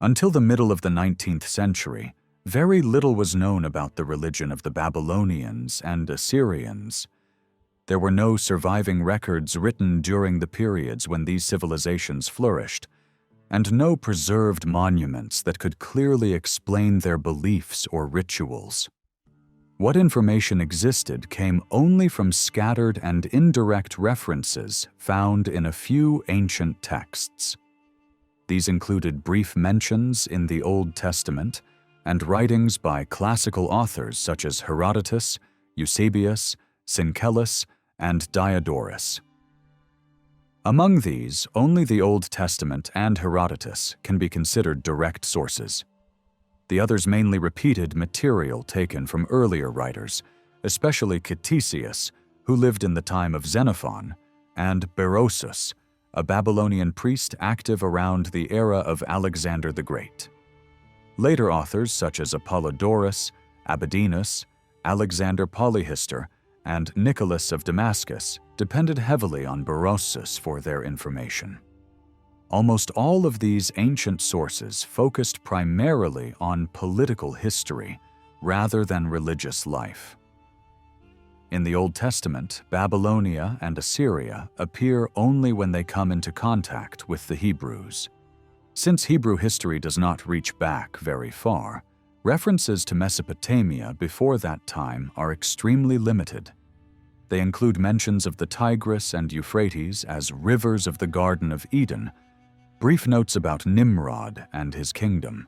Until the middle of the 19th century, very little was known about the religion of the Babylonians and Assyrians. There were no surviving records written during the periods when these civilizations flourished, and no preserved monuments that could clearly explain their beliefs or rituals. What information existed came only from scattered and indirect references found in a few ancient texts. These included brief mentions in the Old Testament and writings by classical authors such as Herodotus, Eusebius, Syncellus, and Diodorus. Among these, only the Old Testament and Herodotus can be considered direct sources. The others mainly repeated material taken from earlier writers, especially Ctesias, who lived in the time of Xenophon, and Berosus, a Babylonian priest active around the era of Alexander the Great. Later authors such as Apollodorus, Abydenus, Alexander Polyhistor, and Nicholas of Damascus depended heavily on Berosus for their information. Almost all of these ancient sources focused primarily on political history rather than religious life. In the Old Testament, Babylonia and Assyria appear only when they come into contact with the Hebrews. Since Hebrew history does not reach back very far, references to Mesopotamia before that time are extremely limited. They include mentions of the Tigris and Euphrates as rivers of the Garden of Eden, brief notes about Nimrod and his kingdom,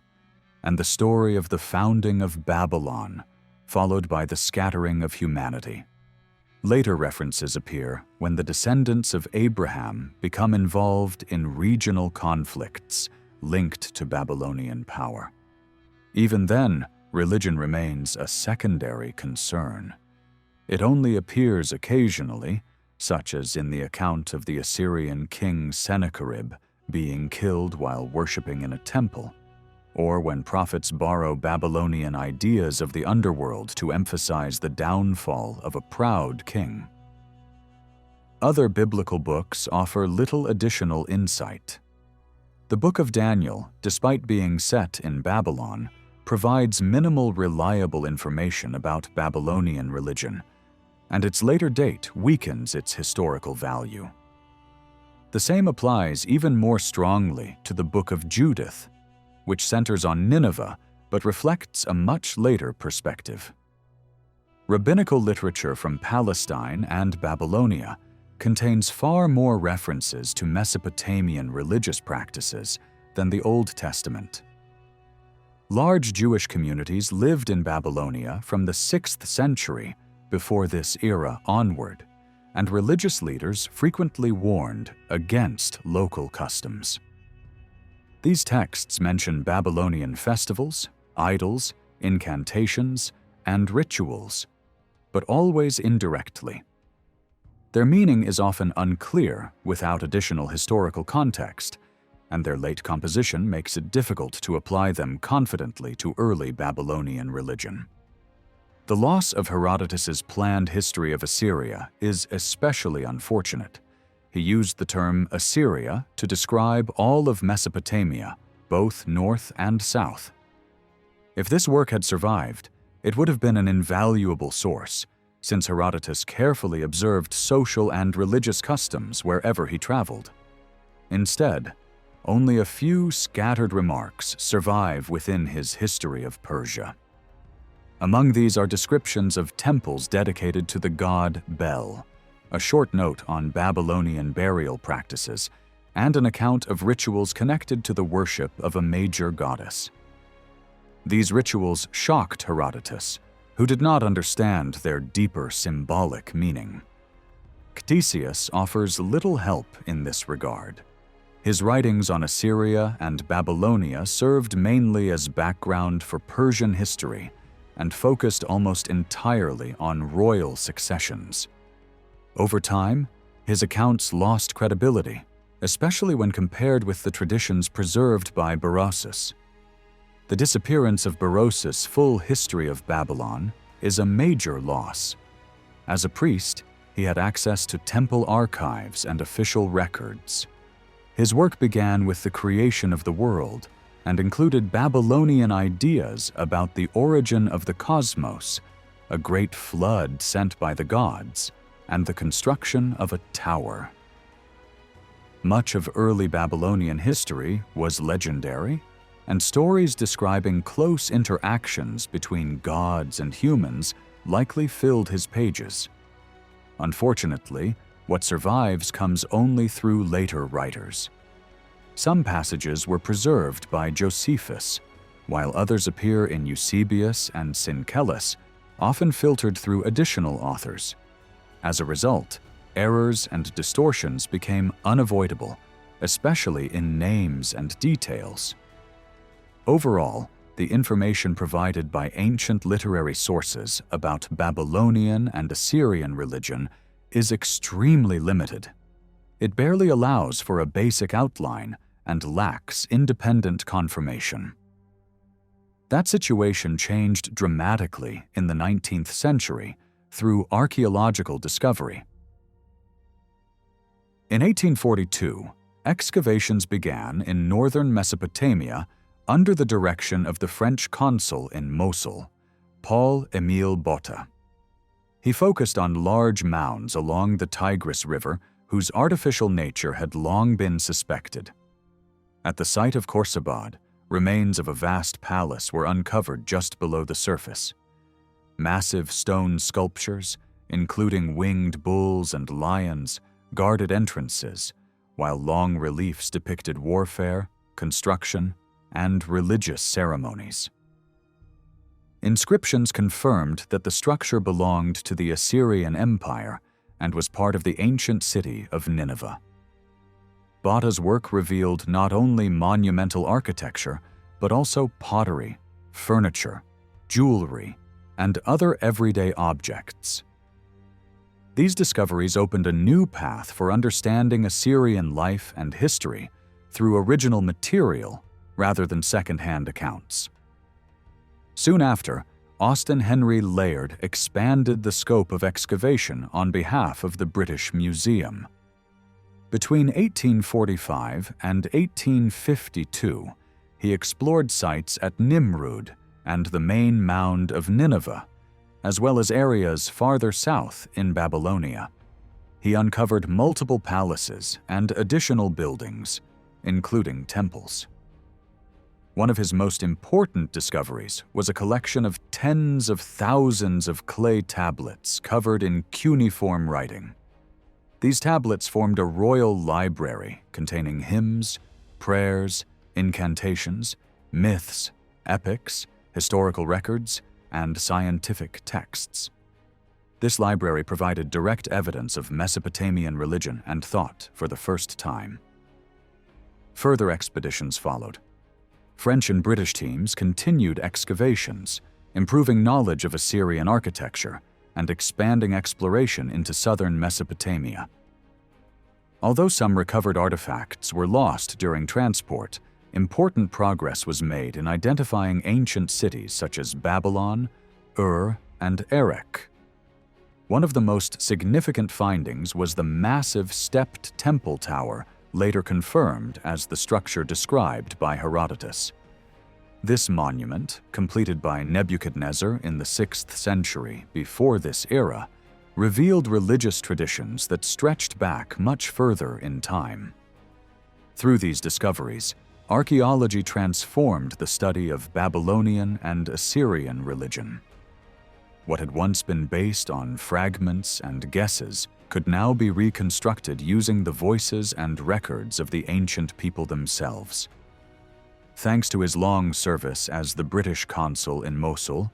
and the story of the founding of Babylon, followed by the scattering of humanity. Later references appear when the descendants of Abraham become involved in regional conflicts linked to Babylonian power. Even then, religion remains a secondary concern. It only appears occasionally, such as in the account of the Assyrian king Sennacherib being killed while worshipping in a temple, or when prophets borrow Babylonian ideas of the underworld to emphasize the downfall of a proud king. Other biblical books offer little additional insight. The Book of Daniel, despite being set in Babylon, provides minimal reliable information about Babylonian religion, and its later date weakens its historical value. The same applies even more strongly to the Book of Judith, which centers on Nineveh but reflects a much later perspective. Rabbinical literature from Palestine and Babylonia contains far more references to Mesopotamian religious practices than the Old Testament. Large Jewish communities lived in Babylonia from the 6th century before this era onward, and religious leaders frequently warned against local customs. These texts mention Babylonian festivals, idols, incantations, and rituals, but always indirectly. Their meaning is often unclear without additional historical context, and their late composition makes it difficult to apply them confidently to early Babylonian religion. The loss of Herodotus's planned history of Assyria is especially unfortunate. He used the term Assyria to describe all of Mesopotamia, both north and south. If this work had survived, it would have been an invaluable source, since Herodotus carefully observed social and religious customs wherever he traveled. Instead, only a few scattered remarks survive within his history of Persia. Among these are descriptions of temples dedicated to the god Bel, a short note on Babylonian burial practices, and an account of rituals connected to the worship of a major goddess. These rituals shocked Herodotus, who did not understand their deeper symbolic meaning. Ctesias offers little help in this regard. His writings on Assyria and Babylonia served mainly as background for Persian history and focused almost entirely on royal successions. Over time, his accounts lost credibility, especially when compared with the traditions preserved by Berosus. The disappearance of Berosus' full history of Babylon is a major loss. As a priest, he had access to temple archives and official records. His work began with the creation of the world and included Babylonian ideas about the origin of the cosmos, a great flood sent by the gods, and the construction of a tower. Much of early Babylonian history was legendary, and stories describing close interactions between gods and humans likely filled his pages. Unfortunately, what survives comes only through later writers. Some passages were preserved by Josephus, while others appear in Eusebius and Syncellus, often filtered through additional authors. As a result, errors and distortions became unavoidable, especially in names and details. Overall, the information provided by ancient literary sources about Babylonian and Assyrian religion is extremely limited. It barely allows for a basic outline and lacks independent confirmation. That situation changed dramatically in the 19th century through archaeological discovery. In 1842, excavations began in northern Mesopotamia under the direction of the French consul in Mosul, Paul-Émile Botta. He focused on large mounds along the Tigris River whose artificial nature had long been suspected. At the site of Khorsabad, remains of a vast palace were uncovered just below the surface. Massive stone sculptures, including winged bulls and lions, guarded entrances, while long reliefs depicted warfare, construction, and religious ceremonies. Inscriptions confirmed that the structure belonged to the Assyrian Empire and was part of the ancient city of Nineveh. Botta's work revealed not only monumental architecture, but also pottery, furniture, jewelry, and other everyday objects. These discoveries opened a new path for understanding Assyrian life and history through original material rather than second-hand accounts. Soon after, Austen Henry Layard expanded the scope of excavation on behalf of the British Museum. Between 1845 and 1852, he explored sites at Nimrud and the main mound of Nineveh, as well as areas farther south in Babylonia. He uncovered multiple palaces and additional buildings, including temples. One of his most important discoveries was a collection of tens of thousands of clay tablets covered in cuneiform writing. These tablets formed a royal library containing hymns, prayers, incantations, myths, epics, historical records, and scientific texts. This library provided direct evidence of Mesopotamian religion and thought for the first time. Further expeditions followed. French and British teams continued excavations, improving knowledge of Assyrian architecture and expanding exploration into southern Mesopotamia. Although some recovered artifacts were lost during transport, important progress was made in identifying ancient cities such as Babylon, Ur, and Erech. One of the most significant findings was the massive stepped temple tower, later confirmed as the structure described by Herodotus. This monument, completed by Nebuchadnezzar in the 6th century before this era, revealed religious traditions that stretched back much further in time. Through these discoveries, archaeology transformed the study of Babylonian and Assyrian religion. What had once been based on fragments and guesses could now be reconstructed using the voices and records of the ancient people themselves. Thanks to his long service as the British consul in Mosul,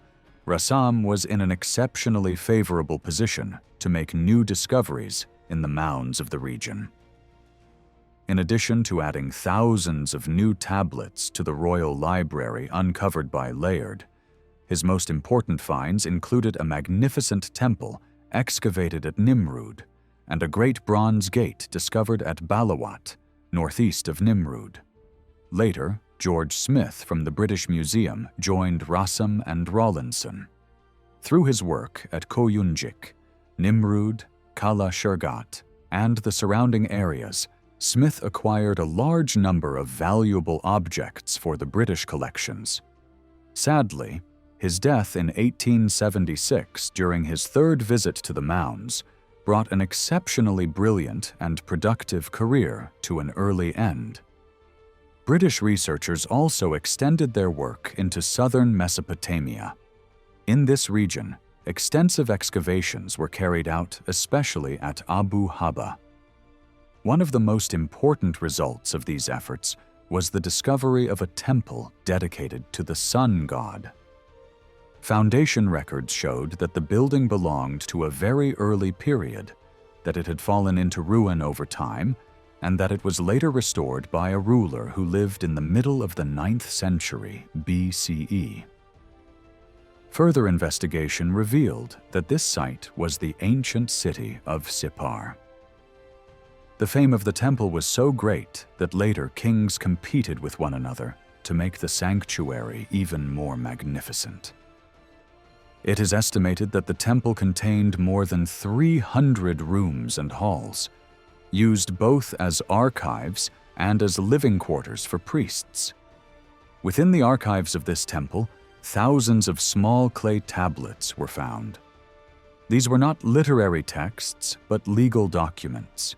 Rassam was in an exceptionally favorable position to make new discoveries in the mounds of the region. In addition to adding thousands of new tablets to the royal library uncovered by Layard, his most important finds included a magnificent temple excavated at Nimrud and a great bronze gate discovered at Balawat, northeast of Nimrud. Later, George Smith from the British Museum joined Rassam and Rawlinson. Through his work at Koyunjik, Nimrud, Kala Shergat, and the surrounding areas, Smith acquired a large number of valuable objects for the British collections. Sadly, his death in 1876 during his third visit to the mounds brought an exceptionally brilliant and productive career to an early end. British researchers also extended their work into southern Mesopotamia. In this region, extensive excavations were carried out, especially at Abu Haba. One of the most important results of these efforts was the discovery of a temple dedicated to the sun god. Foundation records showed that the building belonged to a very early period, that it had fallen into ruin over time, and that it was later restored by a ruler who lived in the middle of the 9th century BCE. Further investigation revealed that this site was the ancient city of Sippar. The fame of the temple was so great that later kings competed with one another to make the sanctuary even more magnificent. It is estimated that the temple contained more than 300 rooms and halls, used both as archives and as living quarters for priests. Within the archives of this temple, thousands of small clay tablets were found. These were not literary texts, but legal documents.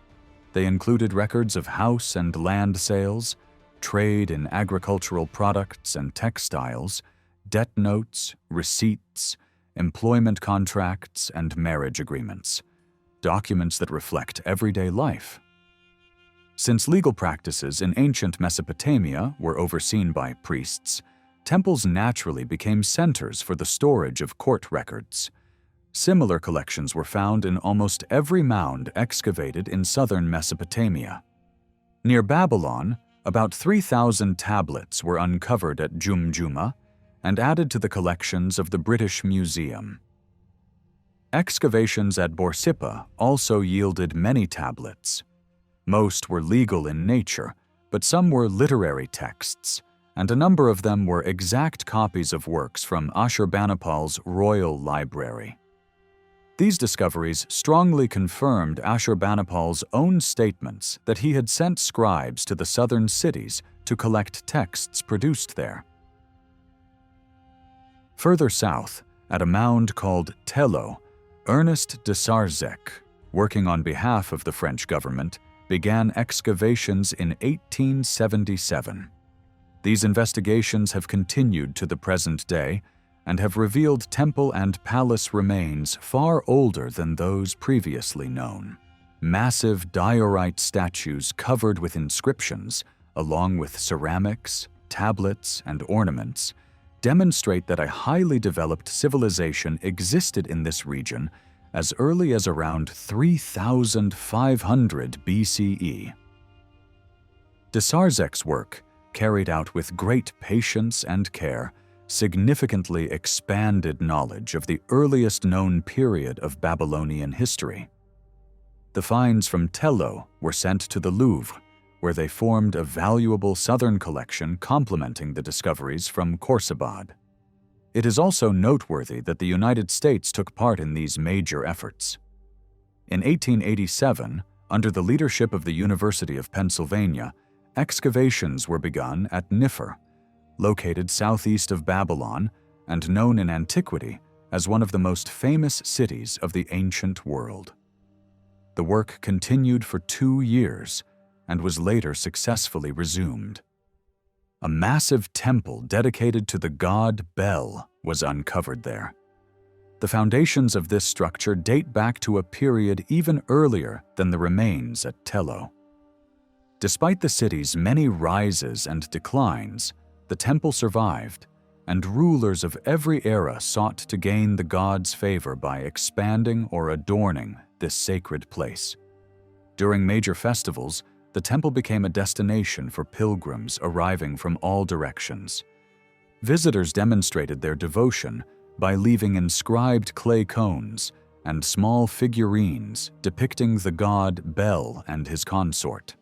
They included records of house and land sales, trade in agricultural products and textiles, debt notes, receipts, employment contracts, and marriage agreements, documents that reflect everyday life. Since legal practices in ancient Mesopotamia were overseen by priests, temples naturally became centers for the storage of court records. Similar collections were found in almost every mound excavated in southern Mesopotamia. Near Babylon, about 3,000 tablets were uncovered at Jumjuma and added to the collections of the British Museum. Excavations at Borsippa also yielded many tablets. Most were legal in nature, but some were literary texts, and a number of them were exact copies of works from Ashurbanipal's royal library. These discoveries strongly confirmed Ashurbanipal's own statements that he had sent scribes to the southern cities to collect texts produced there. Further south, at a mound called Tello, Ernest de Sarzec, working on behalf of the French government, began excavations in 1877. These investigations have continued to the present day and have revealed temple and palace remains far older than those previously known. Massive diorite statues covered with inscriptions, along with ceramics, tablets, and ornaments, demonstrate that a highly developed civilization existed in this region as early as around 3,500 BCE. De Sarzec's work, carried out with great patience and care, significantly expanded knowledge of the earliest known period of Babylonian history. The finds from Tello were sent to the Louvre, where they formed a valuable southern collection complementing the discoveries from Khorsabad. It is also noteworthy that the United States took part in these major efforts. In 1887, under the leadership of the University of Pennsylvania, excavations were begun at Niffer, located southeast of Babylon and known in antiquity as one of the most famous cities of the ancient world. The work continued for 2 years and was later successfully resumed. A massive temple dedicated to the god Bel was uncovered there. The foundations of this structure date back to a period even earlier than the remains at Tello. Despite the city's many rises and declines, the temple survived, and rulers of every era sought to gain the god's favor by expanding or adorning this sacred place. During major festivals, the temple became a destination for pilgrims arriving from all directions. Visitors demonstrated their devotion by leaving inscribed clay cones and small figurines depicting the god Bel and his consort.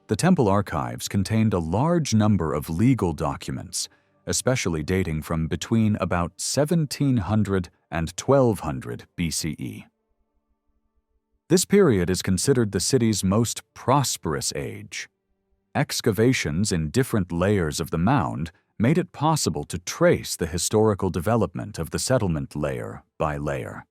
The temple archives contained a large number of legal documents, especially dating from between about 1700 and 1200 BCE. This period is considered the city's most prosperous age. Excavations in different layers of the mound made it possible to trace the historical development of the settlement layer by layer.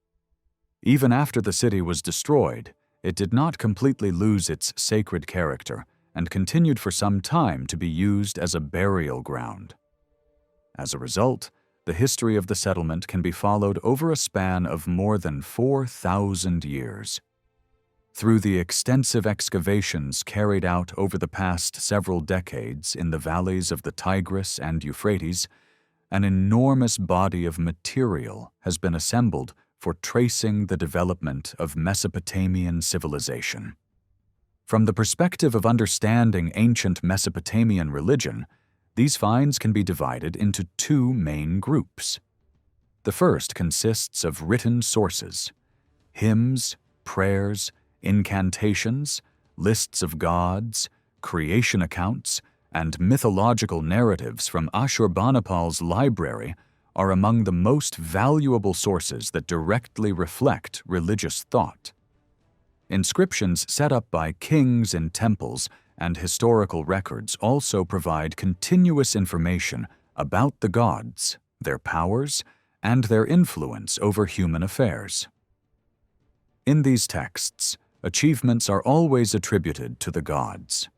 Even after the city was destroyed, it did not completely lose its sacred character and continued for some time to be used as a burial ground. As a result, the history of the settlement can be followed over a span of more than 4,000 years. Through the extensive excavations carried out over the past several decades in the valleys of the Tigris and Euphrates, an enormous body of material has been assembled for tracing the development of Mesopotamian civilization. From the perspective of understanding ancient Mesopotamian religion, these finds can be divided into two main groups. The first consists of written sources: hymns, prayers, incantations, lists of gods, creation accounts, and mythological narratives from Ashurbanipal's library are among the most valuable sources that directly reflect religious thought. Inscriptions set up by kings in temples and historical records also provide continuous information about the gods, their powers, and their influence over human affairs. In these texts, achievements are always attributed to the gods.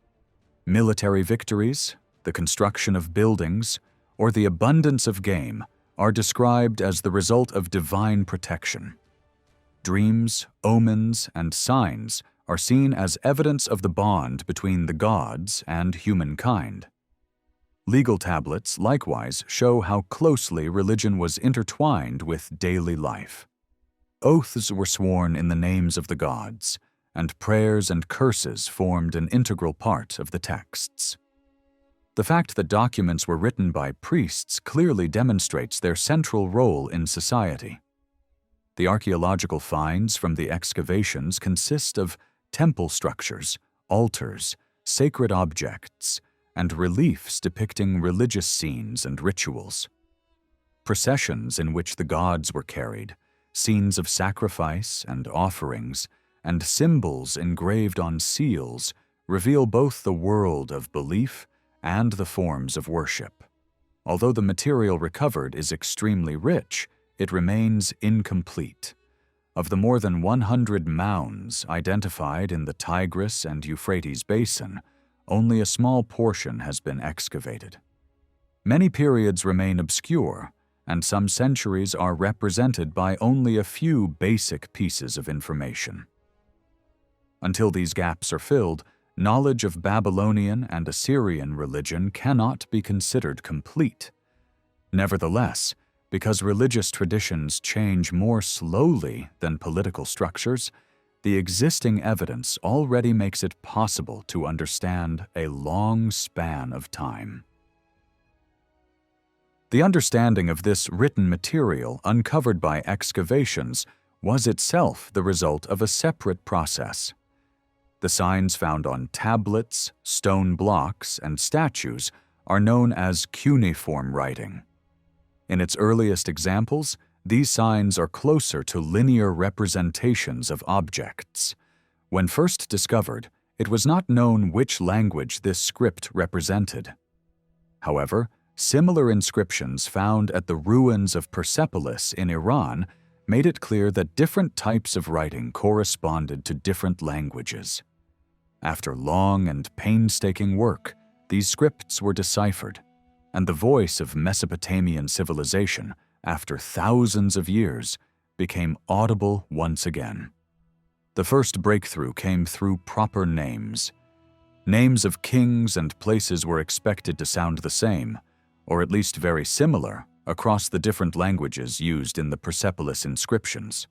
Military victories, the construction of buildings, or the abundance of game are described as the result of divine protection. Dreams, omens, and signs are seen as evidence of the bond between the gods and humankind. Legal tablets likewise show how closely religion was intertwined with daily life. Oaths were sworn in the names of the gods, and prayers and curses formed an integral part of the texts. The fact that documents were written by priests clearly demonstrates their central role in society. The archaeological finds from the excavations consist of temple structures, altars, sacred objects, and reliefs depicting religious scenes and rituals. Processions in which the gods were carried, scenes of sacrifice and offerings, and symbols engraved on seals reveal both the world of belief and the forms of worship. Although the material recovered is extremely rich, it remains incomplete. Of the more than 100 mounds identified in the Tigris and Euphrates basin, only a small portion has been excavated. Many periods remain obscure, and some centuries are represented by only a few basic pieces of information. Until these gaps are filled, knowledge of Babylonian and Assyrian religion cannot be considered complete. Nevertheless, because religious traditions change more slowly than political structures, the existing evidence already makes it possible to understand a long span of time. The understanding of this written material uncovered by excavations was itself the result of a separate process. The signs found on tablets, stone blocks, and statues are known as cuneiform writing. In its earliest examples, these signs are closer to linear representations of objects. When first discovered, it was not known which language this script represented. However, similar inscriptions found at the ruins of Persepolis in Iran made it clear that different types of writing corresponded to different languages. After long and painstaking work, these scripts were deciphered, and the voice of Mesopotamian civilization, after thousands of years, became audible once again. The first breakthrough came through proper names. Names of kings and places were expected to sound the same, or at least very similar, across the different languages used in the Persepolis inscriptions.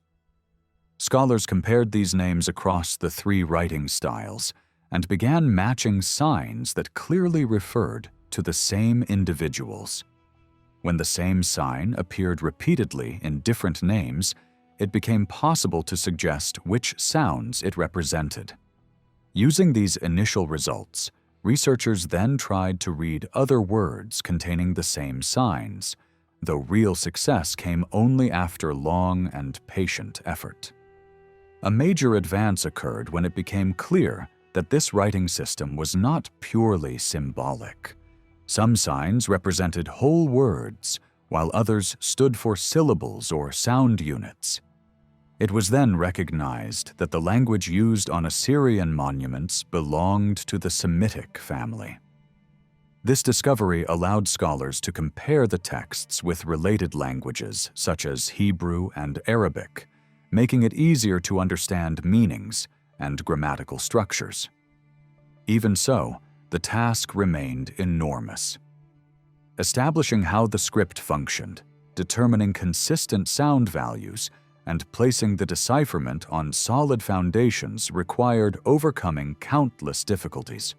Scholars compared these names across the three writing styles and began matching signs that clearly referred to the same individuals. When the same sign appeared repeatedly in different names, it became possible to suggest which sounds it represented. Using these initial results, researchers then tried to read other words containing the same signs, though real success came only after long and patient effort. A major advance occurred when it became clear that this writing system was not purely symbolic. Some signs represented whole words, while others stood for syllables or sound units. It was then recognized that the language used on Assyrian monuments belonged to the Semitic family. This discovery allowed scholars to compare the texts with related languages such as Hebrew and Arabic, making it easier to understand meanings and grammatical structures. Even so, the task remained enormous. Establishing how the script functioned, determining consistent sound values, and placing the decipherment on solid foundations required overcoming countless difficulties.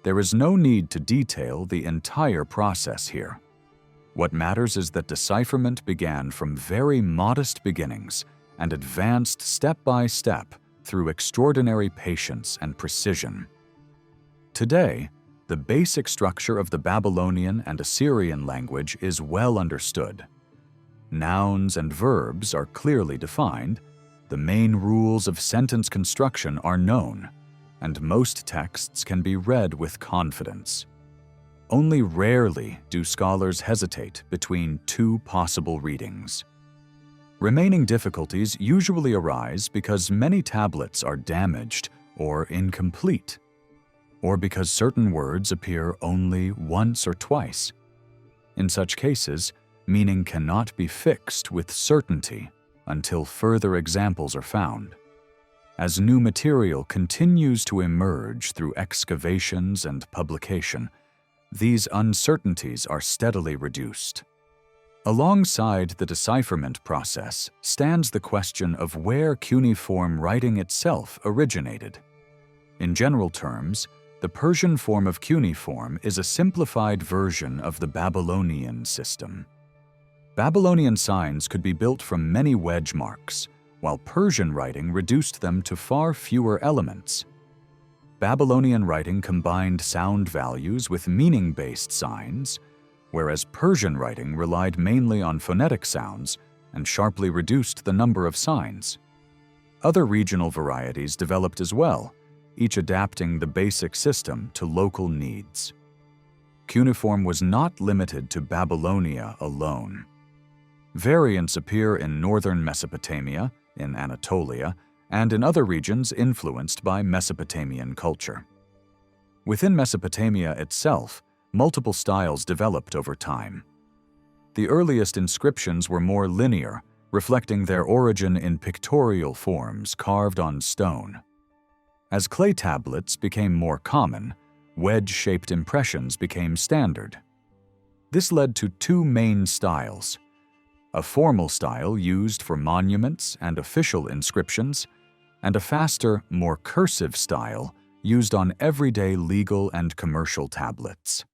There is no need to detail the entire process here. What matters is that decipherment began from very modest beginnings and advanced step by step through extraordinary patience and precision. Today, the basic structure of the Babylonian and Assyrian language is well understood. Nouns and verbs are clearly defined, the main rules of sentence construction are known, and most texts can be read with confidence. Only rarely do scholars hesitate between two possible readings. Remaining difficulties usually arise because many tablets are damaged or incomplete, or because certain words appear only once or twice. In such cases, meaning cannot be fixed with certainty until further examples are found. As new material continues to emerge through excavations and publication, these uncertainties are steadily reduced. Alongside the decipherment process stands the question of where cuneiform writing itself originated. In general terms, the Persian form of cuneiform is a simplified version of the Babylonian system. Babylonian signs could be built from many wedge marks, while Persian writing reduced them to far fewer elements. Babylonian writing combined sound values with meaning-based signs, whereas Persian writing relied mainly on phonetic sounds and sharply reduced the number of signs. Other regional varieties developed as well, each adapting the basic system to local needs. Cuneiform was not limited to Babylonia alone. Variants appear in northern Mesopotamia, in Anatolia, and in other regions influenced by Mesopotamian culture. Within Mesopotamia itself, multiple styles developed over time. The earliest inscriptions were more linear, reflecting their origin in pictorial forms carved on stone. As clay tablets became more common, wedge-shaped impressions became standard. This led to two main styles: a formal style used for monuments and official inscriptions, and a faster, more cursive style used on everyday legal and commercial tablets.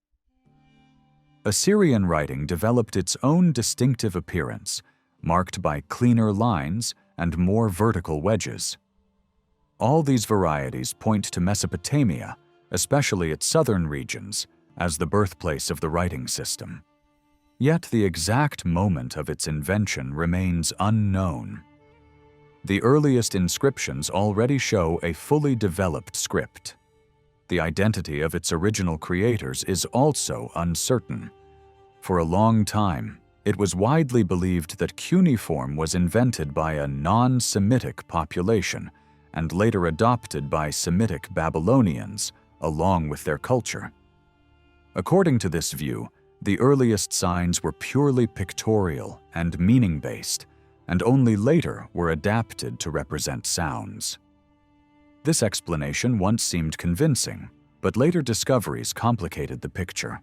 Assyrian writing developed its own distinctive appearance, marked by cleaner lines and more vertical wedges. All these varieties point to Mesopotamia, especially its southern regions, as the birthplace of the writing system. Yet the exact moment of its invention remains unknown. The earliest inscriptions already show a fully developed script. The identity of its original creators is also uncertain. For a long time, it was widely believed that cuneiform was invented by a non-Semitic population and later adopted by Semitic Babylonians, along with their culture. According to this view, the earliest signs were purely pictorial and meaning-based, and only later were adapted to represent sounds. This explanation once seemed convincing, but later discoveries complicated the picture.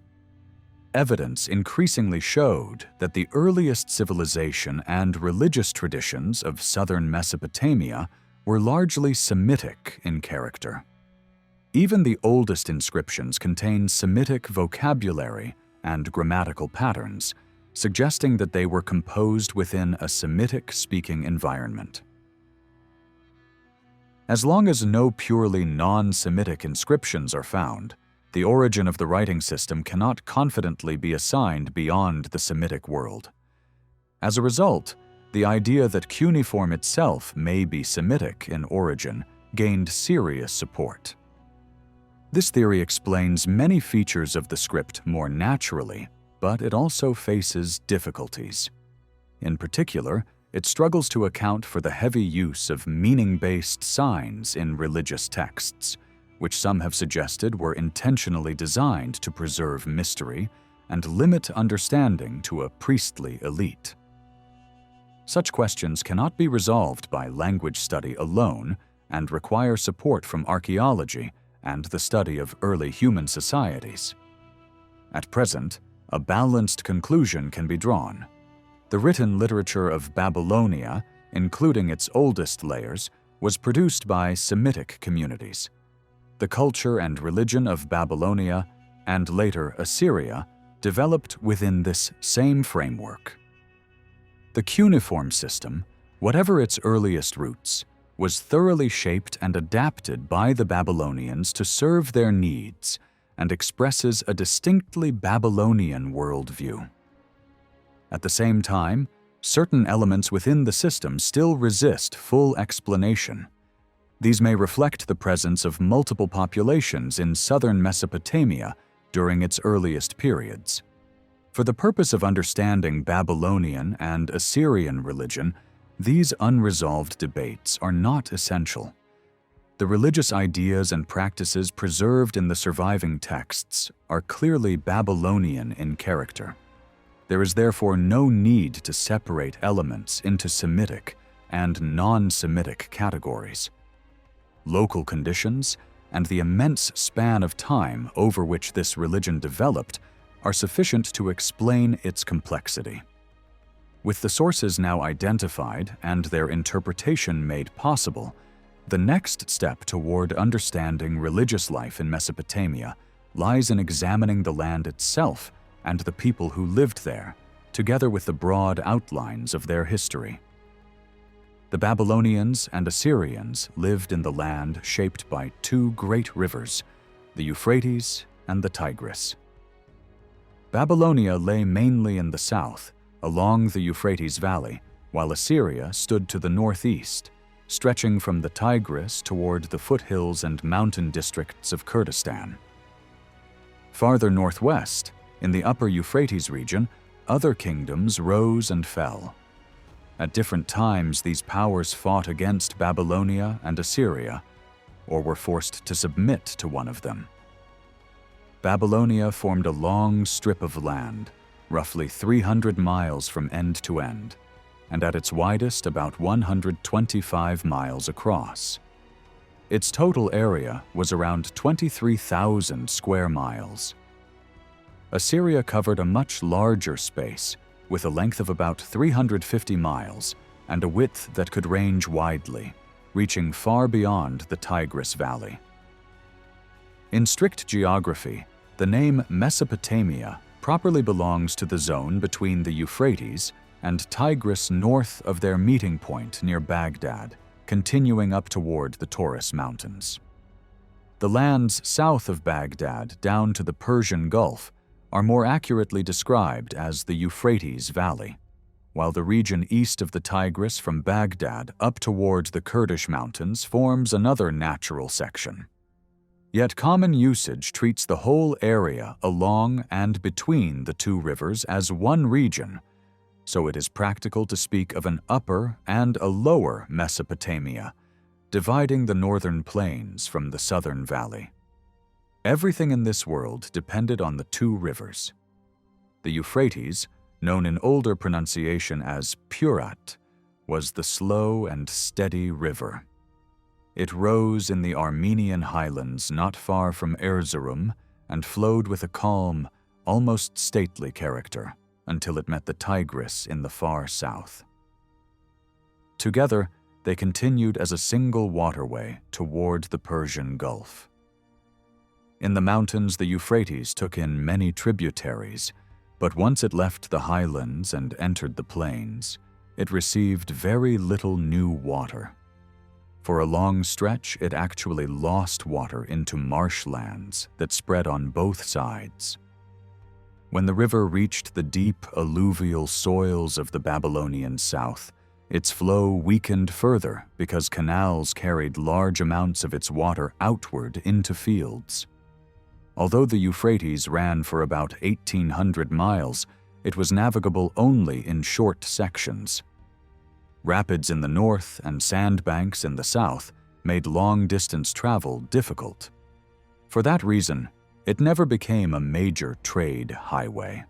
Evidence increasingly showed that the earliest civilization and religious traditions of southern Mesopotamia were largely Semitic in character. Even the oldest inscriptions contain Semitic vocabulary and grammatical patterns, suggesting that they were composed within a Semitic-speaking environment. As long as no purely non-Semitic inscriptions are found, the origin of the writing system cannot confidently be assigned beyond the Semitic world. As a result, the idea that cuneiform itself may be Semitic in origin gained serious support. This theory explains many features of the script more naturally, but it also faces difficulties. In particular, it struggles to account for the heavy use of meaning-based signs in religious texts, which some have suggested were intentionally designed to preserve mystery and limit understanding to a priestly elite. Such questions cannot be resolved by language study alone and require support from archaeology and the study of early human societies. At present, a balanced conclusion can be drawn. The written literature of Babylonia, including its oldest layers, was produced by Semitic communities. The culture and religion of Babylonia, and later Assyria, developed within this same framework. The cuneiform system, whatever its earliest roots, was thoroughly shaped and adapted by the Babylonians to serve their needs and expresses a distinctly Babylonian worldview. At the same time, certain elements within the system still resist full explanation. These may reflect the presence of multiple populations in southern Mesopotamia during its earliest periods. For the purpose of understanding Babylonian and Assyrian religion, these unresolved debates are not essential. The religious ideas and practices preserved in the surviving texts are clearly Babylonian in character. There is therefore no need to separate elements into Semitic and non-Semitic categories. Local conditions and the immense span of time over which this religion developed are sufficient to explain its complexity. With the sources now identified and their interpretation made possible, the next step toward understanding religious life in Mesopotamia lies in examining the land itself and the people who lived there, together with the broad outlines of their history. The Babylonians and Assyrians lived in the land shaped by two great rivers, the Euphrates and the Tigris. Babylonia lay mainly in the south, along the Euphrates Valley, while Assyria stood to the northeast, stretching from the Tigris toward the foothills and mountain districts of Kurdistan. Farther northwest, in the upper Euphrates region, other kingdoms rose and fell. At different times, these powers fought against Babylonia and Assyria, or were forced to submit to one of them. Babylonia formed a long strip of land, roughly 300 miles from end to end, and at its widest about 125 miles across. Its total area was around 23,000 square miles. Assyria covered a much larger space, with a length of about 350 miles and a width that could range widely, reaching far beyond the Tigris Valley. In strict geography, the name Mesopotamia properly belongs to the zone between the Euphrates and Tigris north of their meeting point near Baghdad, continuing up toward the Taurus Mountains. The lands south of Baghdad down to the Persian Gulf are more accurately described as the Euphrates Valley, while the region east of the Tigris from Baghdad up toward the Kurdish mountains forms another natural section. Yet common usage treats the whole area along and between the two rivers as one region, so it is practical to speak of an upper and a lower Mesopotamia, dividing the northern plains from the southern valley. Everything in this world depended on the two rivers. The Euphrates, known in older pronunciation as Purat, was the slow and steady river. It rose in the Armenian highlands not far from Erzurum and flowed with a calm, almost stately character until it met the Tigris in the far south. Together, they continued as a single waterway toward the Persian Gulf. In the mountains, the Euphrates took in many tributaries, but once it left the highlands and entered the plains, it received very little new water. For a long stretch, it actually lost water into marshlands that spread on both sides. When the river reached the deep alluvial soils of the Babylonian south, Its flow weakened further because canals carried large amounts of its water outward into fields. Although the Euphrates ran for about 1,800 miles, it was navigable only in short sections. Rapids in the north and sandbanks in the south made long-distance travel difficult. For that reason, it never became a major trade highway.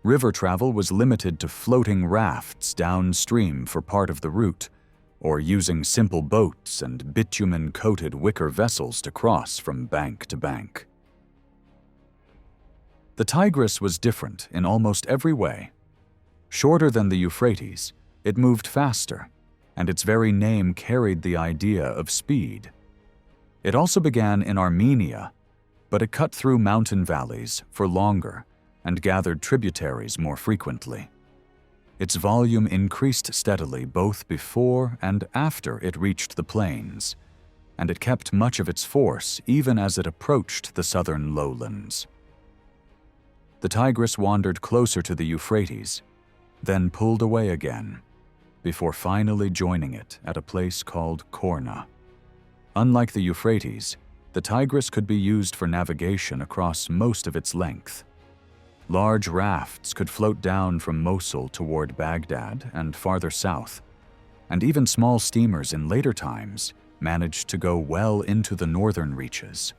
River travel was limited to floating rafts downstream for part of the route, or using simple boats and bitumen-coated wicker vessels to cross from bank to bank. The Tigris was different in almost every way. Shorter than the Euphrates, it moved faster, and its very name carried the idea of speed. It also began in Armenia, but it cut through mountain valleys for longer and gathered tributaries more frequently. Its volume increased steadily both before and after it reached the plains, and it kept much of its force even as it approached the southern lowlands. The Tigris wandered closer to the Euphrates, then pulled away again, before finally joining it at a place called Korna. Unlike the Euphrates, the Tigris could be used for navigation across most of its length. Large rafts could float down from Mosul toward Baghdad and farther south, and even small steamers in later times managed to go well into the northern reaches.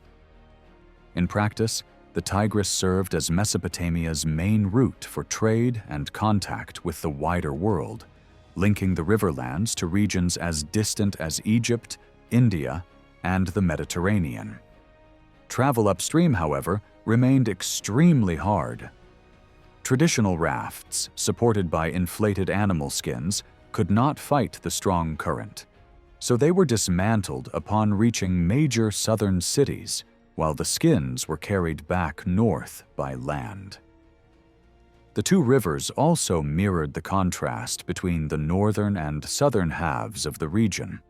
In practice, the Tigris served as Mesopotamia's main route for trade and contact with the wider world, linking the riverlands to regions as distant as Egypt, India, and the Mediterranean. Travel upstream, however, remained extremely hard. Traditional rafts, supported by inflated animal skins, could not fight the strong current, so they were dismantled upon reaching major southern cities, while the skins were carried back north by land. The two rivers also mirrored the contrast between the northern and southern halves of the region.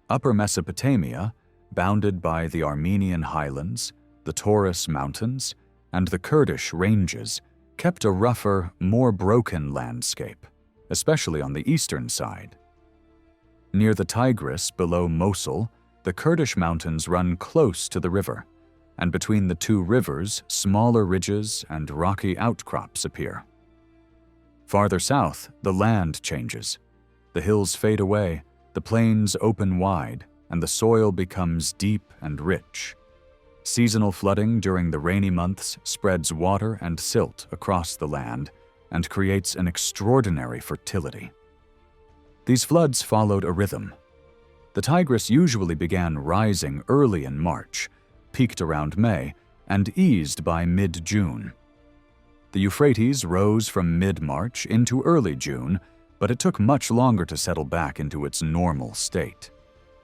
Upper Mesopotamia, bounded by the Armenian highlands, the Taurus Mountains, and the Kurdish ranges, kept a rougher, more broken landscape, especially on the eastern side. Near the Tigris below Mosul, the Kurdish mountains run close to the river, and between the two rivers, smaller ridges and rocky outcrops appear. Farther south, the land changes. The hills fade away, the plains open wide, and the soil becomes deep and rich. Seasonal flooding during the rainy months spreads water and silt across the land and creates an extraordinary fertility. These floods followed a rhythm. The Tigris usually began rising early in March, peaked around May, and eased by mid-June. The Euphrates rose from mid-March into early June, but it took much longer to settle back into its normal state.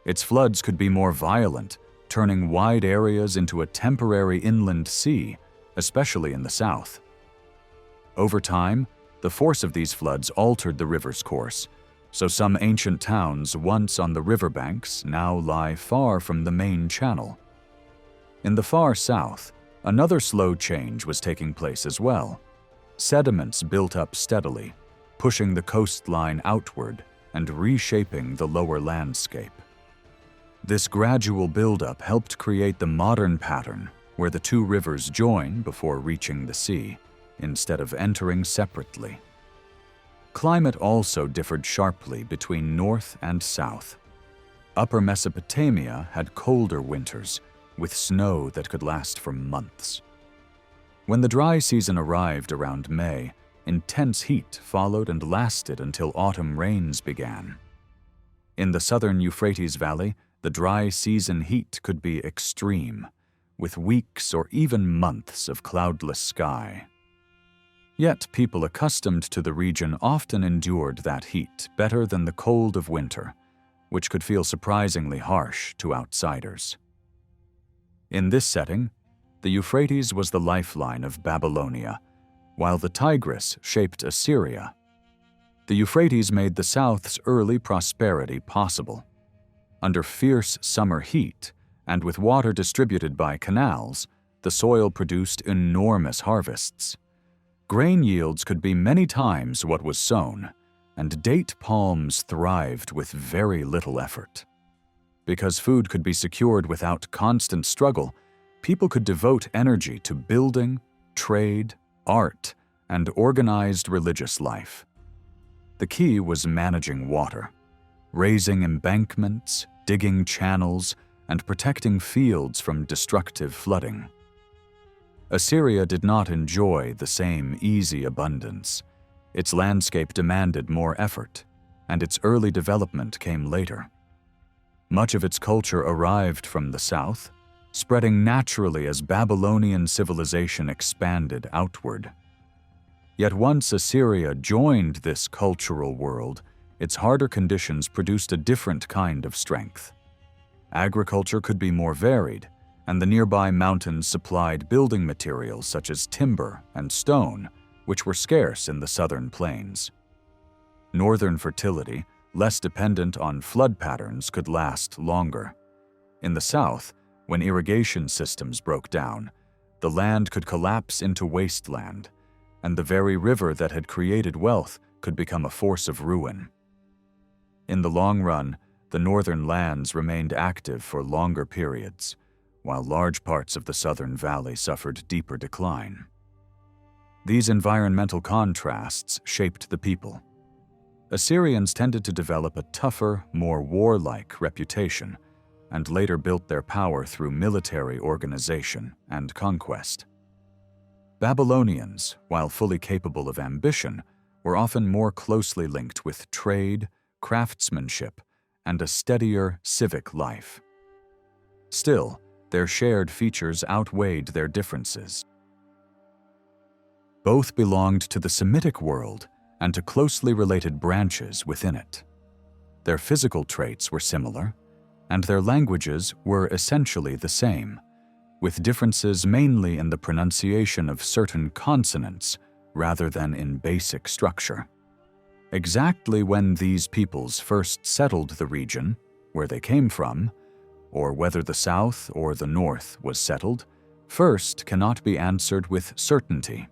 Its floods could be more violent, turning wide areas into a temporary inland sea, especially in the south. Over time, the force of these floods altered the river's course, so some ancient towns once on the riverbanks now lie far from the main channel. In the far south, another slow change was taking place as well. Sediments built up steadily, pushing the coastline outward and reshaping the lower landscape. This gradual buildup helped create the modern pattern where the two rivers join before reaching the sea, instead of entering separately. Climate also differed sharply between north and south. Upper Mesopotamia had colder winters, with snow that could last for months. When the dry season arrived around May, intense heat followed and lasted until autumn rains began. In the southern Euphrates Valley, the dry season heat could be extreme, with weeks or even months of cloudless sky. Yet people accustomed to the region often endured that heat better than the cold of winter, which could feel surprisingly harsh to outsiders. In this setting, the Euphrates was the lifeline of Babylonia, while the Tigris shaped Assyria. The Euphrates made the South's early prosperity possible. Under fierce summer heat, and with water distributed by canals, the soil produced enormous harvests. Grain yields could be many times what was sown, and date palms thrived with very little effort. Because food could be secured without constant struggle, people could devote energy to building, trade, art, and organized religious life. The key was managing water, raising embankments, digging channels, and protecting fields from destructive flooding. Assyria did not enjoy the same easy abundance. Its landscape demanded more effort, and its early development came later. Much of its culture arrived from the south, spreading naturally as Babylonian civilization expanded outward. Yet once Assyria joined this cultural world, its harder conditions produced a different kind of strength. Agriculture could be more varied, and the nearby mountains supplied building materials such as timber and stone, which were scarce in the southern plains. Northern fertility, less dependent on flood patterns, could last longer. In the south, when irrigation systems broke down, the land could collapse into wasteland, and the very river that had created wealth could become a force of ruin. In the long run, the northern lands remained active for longer periods, while large parts of the southern valley suffered deeper decline. These environmental contrasts shaped the people. Assyrians tended to develop a tougher, more warlike reputation, and later built their power through military organization and conquest. Babylonians, while fully capable of ambition, were often more closely linked with trade, craftsmanship, and a steadier civic life. Still, their shared features outweighed their differences. Both belonged to the Semitic world and to closely related branches within it. Their physical traits were similar, and their languages were essentially the same, with differences mainly in the pronunciation of certain consonants rather than in basic structure. Exactly when these peoples first settled the region, where they came from, or whether the south or the north was settled, first cannot be answered with certainty.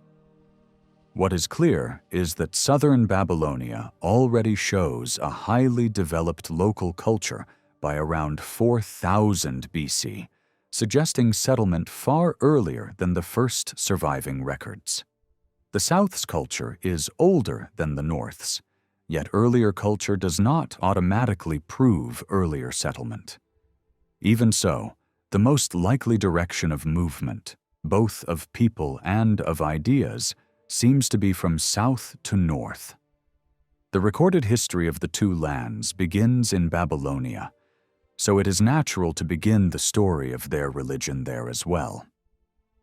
What is clear is that southern Babylonia already shows a highly developed local culture by around 4000 BC, suggesting settlement far earlier than the first surviving records. The South's culture is older than the North's, yet earlier culture does not automatically prove earlier settlement. Even so, the most likely direction of movement, both of people and of ideas, seems to be from south to north. The recorded history of the two lands begins in Babylonia, so it is natural to begin the story of their religion there as well.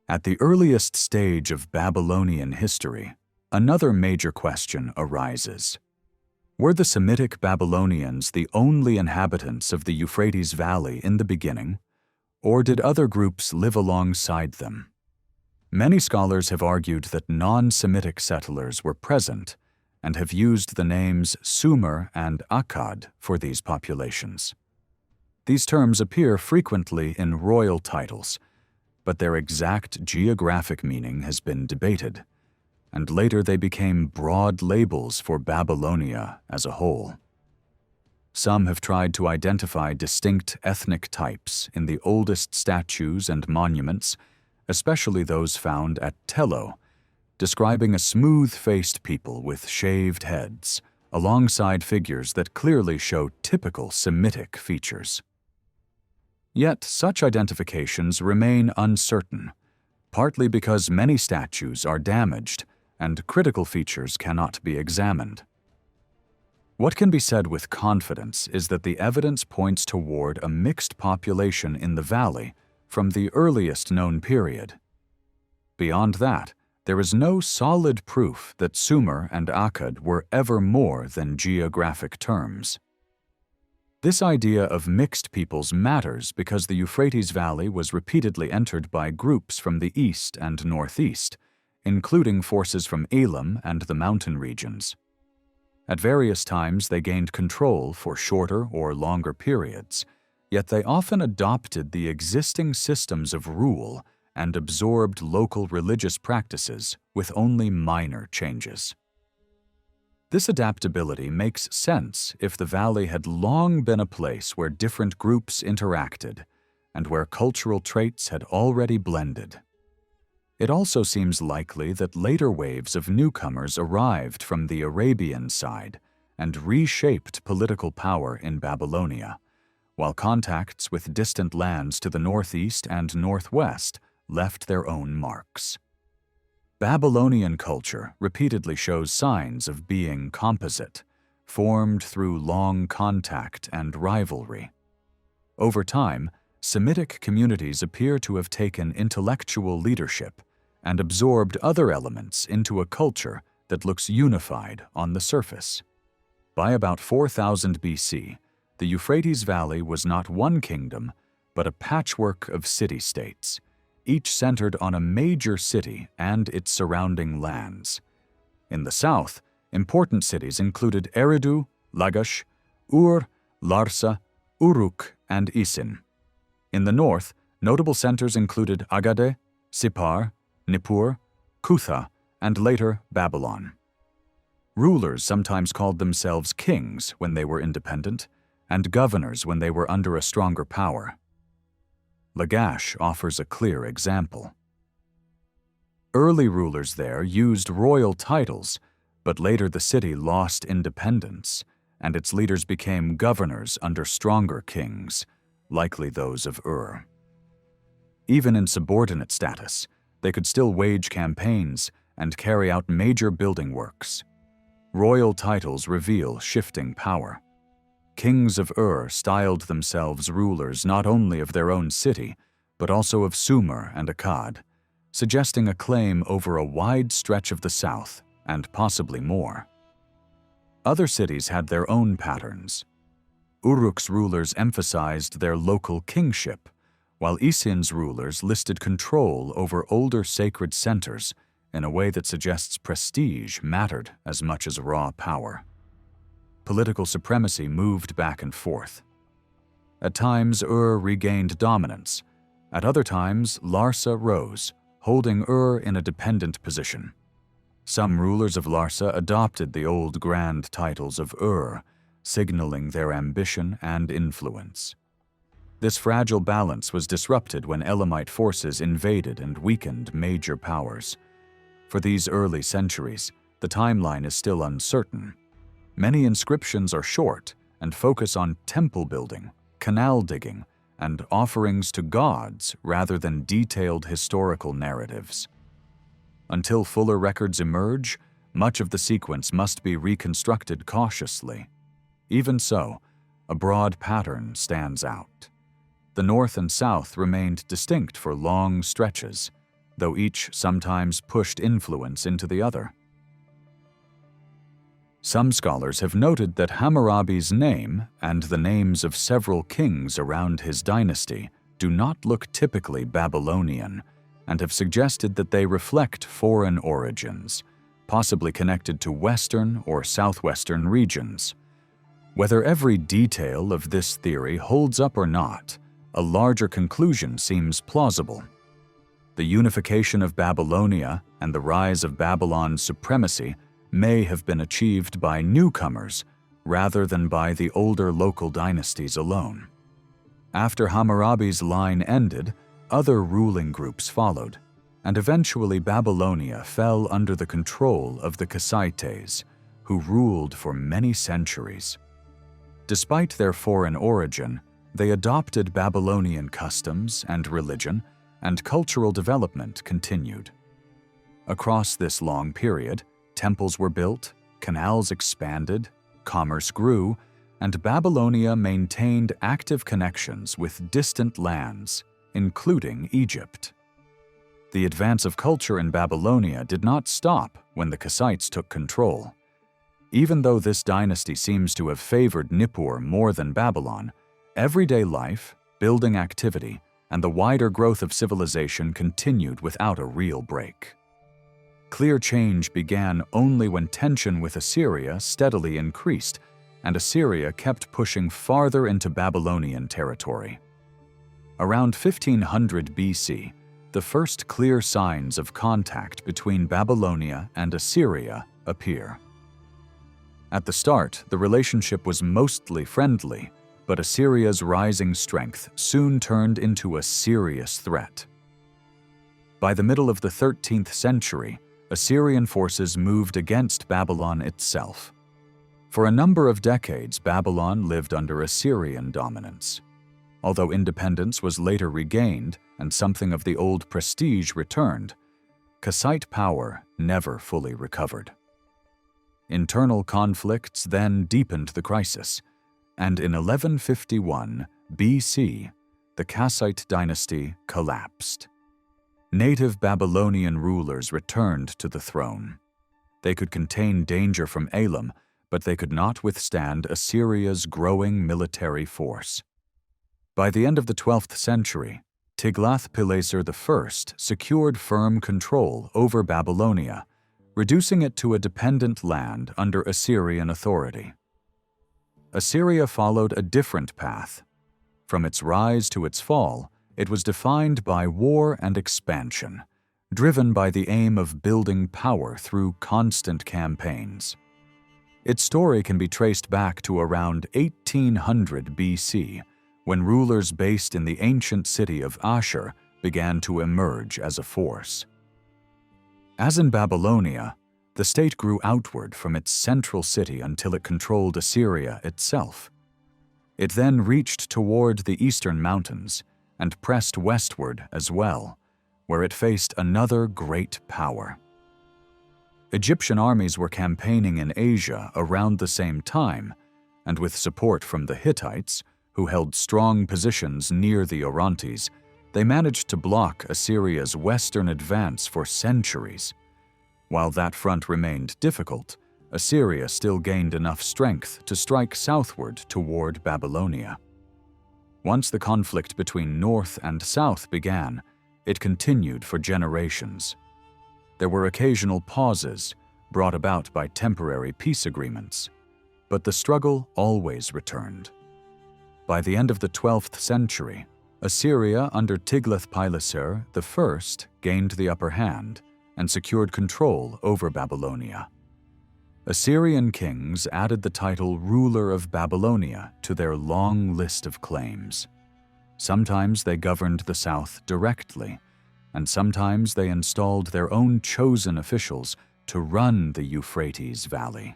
At the earliest stage of Babylonian history, another major question arises. Were the Semitic Babylonians the only inhabitants of the Euphrates Valley in the beginning, or did other groups live alongside them? Many scholars have argued that non-Semitic settlers were present and have used the names Sumer and Akkad for these populations. These terms appear frequently in royal titles, but their exact geographic meaning has been debated, and later they became broad labels for Babylonia as a whole. Some have tried to identify distinct ethnic types in the oldest statues and monuments, especially those found at Tello, describing a smooth-faced people with shaved heads, alongside figures that clearly show typical Semitic features. Yet such identifications remain uncertain, partly because many statues are damaged and critical features cannot be examined. What can be said with confidence is that the evidence points toward a mixed population in the valley from the earliest known period. Beyond that, there is no solid proof that Sumer and Akkad were ever more than geographic terms. This idea of mixed peoples matters because the Euphrates Valley was repeatedly entered by groups from the east and northeast, including forces from Elam and the mountain regions. At various times they gained control for shorter or longer periods, yet they often adopted the existing systems of rule and absorbed local religious practices with only minor changes. This adaptability makes sense if the valley had long been a place where different groups interacted and where cultural traits had already blended. It also seems likely that later waves of newcomers arrived from the Arabian side and reshaped political power in Babylonia, while contacts with distant lands to the northeast and northwest left their own marks. Babylonian culture repeatedly shows signs of being composite, formed through long contact and rivalry. Over time, Semitic communities appear to have taken intellectual leadership and absorbed other elements into a culture that looks unified on the surface. By about 4000 BC, the Euphrates Valley was not one kingdom, but a patchwork of city-states, each centered on a major city and its surrounding lands. In the south, important cities included Eridu, Lagash, Ur, Larsa, Uruk, and Isin. In the north, notable centers included Agade, Sippar, Nippur, Kutha, and later Babylon. Rulers sometimes called themselves kings when they were independent, and governors when they were under a stronger power. Lagash offers a clear example. Early rulers there used royal titles, but later the city lost independence, and its leaders became governors under stronger kings, likely those of Ur. Even in subordinate status, they could still wage campaigns and carry out major building works. Royal titles reveal shifting power. Kings of Ur styled themselves rulers not only of their own city, but also of Sumer and Akkad, suggesting a claim over a wide stretch of the south and possibly more. Other cities had their own patterns. Uruk's rulers emphasized their local kingship, while Isin's rulers listed control over older sacred centers in a way that suggests prestige mattered as much as raw power. Political supremacy moved back and forth. At times, Ur regained dominance. At other times, Larsa rose, holding Ur in a dependent position. Some rulers of Larsa adopted the old grand titles of Ur, signaling their ambition and influence. This fragile balance was disrupted when Elamite forces invaded and weakened major powers. For these early centuries, the timeline is still uncertain. Many inscriptions are short and focus on temple building, canal digging, and offerings to gods rather than detailed historical narratives. Until fuller records emerge, much of the sequence must be reconstructed cautiously. Even so, a broad pattern stands out. The north and south remained distinct for long stretches, though each sometimes pushed influence into the other. Some scholars have noted that Hammurabi's name and the names of several kings around his dynasty do not look typically Babylonian, and have suggested that they reflect foreign origins, possibly connected to western or southwestern regions. Whether every detail of this theory holds up or not, a larger conclusion seems plausible. The unification of Babylonia and the rise of Babylon's supremacy may have been achieved by newcomers rather than by the older local dynasties alone. After Hammurabi's line ended, other ruling groups followed, and eventually Babylonia fell under the control of the Kassites, who ruled for many centuries. Despite their foreign origin, they adopted Babylonian customs and religion, and cultural development continued. Across this long period, temples were built, canals expanded, commerce grew, and Babylonia maintained active connections with distant lands, including Egypt. The advance of culture in Babylonia did not stop when the Kassites took control. Even though this dynasty seems to have favored Nippur more than Babylon, everyday life, building activity, and the wider growth of civilization continued without a real break. Clear change began only when tension with Assyria steadily increased, and Assyria kept pushing farther into Babylonian territory. Around 1500 BC, the first clear signs of contact between Babylonia and Assyria appear. At the start, the relationship was mostly friendly, but Assyria's rising strength soon turned into a serious threat. By the middle of the 13th century, Assyrian forces moved against Babylon itself. For a number of decades, Babylon lived under Assyrian dominance. Although independence was later regained and something of the old prestige returned, Kassite power never fully recovered. Internal conflicts then deepened the crisis, and in 1151 BC, the Kassite dynasty collapsed. Native Babylonian rulers returned to the throne. They could contain danger from Elam, but they could not withstand Assyria's growing military force. By the end of the 12th century, Tiglath-Pileser I secured firm control over Babylonia, reducing it to a dependent land under Assyrian authority. Assyria followed a different path. From its rise to its fall, it was defined by war and expansion, driven by the aim of building power through constant campaigns. Its story can be traced back to around 1800 BC, when rulers based in the ancient city of Ashur began to emerge as a force. As in Babylonia, the state grew outward from its central city until it controlled Assyria itself. It then reached toward the eastern mountains and pressed westward as well, where it faced another great power. Egyptian armies were campaigning in Asia around the same time, and with support from the Hittites, who held strong positions near the Orontes, they managed to block Assyria's western advance for centuries. While that front remained difficult, Assyria still gained enough strength to strike southward toward Babylonia. Once the conflict between north and south began, it continued for generations. There were occasional pauses, brought about by temporary peace agreements, but the struggle always returned. By the end of the 12th century, Assyria under Tiglath-Pileser I gained the upper hand and secured control over Babylonia. Assyrian kings added the title ruler of Babylonia to their long list of claims. Sometimes they governed the south directly, and sometimes they installed their own chosen officials to run the Euphrates Valley.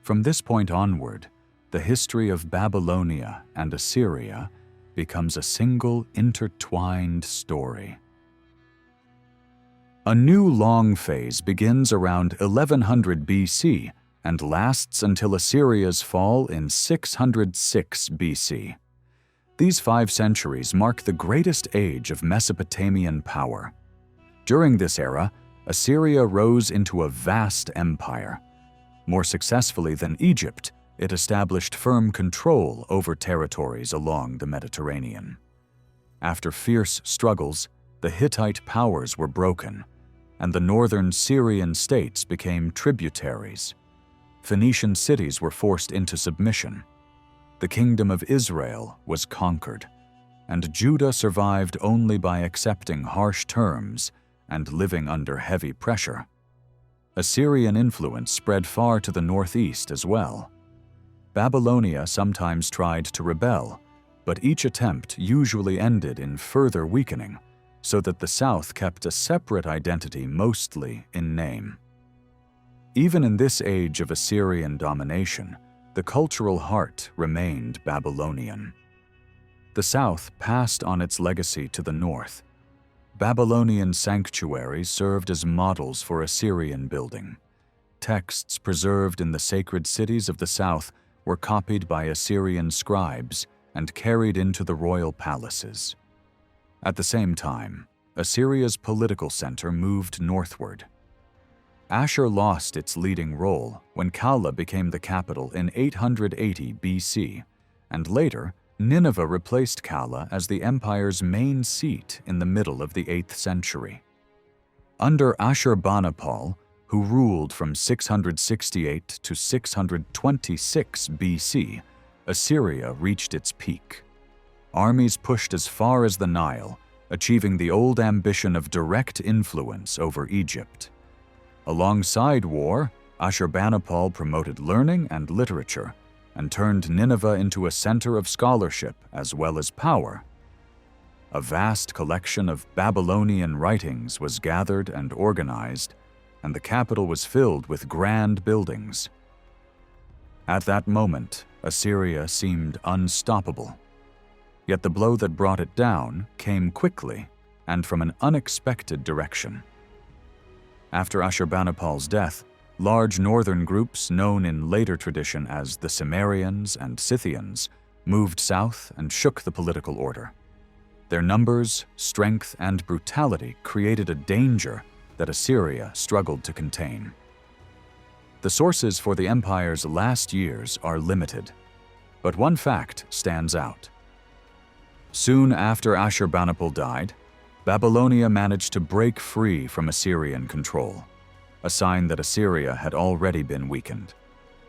From this point onward, the history of Babylonia and Assyria becomes a single intertwined story. A new long phase begins around 1100 BC and lasts until Assyria's fall in 606 BC. These 5 centuries mark the greatest age of Mesopotamian power. During this era, Assyria rose into a vast empire. More successfully than Egypt, it established firm control over territories along the Mediterranean. After fierce struggles, the Hittite powers were broken, and the northern Syrian states became tributaries. Phoenician cities were forced into submission. The kingdom of Israel was conquered, and Judah survived only by accepting harsh terms and living under heavy pressure. Assyrian influence spread far to the northeast as well. Babylonia sometimes tried to rebel, but each attempt usually ended in further weakening, so that the south kept a separate identity mostly in name. Even in this age of Assyrian domination, the cultural heart remained Babylonian. The south passed on its legacy to the north. Babylonian sanctuaries served as models for Assyrian building. Texts preserved in the sacred cities of the south were copied by Assyrian scribes and carried into the royal palaces. At the same time, Assyria's political center moved northward. Ashur lost its leading role when Kala became the capital in 880 BC, and later, Nineveh replaced Kala as the empire's main seat in the middle of the 8th century. Under Ashurbanipal, who ruled from 668 to 626 BC, Assyria reached its peak. Armies pushed as far as the Nile, achieving the old ambition of direct influence over Egypt. Alongside war, Ashurbanipal promoted learning and literature and turned Nineveh into a center of scholarship as well as power. A vast collection of Babylonian writings was gathered and organized, and the capital was filled with grand buildings. At that moment, Assyria seemed unstoppable. Yet the blow that brought it down came quickly and from an unexpected direction. After Ashurbanipal's death, large northern groups known in later tradition as the Cimmerians and Scythians moved south and shook the political order. Their numbers, strength, and brutality created a danger that Assyria struggled to contain. The sources for the empire's last years are limited, but one fact stands out. Soon after Ashurbanipal died, Babylonia managed to break free from Assyrian control, a sign that Assyria had already been weakened.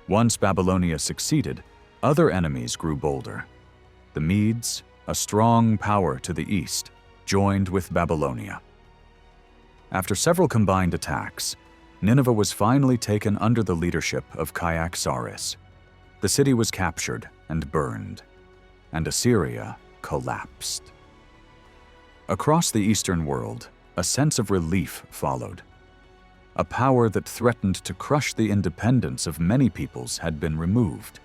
Once Babylonia succeeded, other enemies grew bolder. The Medes, a strong power to the east, joined with Babylonia. After several combined attacks, Nineveh was finally taken under the leadership of Kyaxares. The city was captured and burned, and Assyria collapsed. Across the Eastern world, a sense of relief followed. A power that threatened to crush the independence of many peoples had been removed.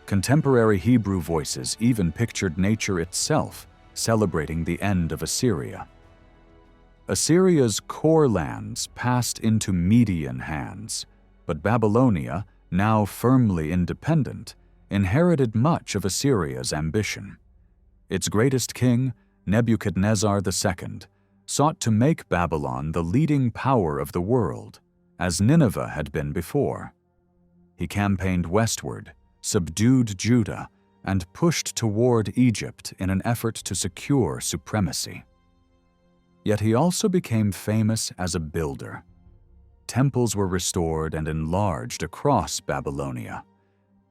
Contemporary Hebrew voices even pictured nature itself celebrating the end of Assyria. Assyria's core lands passed into Median hands, but Babylonia, now firmly independent, inherited much of Assyria's ambition. Its greatest king, Nebuchadnezzar II, sought to make Babylon the leading power of the world, as Nineveh had been before. He campaigned westward, subdued Judah, and pushed toward Egypt in an effort to secure supremacy. Yet he also became famous as a builder. Temples were restored and enlarged across Babylonia.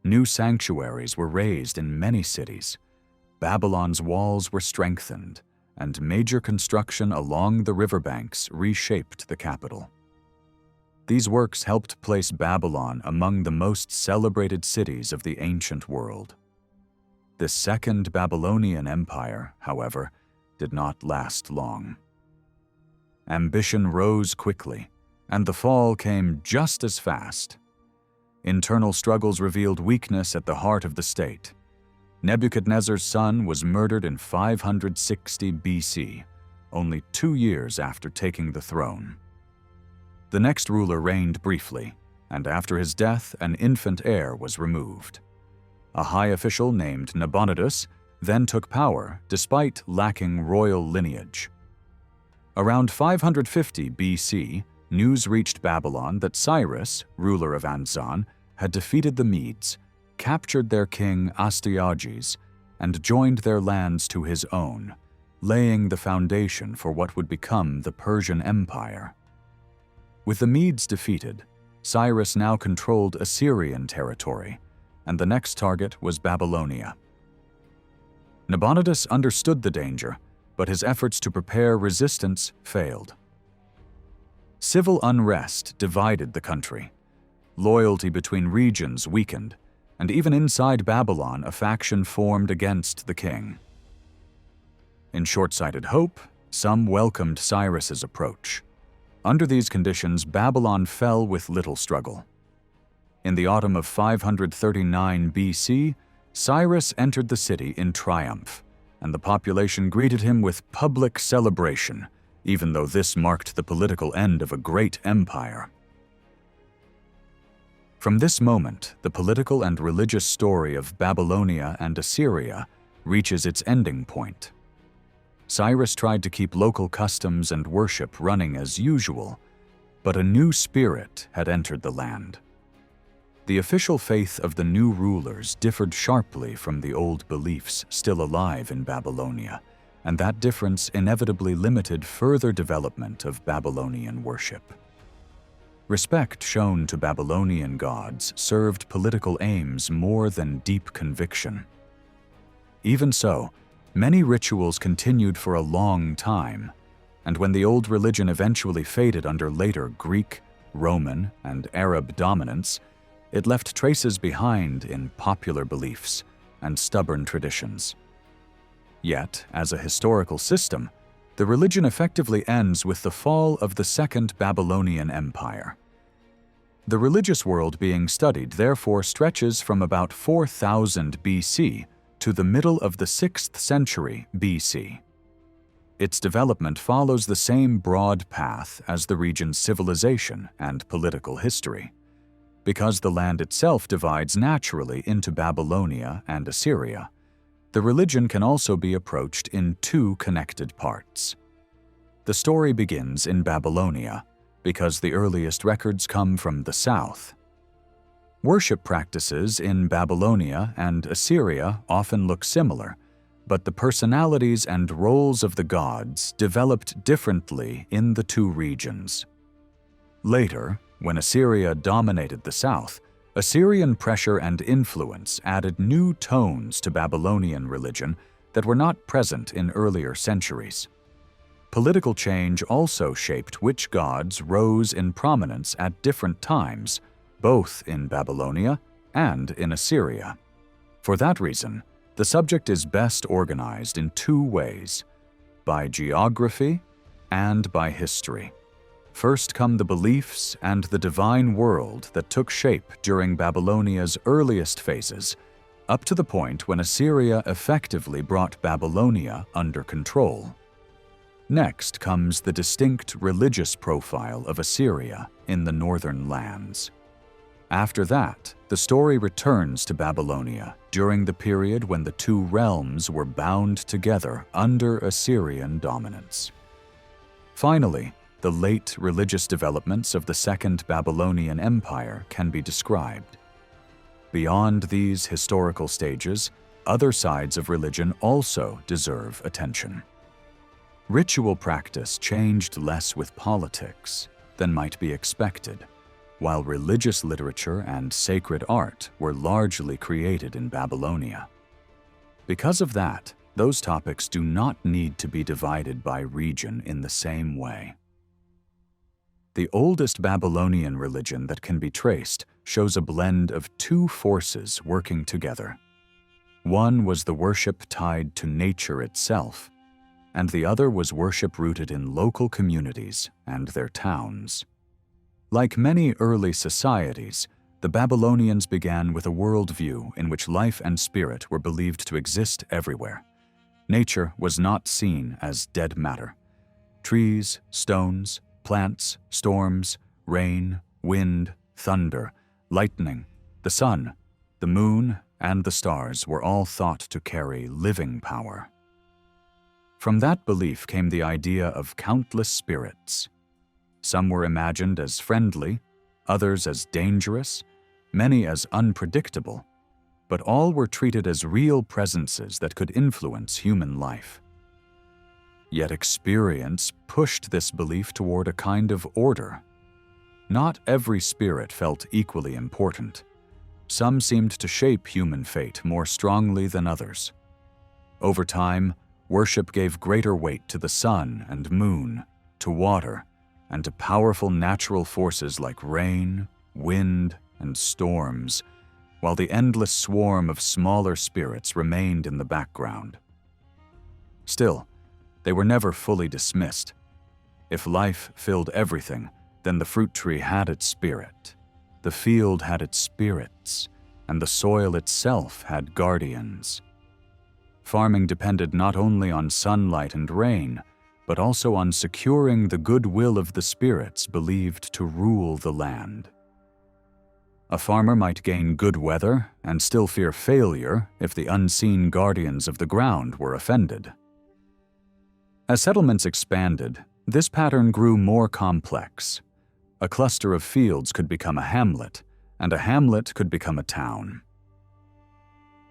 New sanctuaries were raised in many cities. Babylon's walls were strengthened, and major construction along the riverbanks reshaped the capital. These works helped place Babylon among the most celebrated cities of the ancient world. The Second Babylonian Empire, however, did not last long. Ambition rose quickly, and the fall came just as fast. Internal struggles revealed weakness at the heart of the state. Nebuchadnezzar's son was murdered in 560 BC, only 2 years after taking the throne. The next ruler reigned briefly, and after his death, an infant heir was removed. A high official named Nabonidus then took power despite lacking royal lineage. Around 550 BC, news reached Babylon that Cyrus, ruler of Anzan, had defeated the Medes, captured their king Astyages, and joined their lands to his own, laying the foundation for what would become the Persian Empire. With the Medes defeated, Cyrus now controlled Assyrian territory, and the next target was Babylonia. Nabonidus understood the danger, but his efforts to prepare resistance failed. Civil unrest divided the country. Loyalty between regions weakened, and even inside Babylon a faction formed against the king. In short-sighted hope, some welcomed Cyrus's approach. Under these conditions, Babylon fell with little struggle. In the autumn of 539 BC, Cyrus entered the city in triumph, and the population greeted him with public celebration, even though this marked the political end of a great empire. From this moment, the political and religious story of Babylonia and Assyria reaches its ending point. Cyrus tried to keep local customs and worship running as usual, but a new spirit had entered the land. The official faith of the new rulers differed sharply from the old beliefs still alive in Babylonia, and that difference inevitably limited further development of Babylonian worship. Respect shown to Babylonian gods served political aims more than deep conviction. Even so, many rituals continued for a long time, and when the old religion eventually faded under later Greek, Roman, and Arab dominance, it left traces behind in popular beliefs and stubborn traditions. Yet, as a historical system, the religion effectively ends with the fall of the Second Babylonian Empire. The religious world being studied therefore stretches from about 4000 BC to the middle of the 6th century BC. Its development follows the same broad path as the region's civilization and political history. Because the land itself divides naturally into Babylonia and Assyria, the religion can also be approached in two connected parts. The story begins in Babylonia, because the earliest records come from the south. Worship practices in Babylonia and Assyria often look similar, but the personalities and roles of the gods developed differently in the two regions. Later, when Assyria dominated the south, Assyrian pressure and influence added new tones to Babylonian religion that were not present in earlier centuries. Political change also shaped which gods rose in prominence at different times, both in Babylonia and in Assyria. For that reason, the subject is best organized in two ways: by geography and by history. First come the beliefs and the divine world that took shape during Babylonia's earliest phases, up to the point when Assyria effectively brought Babylonia under control. Next comes the distinct religious profile of Assyria in the northern lands. After that, the story returns to Babylonia during the period when the two realms were bound together under Assyrian dominance. Finally, the late religious developments of the Second Babylonian Empire can be described. Beyond these historical stages, other sides of religion also deserve attention. Ritual practice changed less with politics than might be expected, while religious literature and sacred art were largely created in Babylonia. Because of that, those topics do not need to be divided by region in the same way. The oldest Babylonian religion that can be traced shows a blend of two forces working together. One was the worship tied to nature itself, and the other was worship rooted in local communities and their towns. Like many early societies, the Babylonians began with a worldview in which life and spirit were believed to exist everywhere. Nature was not seen as dead matter. Trees, stones, plants, storms, rain, wind, thunder, lightning, the sun, the moon, and the stars were all thought to carry living power. From that belief came the idea of countless spirits. Some were imagined as friendly, others as dangerous, many as unpredictable, but all were treated as real presences that could influence human life. Yet experience pushed this belief toward a kind of order. Not every spirit felt equally important. Some seemed to shape human fate more strongly than others. Over time, worship gave greater weight to the sun and moon, to water, and to powerful natural forces like rain, wind, and storms, while the endless swarm of smaller spirits remained in the background. Still, they were never fully dismissed. If life filled everything, then the fruit tree had its spirit, the field had its spirits, and the soil itself had guardians. Farming depended not only on sunlight and rain, but also on securing the goodwill of the spirits believed to rule the land. A farmer might gain good weather and still fear failure if the unseen guardians of the ground were offended. As settlements expanded, this pattern grew more complex. A cluster of fields could become a hamlet, and a hamlet could become a town.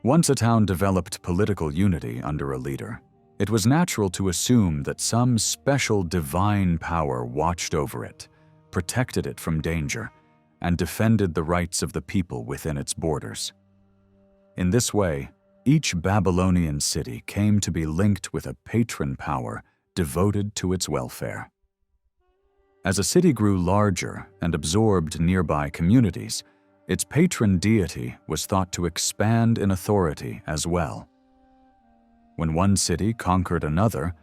Once a town developed political unity under a leader, it was natural to assume that some special divine power watched over it, protected it from danger, and defended the rights of the people within its borders. In this way, each Babylonian city came to be linked with a patron power devoted to its welfare. As a city grew larger and absorbed nearby communities, its patron deity was thought to expand in authority as well. When one city conquered another,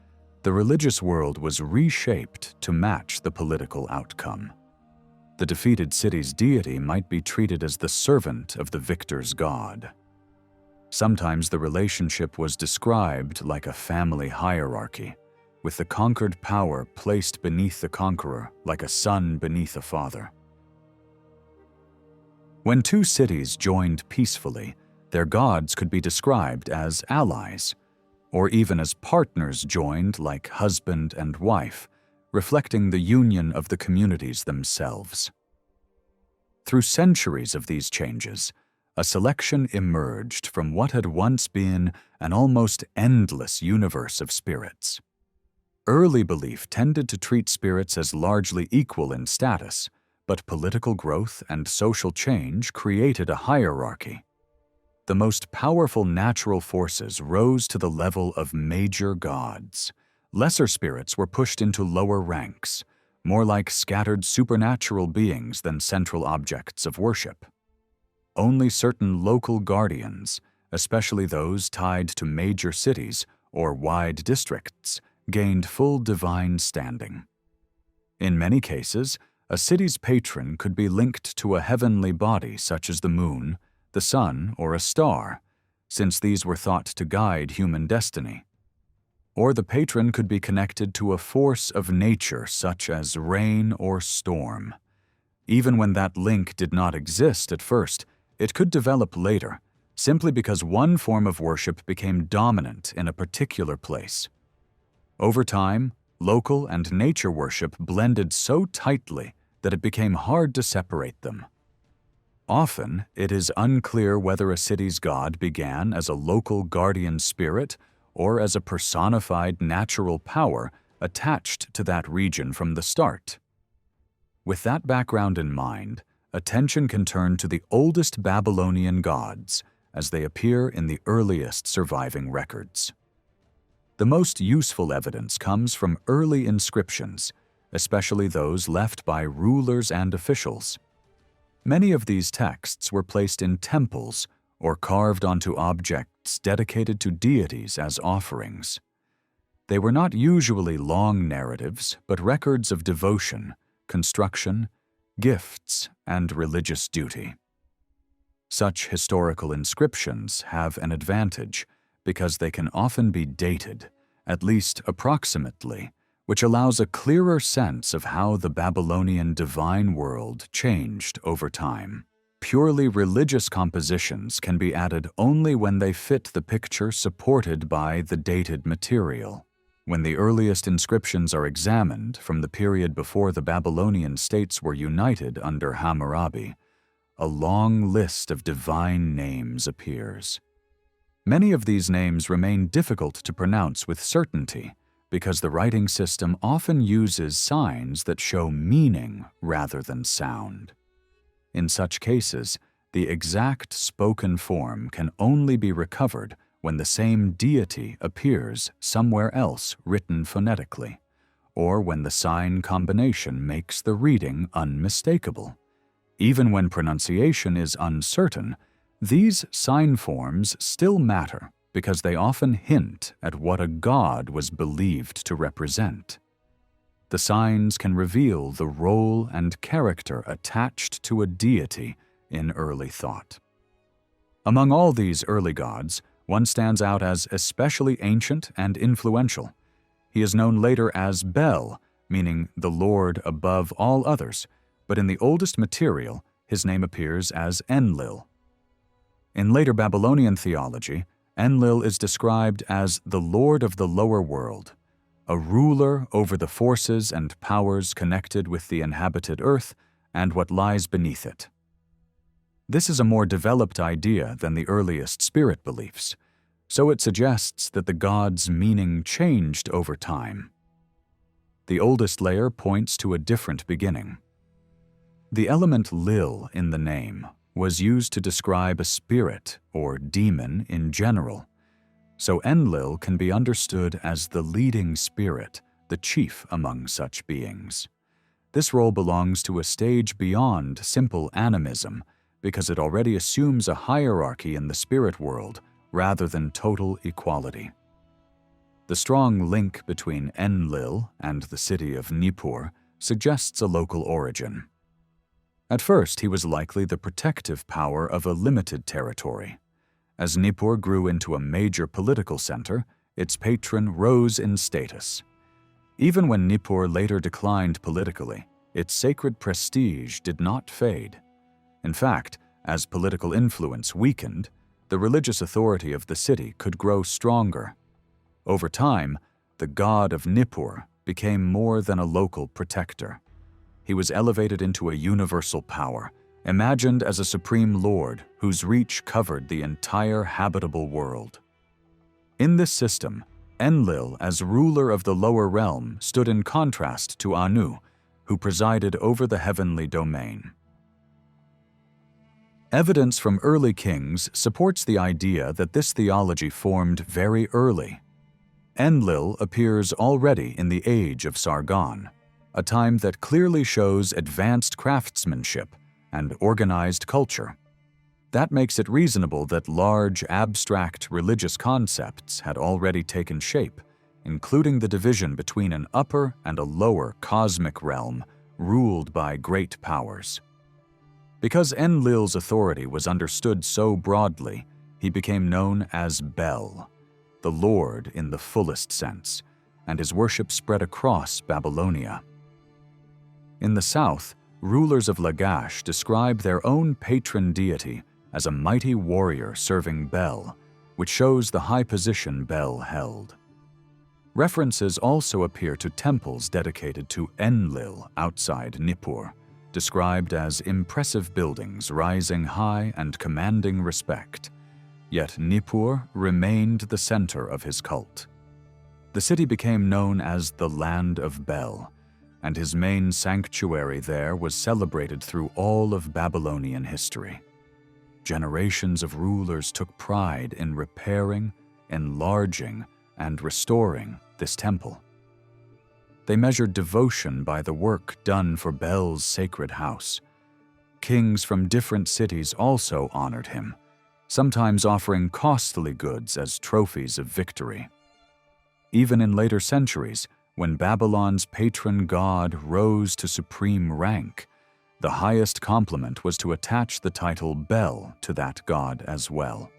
the religious world was reshaped to match the political outcome. The defeated city's deity might be treated as the servant of the victor's god. Sometimes the relationship was described like a family hierarchy, with the conquered power placed beneath the conqueror like a son beneath a father. When two cities joined peacefully, their gods could be described as allies, or even as partners joined like husband and wife, reflecting the union of the communities themselves. Through centuries of these changes, a selection emerged from what had once been an almost endless universe of spirits. Early belief tended to treat spirits as largely equal in status, but political growth and social change created a hierarchy. The most powerful natural forces rose to the level of major gods. Lesser spirits were pushed into lower ranks, more like scattered supernatural beings than central objects of worship. Only certain local guardians, especially those tied to major cities or wide districts, gained full divine standing. In many cases, a city's patron could be linked to a heavenly body such as the moon, the sun, or a star, since these were thought to guide human destiny. Or the patron could be connected to a force of nature such as rain or storm. Even when that link did not exist at first, it could develop later, simply because one form of worship became dominant in a particular place. Over time, local and nature worship blended so tightly that it became hard to separate them. Often, it is unclear whether a city's god began as a local guardian spirit or as a personified natural power attached to that region from the start. With that background in mind, attention can turn to the oldest Babylonian gods as they appear in the earliest surviving records. The most useful evidence comes from early inscriptions, especially those left by rulers and officials. Many of these texts were placed in temples or carved onto objects dedicated to deities as offerings. They were not usually long narratives, but records of devotion, construction, gifts, and religious duty. Such historical inscriptions have an advantage because they can often be dated, at least approximately, which allows a clearer sense of how the Babylonian divine world changed over time. Purely religious compositions can be added only when they fit the picture supported by the dated material. When the earliest inscriptions are examined from the period before the Babylonian states were united under Hammurabi, a long list of divine names appears. Many of these names remain difficult to pronounce with certainty because the writing system often uses signs that show meaning rather than sound. In such cases, the exact spoken form can only be recovered when the same deity appears somewhere else written phonetically, or when the sign combination makes the reading unmistakable. Even when pronunciation is uncertain, these sign forms still matter because they often hint at what a god was believed to represent. The signs can reveal the role and character attached to a deity in early thought. Among all these early gods, one stands out as especially ancient and influential. He is known later as Bel, meaning the Lord above all others, but in the oldest material, his name appears as Enlil. In later Babylonian theology, Enlil is described as the Lord of the lower world, a ruler over the forces and powers connected with the inhabited earth and what lies beneath it. This is a more developed idea than the earliest spirit beliefs, so it suggests that the god's meaning changed over time. The oldest layer points to a different beginning. The element Lil in the name was used to describe a spirit or demon in general, so Enlil can be understood as the leading spirit, the chief among such beings. This role belongs to a stage beyond simple animism because it already assumes a hierarchy in the spirit world rather than total equality. The strong link between Enlil and the city of Nippur suggests a local origin. At first, he was likely the protective power of a limited territory. As Nippur grew into a major political center, its patron rose in status. Even when Nippur later declined politically, its sacred prestige did not fade. In fact, as political influence weakened, the religious authority of the city could grow stronger. Over time, the god of Nippur became more than a local protector. He was elevated into a universal power, imagined as a supreme lord whose reach covered the entire habitable world. In this system, Enlil, as ruler of the lower realm, stood in contrast to Anu, who presided over the heavenly domain. Evidence from early kings supports the idea that this theology formed very early. Enlil appears already in the age of Sargon, a time that clearly shows advanced craftsmanship and organized culture. That makes it reasonable that large, abstract religious concepts had already taken shape, including the division between an upper and a lower cosmic realm ruled by great powers. Because Enlil's authority was understood so broadly, he became known as Bel, the Lord in the fullest sense, and his worship spread across Babylonia. In the south, rulers of Lagash describe their own patron deity as a mighty warrior serving Bel, which shows the high position Bel held. References also appear to temples dedicated to Enlil outside Nippur, described as impressive buildings rising high and commanding respect. Yet Nippur remained the center of his cult. The city became known as the Land of Bel, and his main sanctuary there was celebrated through all of Babylonian history. Generations of rulers took pride in repairing, enlarging, and restoring this temple. They measured devotion by the work done for Bel's sacred house. Kings from different cities also honored him, sometimes offering costly goods as trophies of victory. Even in later centuries, when Babylon's patron god rose to supreme rank, the highest compliment was to attach the title Bel to that god as well.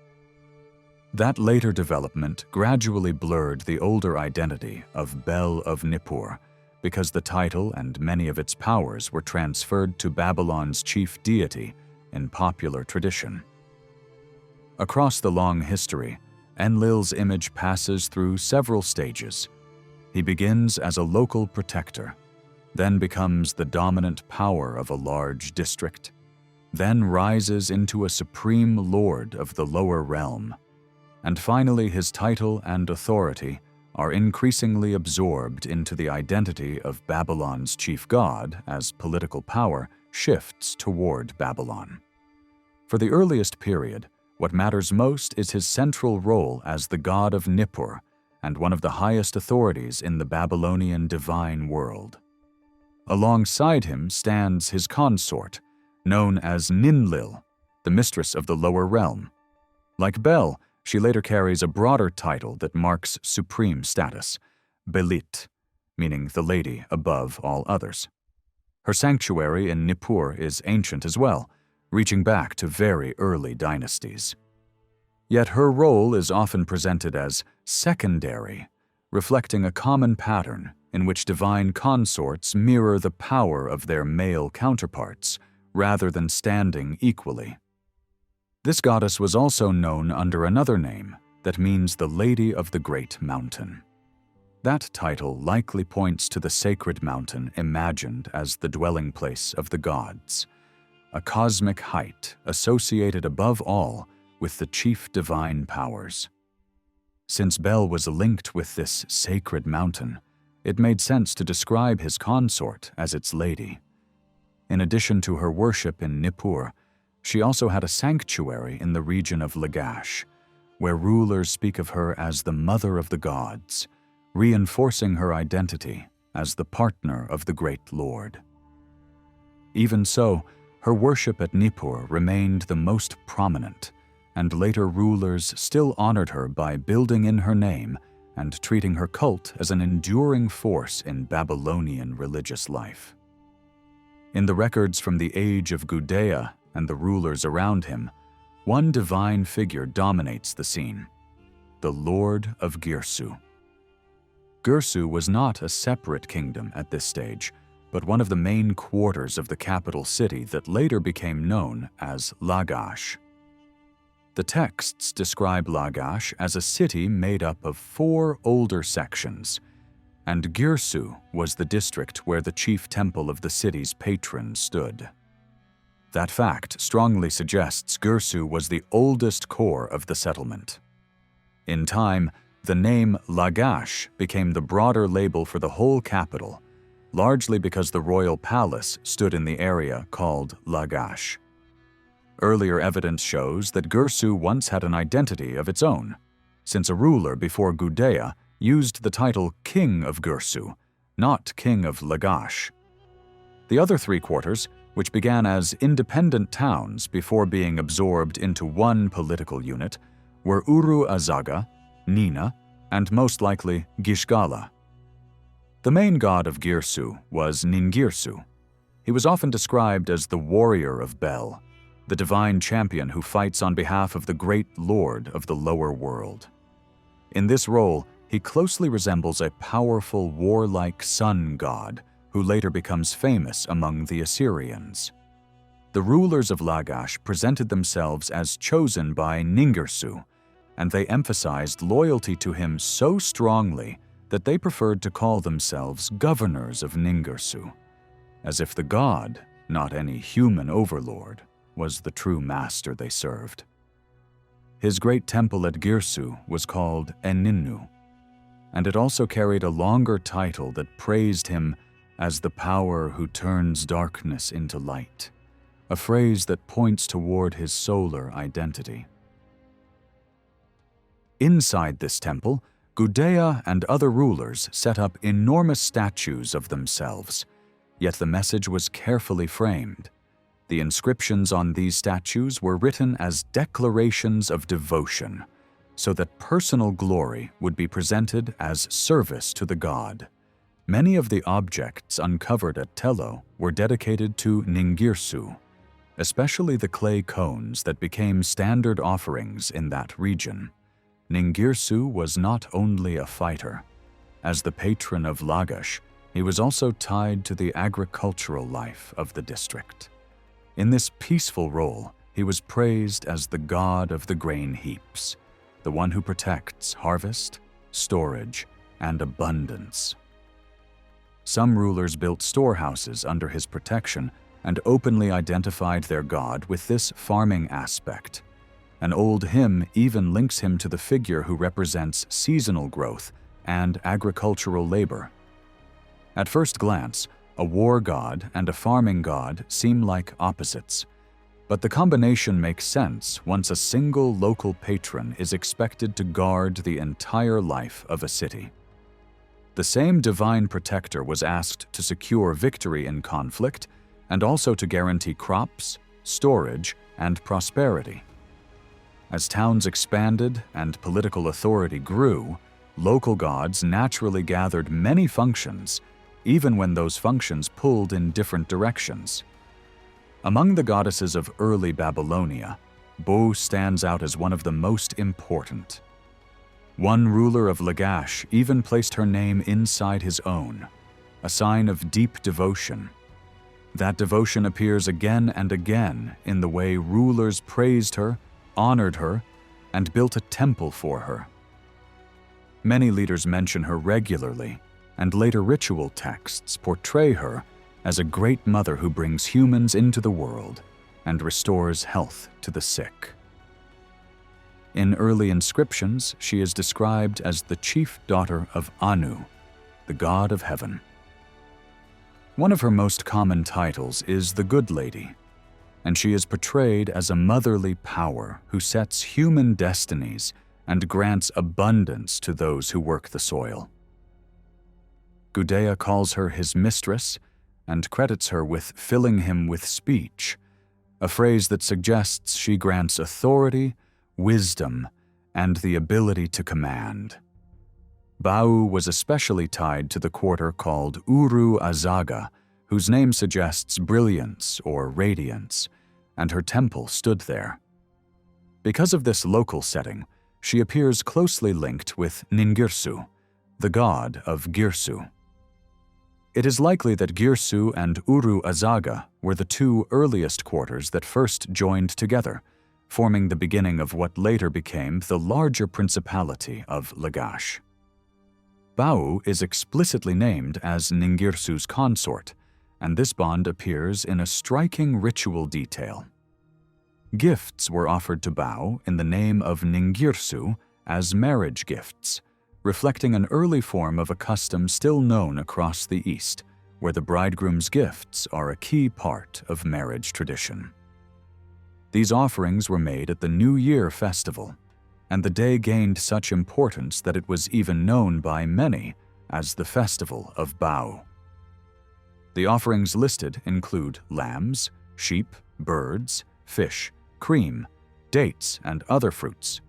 That later development gradually blurred the older identity of Bel of Nippur because the title and many of its powers were transferred to Babylon's chief deity in popular tradition. Across the long history, Enlil's image passes through several stages. He begins as a local protector, then becomes the dominant power of a large district, then rises into a supreme lord of the lower realm, and finally his title and authority are increasingly absorbed into the identity of Babylon's chief god as political power shifts toward Babylon. For the earliest period, what matters most is his central role as the god of Nippur and one of the highest authorities in the Babylonian divine world. Alongside him stands his consort, known as Ninlil, the mistress of the lower realm. Like Bel, she later carries a broader title that marks supreme status, Belit, meaning the lady above all others. Her sanctuary in Nippur is ancient as well, reaching back to very early dynasties. Yet her role is often presented as secondary, reflecting a common pattern in which divine consorts mirror the power of their male counterparts rather than standing equally. This goddess was also known under another name that means the Lady of the Great Mountain. That title likely points to the sacred mountain imagined as the dwelling place of the gods, a cosmic height associated above all with the chief divine powers. Since Bel was linked with this sacred mountain, it made sense to describe his consort as its lady. In addition to her worship in Nippur, she also had a sanctuary in the region of Lagash, where rulers speak of her as the mother of the gods, reinforcing her identity as the partner of the great lord. Even so, her worship at Nippur remained the most prominent, and later rulers still honored her by building in her name and treating her cult as an enduring force in Babylonian religious life. In the records from the age of Gudea and the rulers around him, one divine figure dominates the scene: the Lord of Girsu. Girsu was not a separate kingdom at this stage, but one of the main quarters of the capital city that later became known as Lagash. The texts describe Lagash as a city made up of 4 older sections, and Girsu was the district where the chief temple of the city's patron stood. That fact strongly suggests Girsu was the oldest core of the settlement. In time, the name Lagash became the broader label for the whole capital, largely because the royal palace stood in the area called Lagash. Earlier evidence shows that Girsu once had an identity of its own, since a ruler before Gudea used the title King of Girsu, not King of Lagash. The other 3 quarters, which began as independent towns before being absorbed into one political unit, were Uru Azaga, Nina, and most likely Gishgala. The main god of Girsu was Ningirsu. He was often described as the warrior of Bel, the divine champion who fights on behalf of the great lord of the lower world. In this role, he closely resembles a powerful warlike sun god who later becomes famous among the Assyrians. The rulers of Lagash presented themselves as chosen by Ningirsu, and they emphasized loyalty to him so strongly that they preferred to call themselves governors of Ningirsu, as if the god, not any human overlord, was the true master they served. His great temple at Girsu was called Eninnu, and it also carried a longer title that praised him as the power who turns darkness into light, a phrase that points toward his solar identity. Inside this temple, Gudea and other rulers set up enormous statues of themselves, yet the message was carefully framed. The inscriptions on these statues were written as declarations of devotion, so that personal glory would be presented as service to the god. Many of the objects uncovered at Tello were dedicated to Ningirsu, especially the clay cones that became standard offerings in that region. Ningirsu was not only a fighter. As the patron of Lagash, he was also tied to the agricultural life of the district. In this peaceful role, he was praised as the god of the grain heaps, the one who protects harvest, storage, and abundance. Some rulers built storehouses under his protection and openly identified their god with this farming aspect. An old hymn even links him to the figure who represents seasonal growth and agricultural labor. At first glance, a war god and a farming god seem like opposites, but the combination makes sense once a single local patron is expected to guard the entire life of a city. The same divine protector was asked to secure victory in conflict and also to guarantee crops, storage, and prosperity. As towns expanded and political authority grew, local gods naturally gathered many functions, even when those functions pulled in different directions. Among the goddesses of early Babylonia, Bu stands out as one of the most important. One ruler of Lagash even placed her name inside his own, a sign of deep devotion. That devotion appears again and again in the way rulers praised her, honored her, and built a temple for her. Many leaders mention her regularly, and later ritual texts portray her as a great mother who brings humans into the world and restores health to the sick. In early inscriptions, she is described as the chief daughter of Anu, the god of heaven. One of her most common titles is the Good Lady, and she is portrayed as a motherly power who sets human destinies and grants abundance to those who work the soil. Gudea calls her his mistress, and credits her with filling him with speech, a phrase that suggests she grants authority, wisdom, and the ability to command. Bau was especially tied to the quarter called Uru Azaga, whose name suggests brilliance or radiance, and her temple stood there. Because of this local setting, she appears closely linked with Ningirsu, the god of Girsu. It is likely that Girsu and Uru Azaga were the two earliest quarters that first joined together, forming the beginning of what later became the larger principality of Lagash. Bau is explicitly named as Ningirsu's consort, and this bond appears in a striking ritual detail. Gifts were offered to Bau in the name of Ningirsu as marriage gifts, reflecting an early form of a custom still known across the East, where the bridegroom's gifts are a key part of marriage tradition. These offerings were made at the New Year festival, and the day gained such importance that it was even known by many as the Festival of Bau. The offerings listed include lambs, sheep, birds, fish, cream, dates, and other fruits.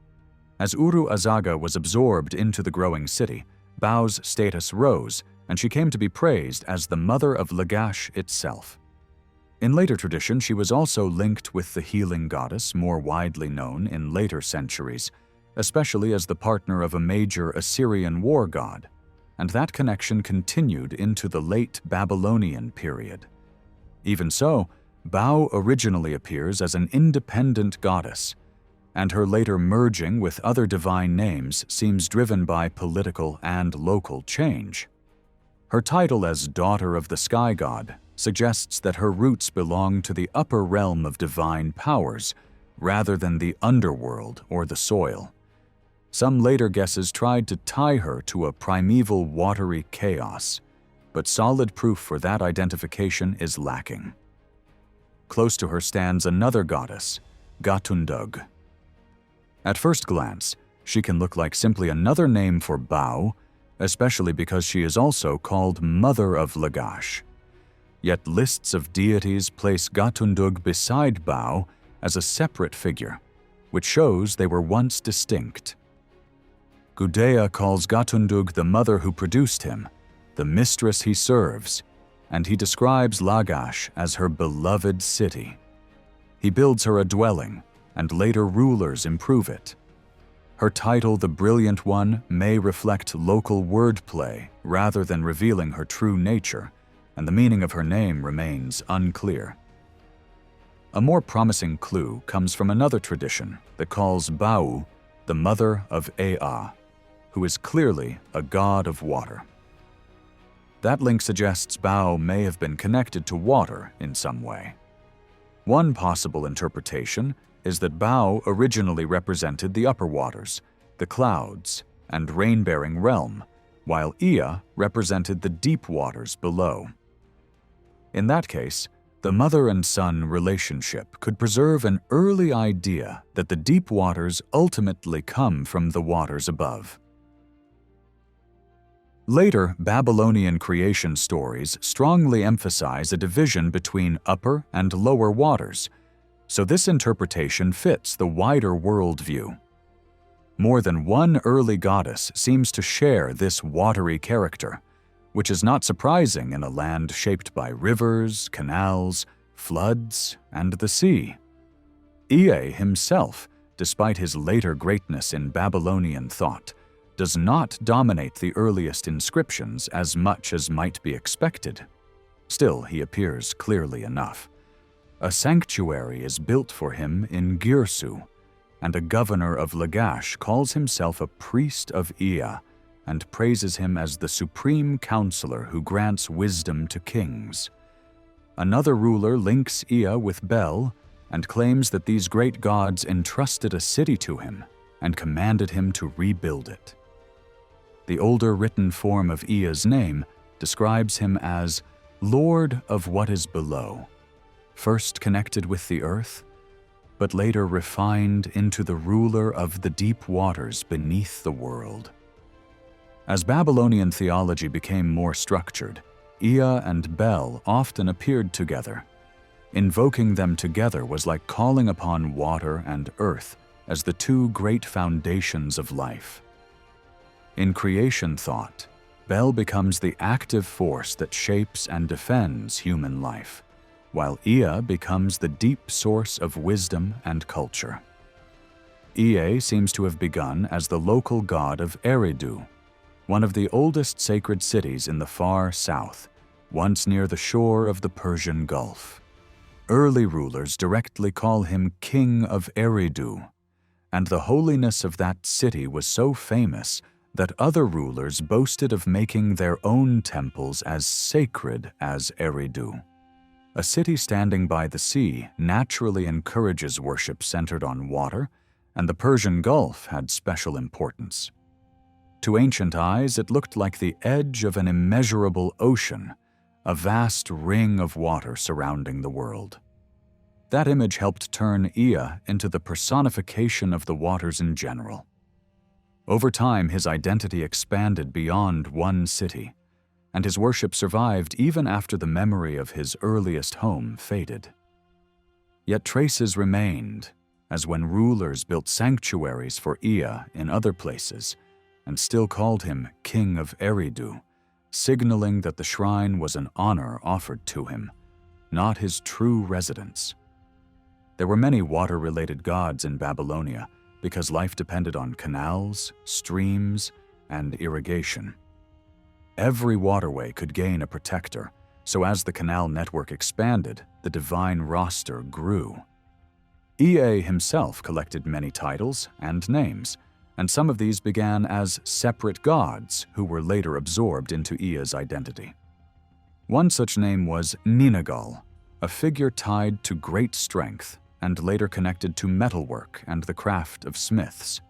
As Uru Azaga was absorbed into the growing city, Bau's status rose, and she came to be praised as the mother of Lagash itself. In later tradition, she was also linked with the healing goddess, more widely known in later centuries, especially as the partner of a major Assyrian war god, and that connection continued into the late Babylonian period. Even so, Bau originally appears as an independent goddess, and her later merging with other divine names seems driven by political and local change. Her title as Daughter of the Sky God suggests that her roots belong to the upper realm of divine powers rather than the underworld or the soil. Some later guesses tried to tie her to a primeval watery chaos, but solid proof for that identification is lacking. Close to her stands another goddess, Gatundug. At first glance, she can look like simply another name for Bau, especially because she is also called Mother of Lagash. Yet lists of deities place Gatundug beside Bau as a separate figure, which shows they were once distinct. Gudea calls Gatundug the mother who produced him, the mistress he serves, and he describes Lagash as her beloved city. He builds her a dwelling, and later rulers improve it. Her title, the Brilliant One, may reflect local wordplay rather than revealing her true nature, and the meaning of her name remains unclear. A more promising clue comes from another tradition that calls Bau the mother of Ea, who is clearly a god of water. That link suggests Bau may have been connected to water in some way. One possible interpretation is that Bau originally represented the upper waters, the clouds, and rain-bearing realm, while Ea represented the deep waters below. In that case, the mother and son relationship could preserve an early idea that the deep waters ultimately come from the waters above. Later Babylonian creation stories strongly emphasize a division between upper and lower waters, so this interpretation fits the wider worldview. More than one early goddess seems to share this watery character, which is not surprising in a land shaped by rivers, canals, floods, and the sea. Ea himself, despite his later greatness in Babylonian thought, does not dominate the earliest inscriptions as much as might be expected. Still, he appears clearly enough. A sanctuary is built for him in Girsu, and a governor of Lagash calls himself a priest of Ea and praises him as the supreme counselor who grants wisdom to kings. Another ruler links Ea with Bel and claims that these great gods entrusted a city to him and commanded him to rebuild it. The older written form of Ea's name describes him as Lord of what is below, first connected with the earth, but later refined into the ruler of the deep waters beneath the world. As Babylonian theology became more structured, Ea and Bel often appeared together. Invoking them together was like calling upon water and earth as the two great foundations of life. In creation thought, Bel becomes the active force that shapes and defends human life, while Ea becomes the deep source of wisdom and culture. Ea seems to have begun as the local god of Eridu, one of the oldest sacred cities in the far south, once near the shore of the Persian Gulf. Early rulers directly call him King of Eridu, and the holiness of that city was so famous that other rulers boasted of making their own temples as sacred as Eridu. A city standing by the sea naturally encourages worship centered on water, and the Persian Gulf had special importance. To ancient eyes, it looked like the edge of an immeasurable ocean, a vast ring of water surrounding the world. That image helped turn Ea into the personification of the waters in general. Over time, his identity expanded beyond one city, and his worship survived even after the memory of his earliest home faded. Yet traces remained, as when rulers built sanctuaries for Ea in other places and still called him King of Eridu, signaling that the shrine was an honor offered to him, not his true residence. There were many water-related gods in Babylonia because life depended on canals, streams, and irrigation. Every waterway could gain a protector, so as the canal network expanded, the divine roster grew. Ea himself collected many titles and names, and some of these began as separate gods who were later absorbed into Ea's identity. One such name was Ninagal, a figure tied to great strength and later connected to metalwork and the craft of smiths.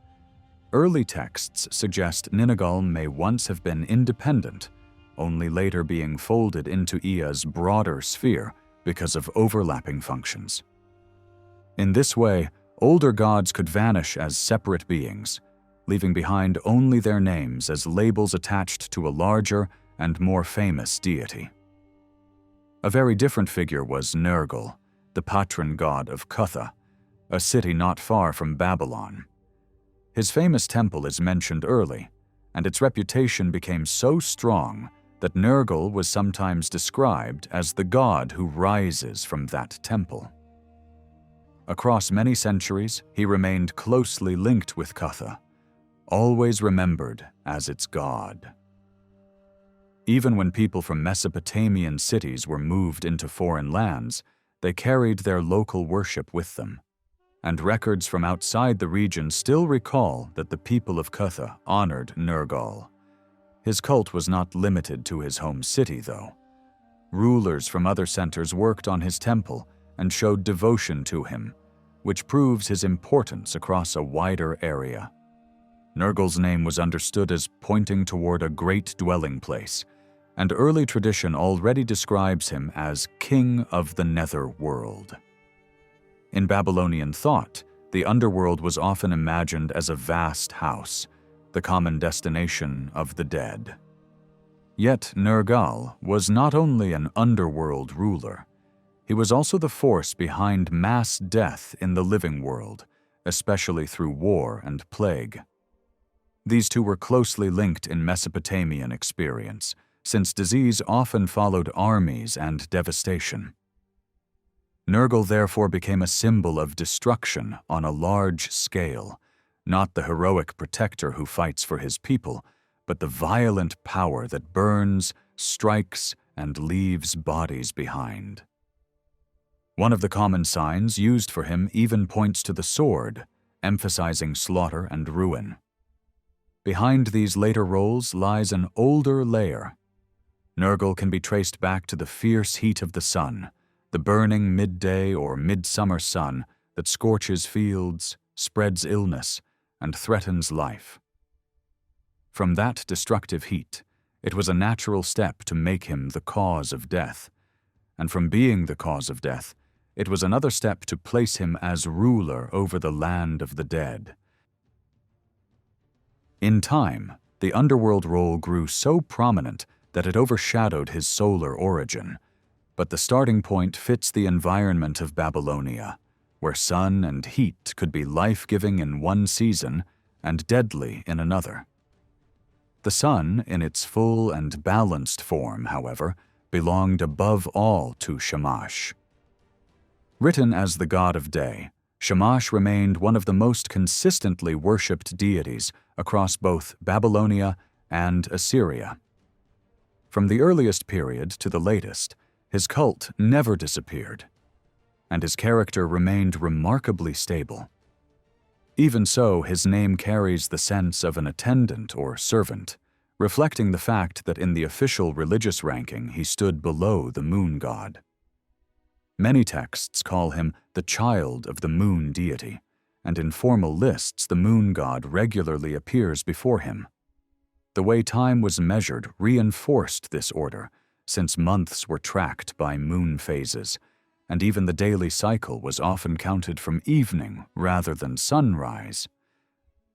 Early texts suggest Ninagal may once have been independent, only later being folded into Ea's broader sphere because of overlapping functions. In this way, older gods could vanish as separate beings, leaving behind only their names as labels attached to a larger and more famous deity. A very different figure was Nergal, the patron god of Cutha, a city not far from Babylon. His famous temple is mentioned early, and its reputation became so strong that Nergal was sometimes described as the god who rises from that temple. Across many centuries, he remained closely linked with Cutha, always remembered as its god. Even when people from Mesopotamian cities were moved into foreign lands, they carried their local worship with them, and records from outside the region still recall that the people of Cutha honored Nergal. His cult was not limited to his home city, though. Rulers from other centers worked on his temple and showed devotion to him, which proves his importance across a wider area. Nergal's name was understood as pointing toward a great dwelling place, and early tradition already describes him as King of the Netherworld. In Babylonian thought, the underworld was often imagined as a vast house, the common destination of the dead. Yet Nergal was not only an underworld ruler, he was also the force behind mass death in the living world, especially through war and plague. These two were closely linked in Mesopotamian experience, since disease often followed armies and devastation. Nergal therefore became a symbol of destruction on a large scale, not the heroic protector who fights for his people, but the violent power that burns, strikes, and leaves bodies behind. One of the common signs used for him even points to the sword, emphasizing slaughter and ruin. Behind these later roles lies an older layer. Nergal can be traced back to the fierce heat of the sun, the burning midday or midsummer sun that scorches fields, spreads illness, and threatens life. From that destructive heat, it was a natural step to make him the cause of death, and from being the cause of death, it was another step to place him as ruler over the land of the dead. In time, the underworld role grew so prominent that it overshadowed his solar origin, but the starting point fits the environment of Babylonia, where sun and heat could be life-giving in one season and deadly in another. The sun, in its full and balanced form, however, belonged above all to Shamash. Written as the god of day, Shamash remained one of the most consistently worshipped deities across both Babylonia and Assyria. From the earliest period to the latest, his cult never disappeared, and his character remained remarkably stable. Even so, his name carries the sense of an attendant or servant, reflecting the fact that in the official religious ranking he stood below the moon god. Many texts call him the child of the moon deity, and in formal lists the moon god regularly appears before him. The way time was measured reinforced this order, since months were tracked by moon phases, and even the daily cycle was often counted from evening rather than sunrise.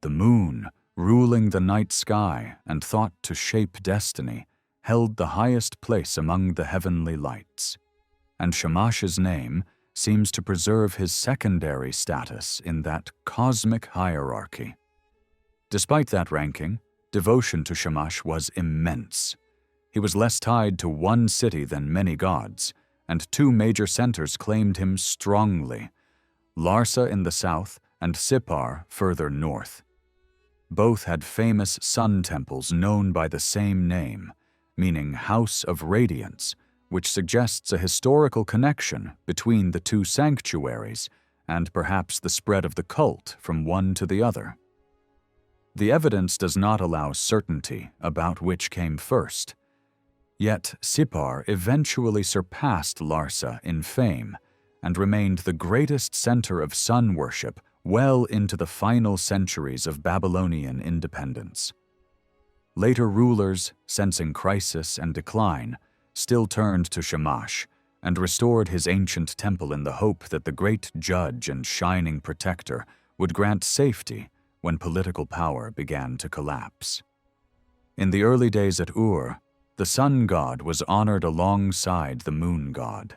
The moon, ruling the night sky and thought to shape destiny, held the highest place among the heavenly lights, and Shamash's name seems to preserve his secondary status in that cosmic hierarchy. Despite that ranking, devotion to Shamash was immense. He was less tied to one city than many gods, and two major centers claimed him strongly, Larsa in the south and Sippar further north. Both had famous sun temples known by the same name, meaning House of Radiance, which suggests a historical connection between the two sanctuaries and perhaps the spread of the cult from one to the other. The evidence does not allow certainty about which came first. Yet Sippar eventually surpassed Larsa in fame and remained the greatest center of sun worship well into the final centuries of Babylonian independence. Later rulers, sensing crisis and decline, still turned to Shamash and restored his ancient temple in the hope that the great judge and shining protector would grant safety when political power began to collapse. In the early days at Ur, the sun god was honored alongside the moon god.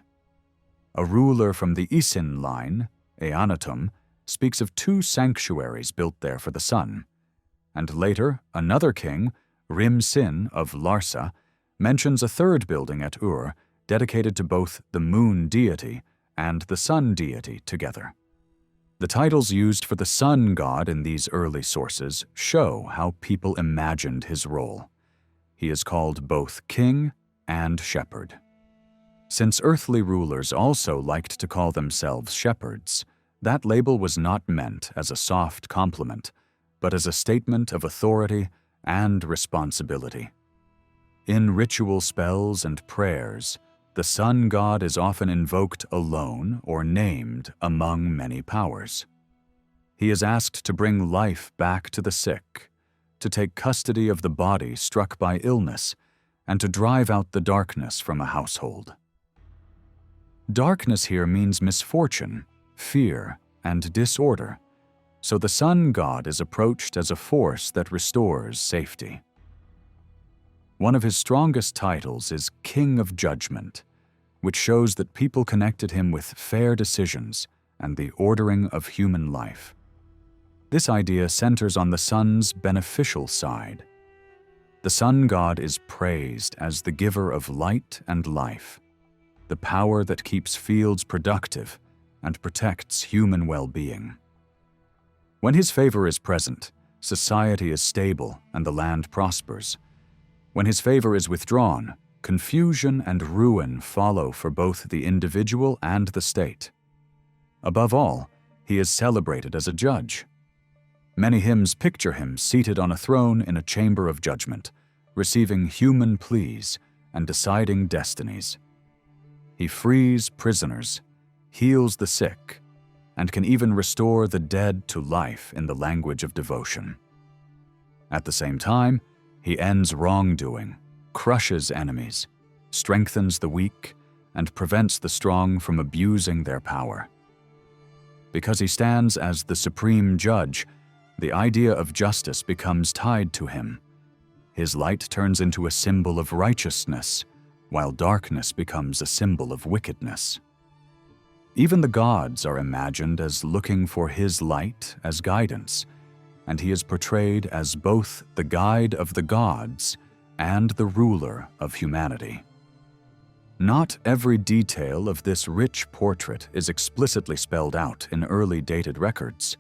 A ruler from the Isin line, Eanatum, speaks of two sanctuaries built there for the sun, and later another king, Rim-Sin of Larsa, mentions a third building at Ur dedicated to both the moon deity and the sun deity together. The titles used for the sun god in these early sources show how people imagined his role. He is called both king and shepherd. Since earthly rulers also liked to call themselves shepherds, that label was not meant as a soft compliment, but as a statement of authority and responsibility. In ritual spells and prayers, the sun god is often invoked alone or named among many powers. He is asked to bring life back to the sick, to take custody of the body struck by illness, and to drive out the darkness from a household. Darkness here means misfortune, fear, and disorder, so the sun god is approached as a force that restores safety. One of his strongest titles is King of Judgment, which shows that people connected him with fair decisions and the ordering of human life. This idea centers on the sun's beneficial side. The sun god is praised as the giver of light and life, the power that keeps fields productive and protects human well-being. When his favor is present, society is stable and the land prospers. When his favor is withdrawn, confusion and ruin follow for both the individual and the state. Above all, he is celebrated as a judge. Many hymns picture him seated on a throne in a chamber of judgment, receiving human pleas and deciding destinies. He frees prisoners, heals the sick, and can even restore the dead to life in the language of devotion. At the same time, he ends wrongdoing, crushes enemies, strengthens the weak, and prevents the strong from abusing their power. Because he stands as the supreme judge, the idea of justice becomes tied to him. His light turns into a symbol of righteousness, while darkness becomes a symbol of wickedness. Even the gods are imagined as looking for his light as guidance, and he is portrayed as both the guide of the gods and the ruler of humanity. Not every detail of this rich portrait is explicitly spelled out in early dated records,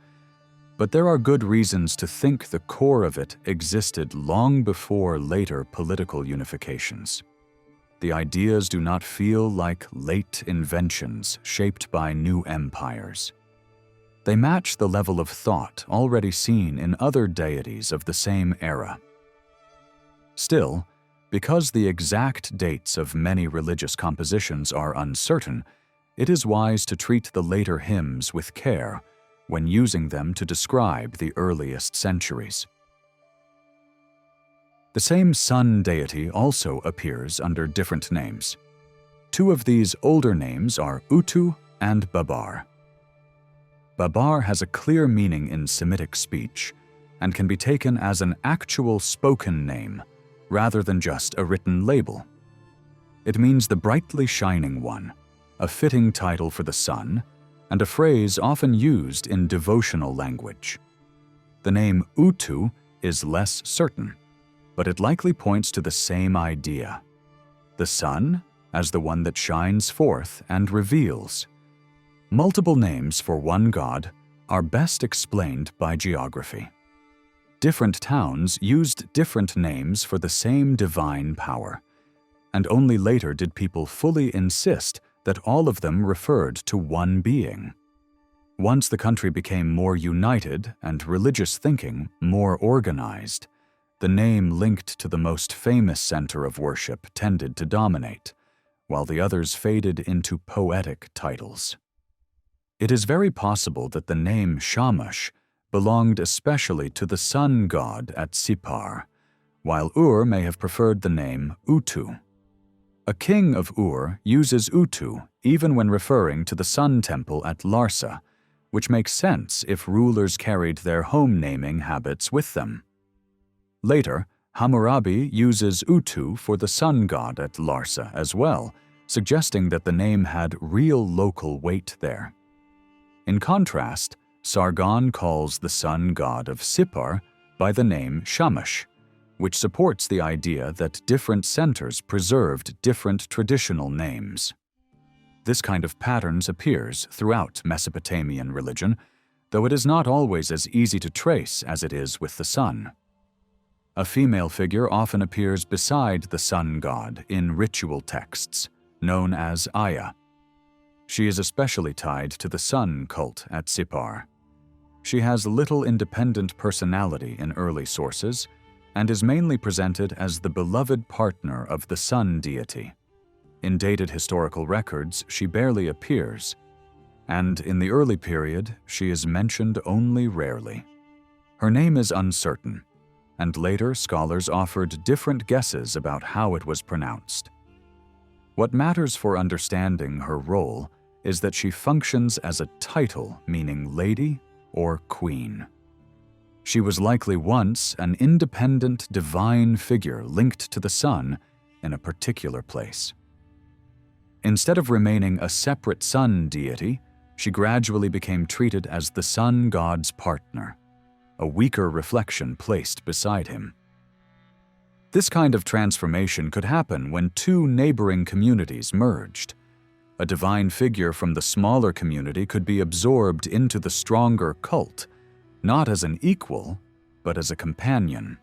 but there are good reasons to think the core of it existed long before later political unifications. The ideas do not feel like late inventions shaped by new empires. They match the level of thought already seen in other deities of the same era. Still, because the exact dates of many religious compositions are uncertain, it is wise to treat the later hymns with care when using them to describe the earliest centuries. The same sun deity also appears under different names. Two of these older names are Utu and Babar. Babar has a clear meaning in Semitic speech and can be taken as an actual spoken name rather than just a written label. It means the brightly shining one, a fitting title for the sun, and a phrase often used in devotional language. The name Utu is less certain, but it likely points to the same idea: the sun as the one that shines forth and reveals. Multiple names for one god are best explained by geography. Different towns used different names for the same divine power, and only later did people fully insist that all of them referred to one being. Once the country became more united and religious thinking more organized, the name linked to the most famous center of worship tended to dominate, while the others faded into poetic titles. It is very possible that the name Shamash belonged especially to the sun god at Sipar, while Ur may have preferred the name Utu. A king of Ur uses Utu even when referring to the sun temple at Larsa, which makes sense if rulers carried their home naming habits with them. Later, Hammurabi uses Utu for the sun god at Larsa as well, suggesting that the name had real local weight there. In contrast, Sargon calls the sun god of Sipar by the name Shamash, which supports the idea that different centers preserved different traditional names. This kind of patterns appears throughout Mesopotamian religion, though it is not always as easy to trace as it is with the sun. A female figure often appears beside the sun god in ritual texts, known as Aya. She is especially tied to the sun cult at Sipar. She has little independent personality in early sources and is mainly presented as the beloved partner of the sun deity. In dated historical records, she barely appears, and in the early period, she is mentioned only rarely. Her name is uncertain, and later scholars offered different guesses about how it was pronounced. What matters for understanding her role is that she functions as a title meaning lady or queen. She was likely once an independent divine figure linked to the sun in a particular place. Instead of remaining a separate sun deity, she gradually became treated as the sun god's partner, a weaker reflection placed beside him. This kind of transformation could happen when two neighboring communities merged. A divine figure from the smaller community could be absorbed into the stronger cult, not as an equal, but as a companion.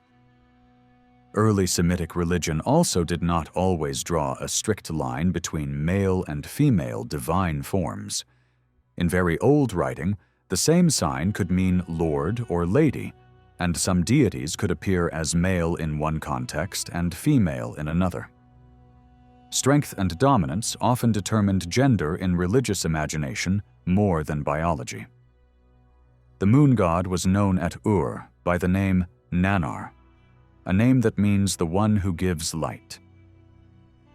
Early Semitic religion also did not always draw a strict line between male and female divine forms. In very old writing, the same sign could mean lord or lady, and some deities could appear as male in one context and female in another. Strength and dominance often determined gender in religious imagination more than biology. The moon god was known at Ur by the name Nanar, a name that means the one who gives light.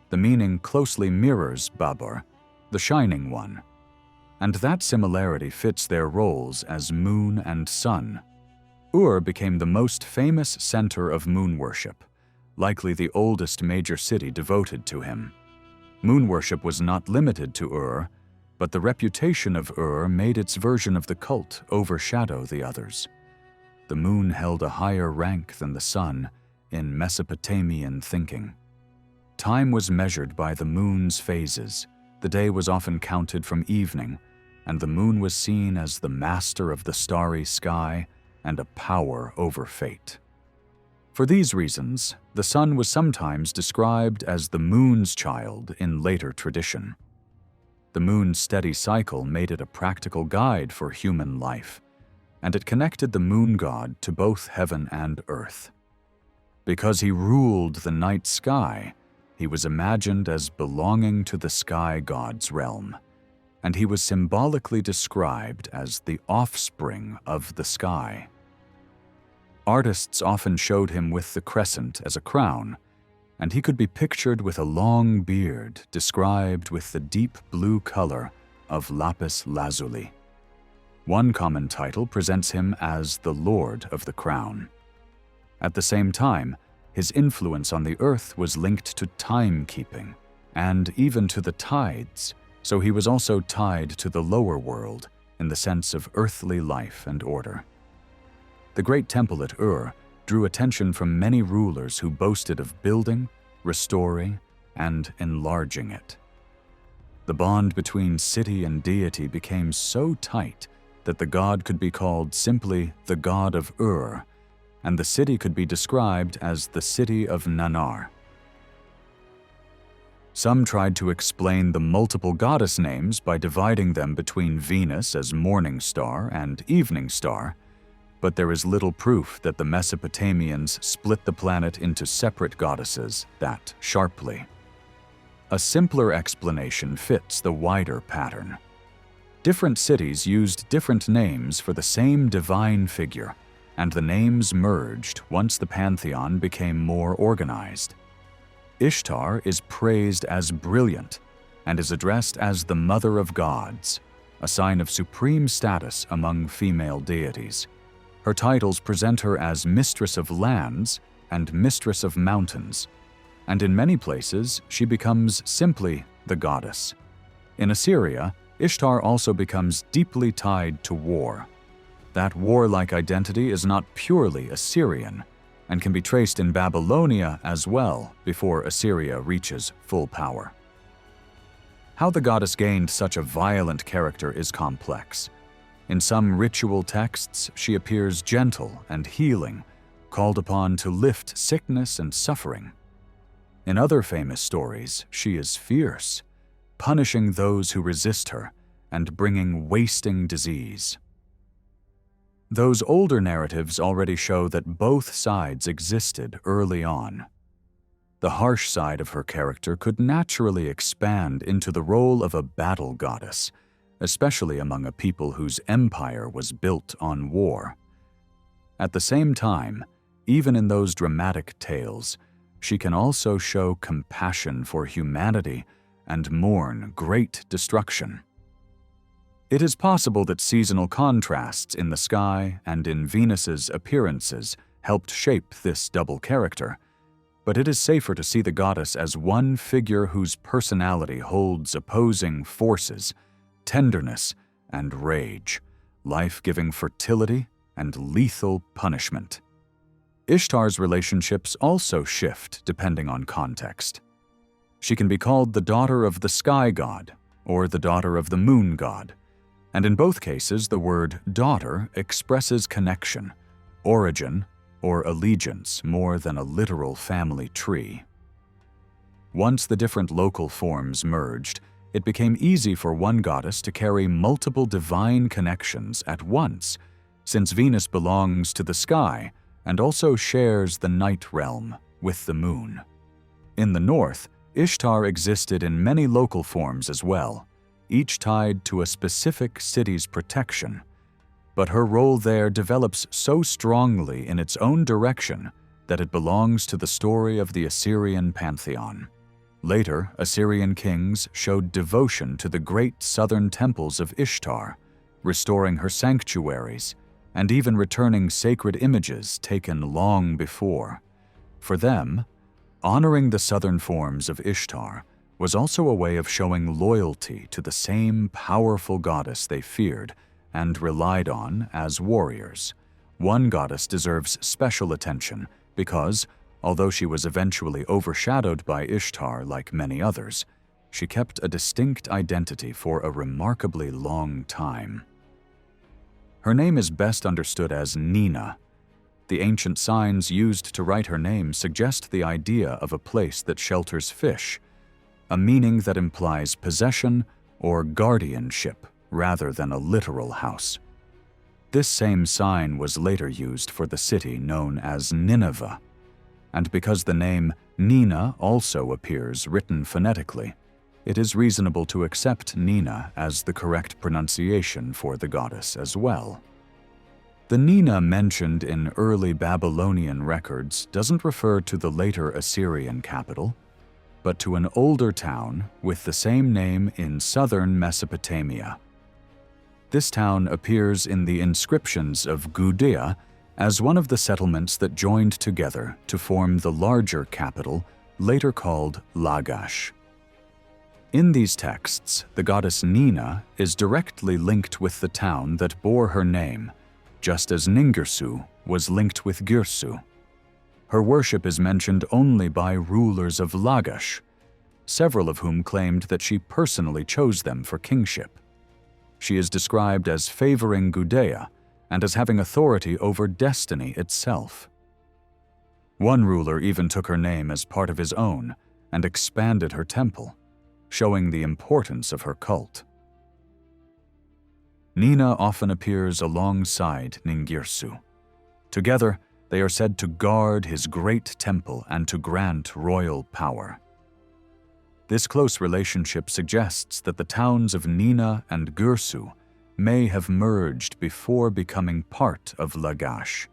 The meaning closely mirrors Babur, the shining one, and that similarity fits their roles as moon and sun. Ur became the most famous center of moon worship, likely the oldest major city devoted to him. Moon worship was not limited to Ur, but the reputation of Ur made its version of the cult overshadow the others. The moon held a higher rank than the sun in Mesopotamian thinking. Time was measured by the moon's phases. The day was often counted from evening, and the moon was seen as the master of the starry sky and a power over fate. For these reasons, the sun was sometimes described as the moon's child in later tradition. The moon's steady cycle made it a practical guide for human life, and it connected the moon god to both heaven and earth. Because he ruled the night sky, he was imagined as belonging to the sky god's realm, and he was symbolically described as the offspring of the sky. Artists often showed him with the crescent as a crown, and he could be pictured with a long beard described with the deep blue color of lapis lazuli. One common title presents him as the Lord of the Crown. At the same time, his influence on the earth was linked to timekeeping and even to the tides, so he was also tied to the lower world in the sense of earthly life and order. The great temple at Ur drew attention from many rulers who boasted of building, restoring, and enlarging it. The bond between city and deity became so tight that the god could be called simply the god of Ur, and the city could be described as the city of Nanar. Some tried to explain the multiple goddess names by dividing them between Venus as morning star and evening star, but there is little proof that the Mesopotamians split the planet into separate goddesses that sharply. A simpler explanation fits the wider pattern. Different cities used different names for the same divine figure, and the names merged once the pantheon became more organized. Ishtar is praised as brilliant and is addressed as the mother of gods, a sign of supreme status among female deities. Her titles present her as Mistress of Lands and Mistress of Mountains, and in many places she becomes simply the goddess. In Assyria, Ishtar also becomes deeply tied to war. That warlike identity is not purely Assyrian, and can be traced in Babylonia as well before Assyria reaches full power. How the goddess gained such a violent character is complex. In some ritual texts, she appears gentle and healing, called upon to lift sickness and suffering. In other famous stories, she is fierce, punishing those who resist her and bringing wasting disease. Those older narratives already show that both sides existed early on. The harsh side of her character could naturally expand into the role of a battle goddess, especially among a people whose empire was built on war. At the same time, even in those dramatic tales, she can also show compassion for humanity and mourn great destruction. It is possible that seasonal contrasts in the sky and in Venus's appearances helped shape this double character, but it is safer to see the goddess as one figure whose personality holds opposing forces, tenderness and rage, life-giving fertility and lethal punishment. Ishtar's relationships also shift depending on context. She can be called the daughter of the sky god or the daughter of the moon god, and in both cases the word daughter expresses connection, origin, or allegiance more than a literal family tree. Once the different local forms merged, it became easy for one goddess to carry multiple divine connections at once, since Venus belongs to the sky and also shares the night realm with the moon. In the north, Ishtar existed in many local forms as well, each tied to a specific city's protection, but her role there develops so strongly in its own direction that it belongs to the story of the Assyrian pantheon. Later, Assyrian kings showed devotion to the great southern temples of Ishtar, restoring her sanctuaries, and even returning sacred images taken long before. For them, Honoring the southern forms of Ishtar was also a way of showing loyalty to the same powerful goddess they feared and relied on as warriors. One goddess deserves special attention because, although she was eventually overshadowed by Ishtar like many others, she kept a distinct identity for a remarkably long time. Her name is best understood as Nina. The ancient signs used to write her name suggest the idea of a place that shelters fish, a meaning that implies possession or guardianship rather than a literal house. This same sign was later used for the city known as Nineveh, and because the name Nina also appears written phonetically, it is reasonable to accept Nina as the correct pronunciation for the goddess as well. The Nina mentioned in early Babylonian records doesn't refer to the later Assyrian capital, but to an older town with the same name in southern Mesopotamia. This town appears in the inscriptions of Gudea as one of the settlements that joined together to form the larger capital, later called Lagash. In these texts, the goddess Nina is directly linked with the town that bore her name, just as Ningirsu was linked with Girsu. Her worship is mentioned only by rulers of Lagash, several of whom claimed that she personally chose them for kingship. She is described as favoring Gudea and as having authority over destiny itself. One ruler even took her name as part of his own and expanded her temple, showing the importance of her cult. Nina often appears alongside Ningirsu. Together, they are said to guard his great temple and to grant royal power. This close relationship suggests that the towns of Nina and Girsu may have merged before becoming part of Lagash,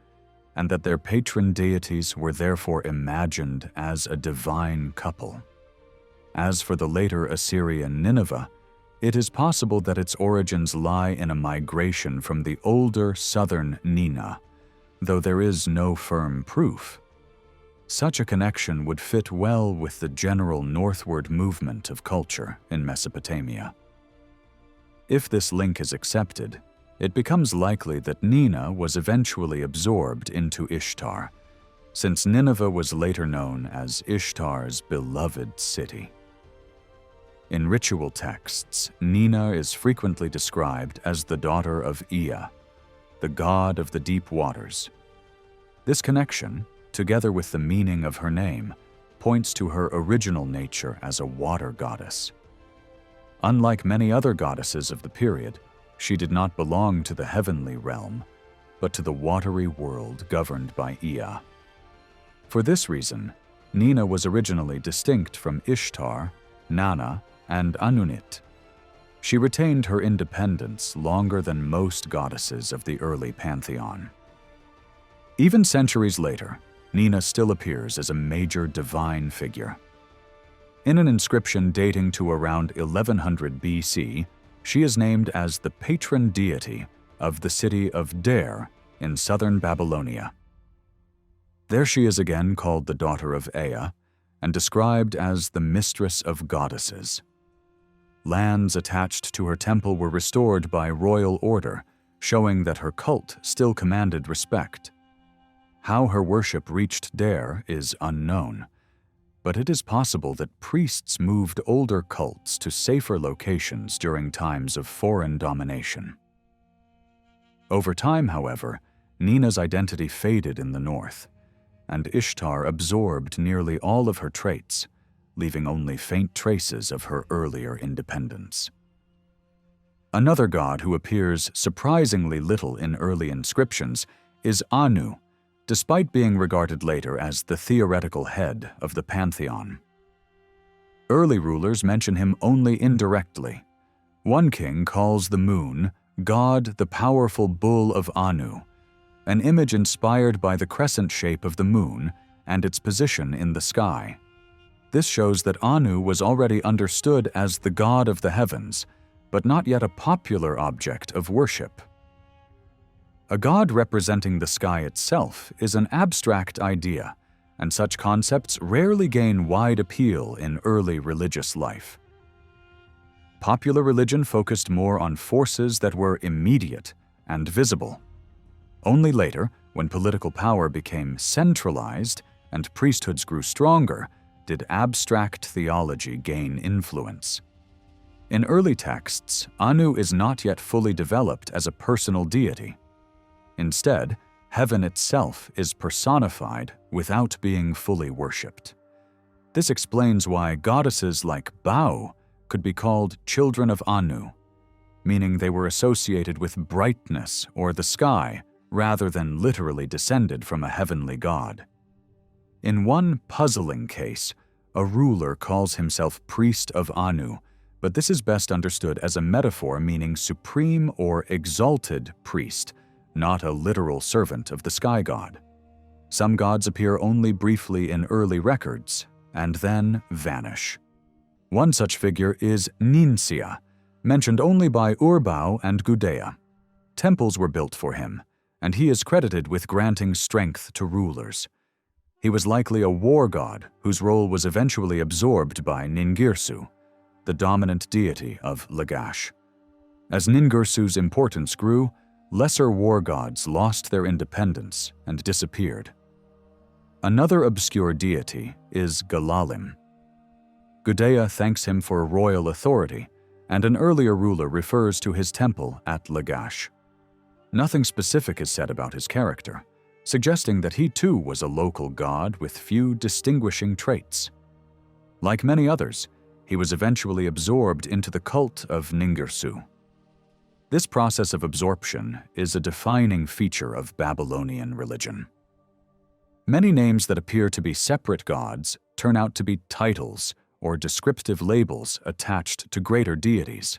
and that their patron deities were therefore imagined as a divine couple. As for the later Assyrian Nineveh, it is possible that its origins lie in a migration from the older southern Nina, though there is no firm proof. Such a connection would fit well with the general northward movement of culture in Mesopotamia. If this link is accepted, it becomes likely that Nina was eventually absorbed into Ishtar, since Nineveh was later known as Ishtar's beloved city. In ritual texts, Nina is frequently described as the daughter of Ea, the god of the deep waters. This connection, together with the meaning of her name, points to her original nature as a water goddess. Unlike many other goddesses of the period, she did not belong to the heavenly realm, but to the watery world governed by Ea. For this reason, Nina was originally distinct from Ishtar, Nana, and Anunit. She retained her independence longer than most goddesses of the early pantheon. Even centuries later, Nina still appears as a major divine figure. In an inscription dating to around 1100 BC, she is named as the patron deity of the city of Der in southern Babylonia. There she is again called the daughter of Ea and described as the mistress of goddesses. Lands attached to her temple were restored by royal order, showing that her cult still commanded respect. How her worship reached Der is unknown, but it is possible that priests moved older cults to safer locations during times of foreign domination. Over time, however, Nina's identity faded in the north, and Ishtar absorbed nearly all of her traits, leaving only faint traces of her earlier independence. Another god who appears surprisingly little in early inscriptions is Anu, despite being regarded later as the theoretical head of the pantheon. Early rulers mention him only indirectly. One king calls the moon God the powerful bull of Anu, an image inspired by the crescent shape of the moon and its position in the sky. This shows that Anu was already understood as the god of the heavens, but not yet a popular object of worship. A god representing the sky itself is an abstract idea, and such concepts rarely gain wide appeal in early religious life. Popular religion focused more on forces that were immediate and visible. Only later, when political power became centralized and priesthoods grew stronger, did abstract theology gain influence. In early texts, Anu is not yet fully developed as a personal deity. Instead, heaven itself is personified without being fully worshipped. This explains why goddesses like Bau could be called children of Anu, meaning they were associated with brightness or the sky rather than literally descended from a heavenly god. In one puzzling case, a ruler calls himself priest of Anu, but this is best understood as a metaphor meaning supreme or exalted priest, not a literal servant of the sky god. Some gods appear only briefly in early records and then vanish. One such figure is Ninsia, mentioned only by Urbau and Gudea. Temples were built for him, and he is credited with granting strength to rulers. He was likely a war god whose role was eventually absorbed by Ningirsu, the dominant deity of Lagash. As Ningirsu's importance grew, lesser war gods lost their independence and disappeared. Another obscure deity is Galalim. Gudea thanks him for royal authority, and an earlier ruler refers to his temple at Lagash. Nothing specific is said about his character, suggesting that he too was a local god with few distinguishing traits. Like many others, he was eventually absorbed into the cult of Ningirsu. This process of absorption is a defining feature of Babylonian religion. Many names that appear to be separate gods turn out to be titles or descriptive labels attached to greater deities.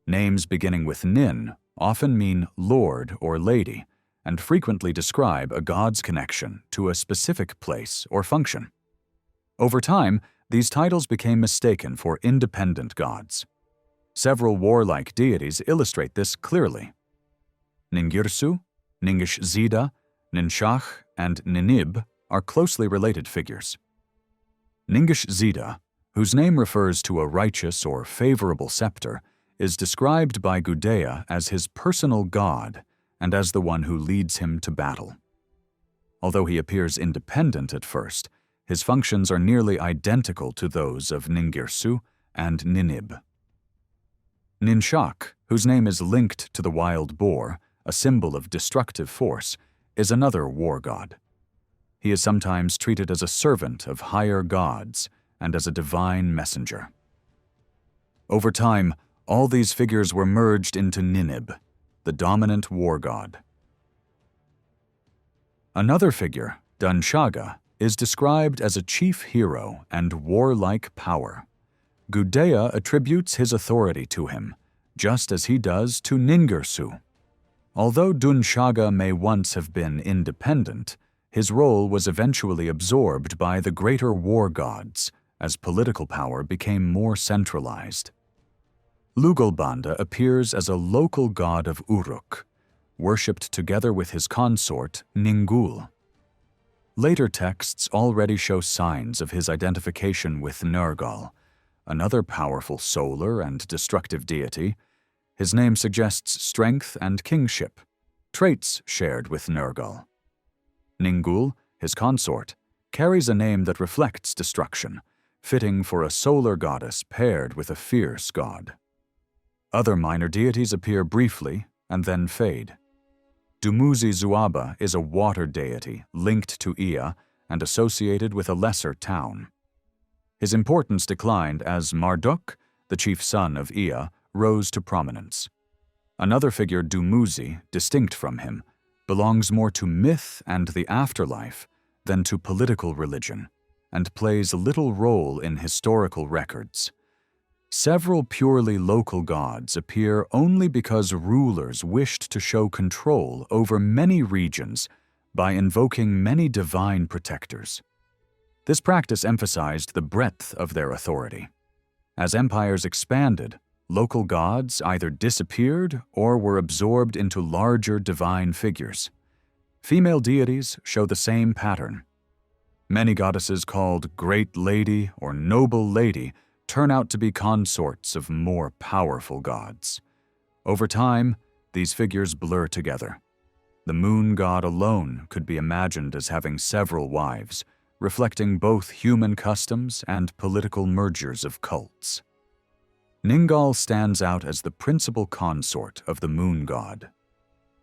Names beginning with Nin often mean lord or lady, and frequently describe a god's connection to a specific place or function. Over time, these titles became mistaken for independent gods. Several warlike deities illustrate this clearly. Ningirsu, Ningish-Zida, Ninshach, and Ninib are closely related figures. Ningish-Zida, whose name refers to a righteous or favorable scepter, is described by Gudea as his personal god and as the one who leads him to battle. Although he appears independent at first, his functions are nearly identical to those of Ningirsu and Ninib. Ninshach, whose name is linked to the wild boar, a symbol of destructive force, is another war god. He is sometimes treated as a servant of higher gods and as a divine messenger. Over time, all these figures were merged into Ninib, the dominant war god. Another figure, Dunshaga, is described as a chief hero and warlike power. Gudea attributes his authority to him, just as he does to Ningirsu. Although Dunshaga may once have been independent, his role was eventually absorbed by the greater war gods as political power became more centralized. Lugalbanda appears as a local god of Uruk, worshipped together with his consort Ningul. Later texts already show signs of his identification with Nergal, another powerful solar and destructive deity. His name suggests strength and kingship, traits shared with Nergal. Ningul, his consort, carries a name that reflects destruction, fitting for a solar goddess paired with a fierce god. Other minor deities appear briefly and then fade. Dumuzi Zuaba is a water deity linked to Ea and associated with a lesser town. His importance declined as Marduk, the chief son of Ea, rose to prominence. Another figure, Dumuzi, distinct from him, belongs more to myth and the afterlife than to political religion, and plays little role in historical records. Several purely local gods appear only because rulers wished to show control over many regions by invoking many divine protectors. This practice emphasized the breadth of their authority. As empires expanded, local gods either disappeared or were absorbed into larger divine figures. Female deities show the same pattern. Many goddesses called Great Lady or Noble Lady turn out to be consorts of more powerful gods. Over time, these figures blur together. The moon god alone could be imagined as having several wives, reflecting both human customs and political mergers of cults. Ningal stands out as the principal consort of the moon god.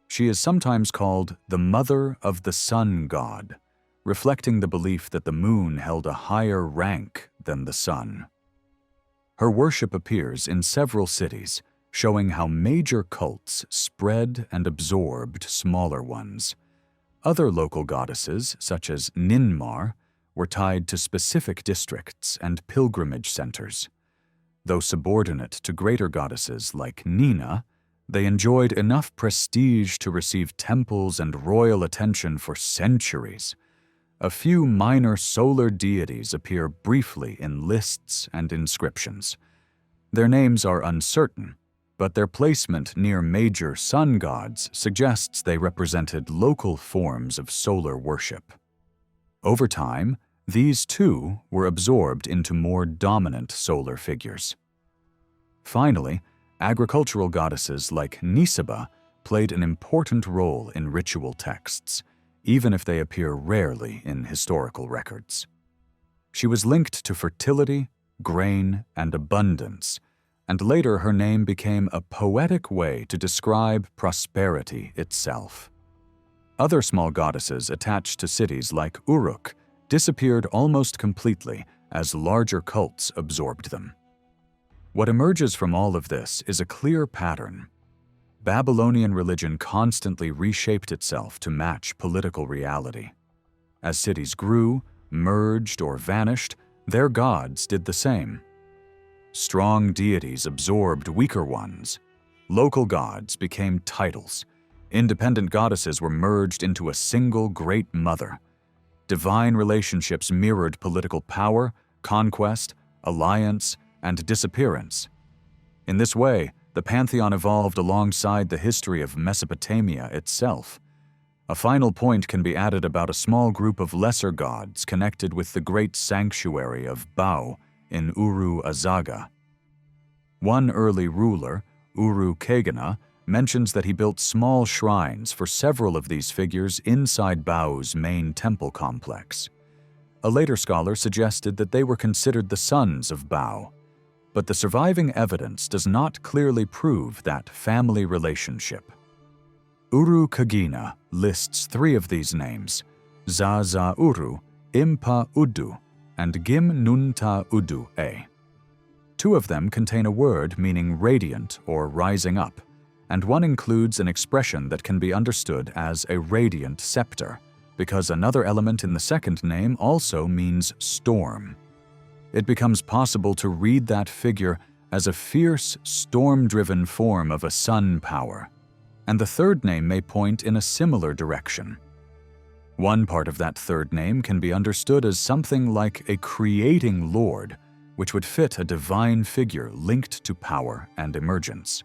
She is sometimes called the mother of the sun god, reflecting the belief that the moon held a higher rank than the sun. Her worship appears in several cities, showing how major cults spread and absorbed smaller ones. Other local goddesses, such as Ninmar, were tied to specific districts and pilgrimage centers. Though subordinate to greater goddesses like Nina, they enjoyed enough prestige to receive temples and royal attention for centuries. A few minor solar deities appear briefly in lists and inscriptions. Their names are uncertain, but their placement near major sun gods suggests they represented local forms of solar worship. Over time, these too were absorbed into more dominant solar figures. Finally, agricultural goddesses like Nisaba played an important role in ritual texts, even if they appear rarely in historical records. She was linked to fertility, grain, and abundance, and later her name became a poetic way to describe prosperity itself. Other small goddesses attached to cities like Uruk disappeared almost completely as larger cults absorbed them. What emerges from all of this is a clear pattern. Babylonian religion constantly reshaped itself to match political reality. As cities grew, merged, or vanished, their gods did the same. Strong deities absorbed weaker ones. Local gods became titles. Independent goddesses were merged into a single great mother. Divine relationships mirrored political power, conquest, alliance, and disappearance. In this way, the pantheon evolved alongside the history of Mesopotamia itself. A final point can be added about a small group of lesser gods connected with the great sanctuary of Bau in Uru Azaga. One early ruler, Uru Kagana, mentions that he built small shrines for several of these figures inside Bau's main temple complex. A later scholar suggested that they were considered the sons of Bau, but the surviving evidence does not clearly prove that family relationship. Uru Kagina lists 3 of these names, Zaza Uru, Impa Udu, and Gim Nunta Udu A. 2 of them contain a word meaning radiant or rising up, and one includes an expression that can be understood as a radiant scepter, because another element in the second name also means storm. It becomes possible to read that figure as a fierce, storm-driven form of a sun power, and the third name may point in a similar direction. One part of that third name can be understood as something like a creating lord, which would fit a divine figure linked to power and emergence.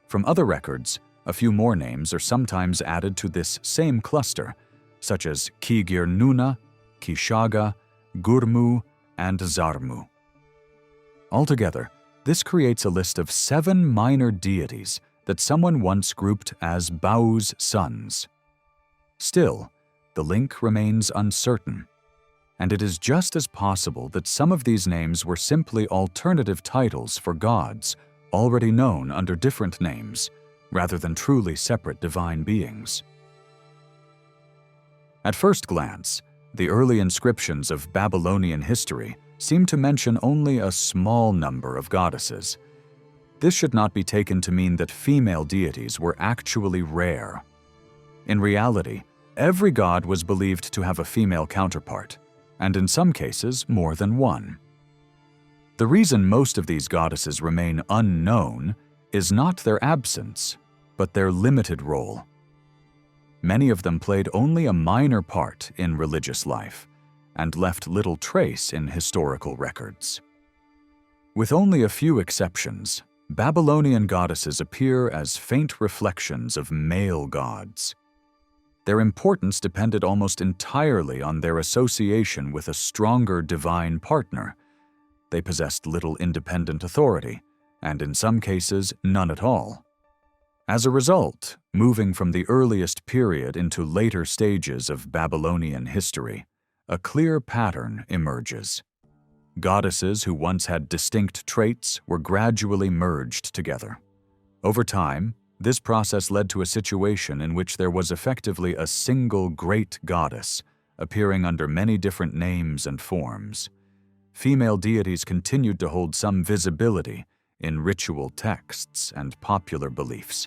From other records, a few more names are sometimes added to this same cluster, such as Kigir Nuna, Kishaga, Gurmu, and Zarmu. Altogether, this creates a list of 7 minor deities that someone once grouped as Bau's sons. Still, the link remains uncertain, and it is just as possible that some of these names were simply alternative titles for gods already known under different names, rather than truly separate divine beings. At first glance, the early inscriptions of Babylonian history seem to mention only a small number of goddesses. This should not be taken to mean that female deities were actually rare. In reality, every god was believed to have a female counterpart, and in some cases more than one. The reason most of these goddesses remain unknown is not their absence, but their limited role. Many of them played only a minor part in religious life and left little trace in historical records. With only a few exceptions, Babylonian goddesses appear as faint reflections of male gods. Their importance depended almost entirely on their association with a stronger divine partner. They possessed little independent authority, and in some cases, none at all. As a result, moving from the earliest period into later stages of Babylonian history, a clear pattern emerges. Goddesses who once had distinct traits were gradually merged together. Over time, this process led to a situation in which there was effectively a single great goddess, appearing under many different names and forms. Female deities continued to hold some visibility in ritual texts and popular beliefs,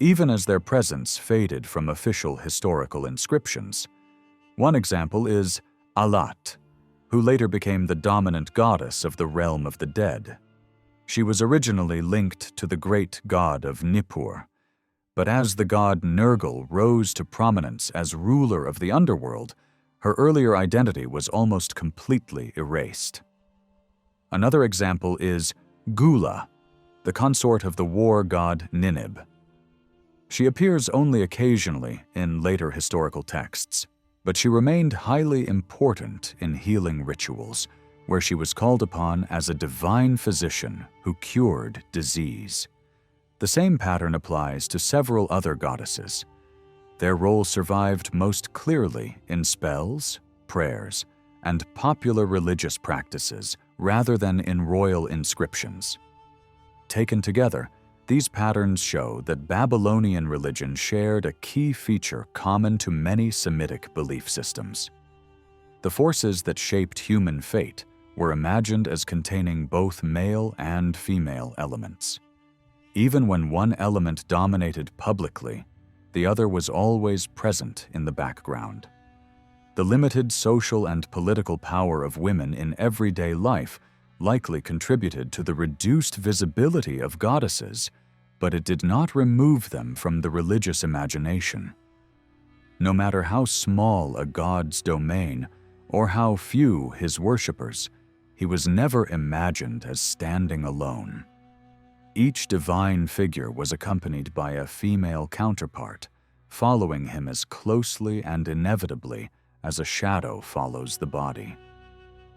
even as their presence faded from official historical inscriptions. One example is Alat, who later became the dominant goddess of the realm of the dead. She was originally linked to the great god of Nippur, but as the god Nergal rose to prominence as ruler of the underworld, her earlier identity was almost completely erased. Another example is Gula, the consort of the war god Ninib. She appears only occasionally in later historical texts, but she remained highly important in healing rituals, where she was called upon as a divine physician who cured disease. The same pattern applies to several other goddesses. Their role survived most clearly in spells, prayers, and popular religious practices rather than in royal inscriptions. Taken together, these patterns show that Babylonian religion shared a key feature common to many Semitic belief systems. The forces that shaped human fate were imagined as containing both male and female elements. Even when one element dominated publicly, the other was always present in the background. The limited social and political power of women in everyday life likely contributed to the reduced visibility of goddesses, but it did not remove them from the religious imagination. No matter how small a god's domain or how few his worshippers, he was never imagined as standing alone. Each divine figure was accompanied by a female counterpart, following him as closely and inevitably as a shadow follows the body.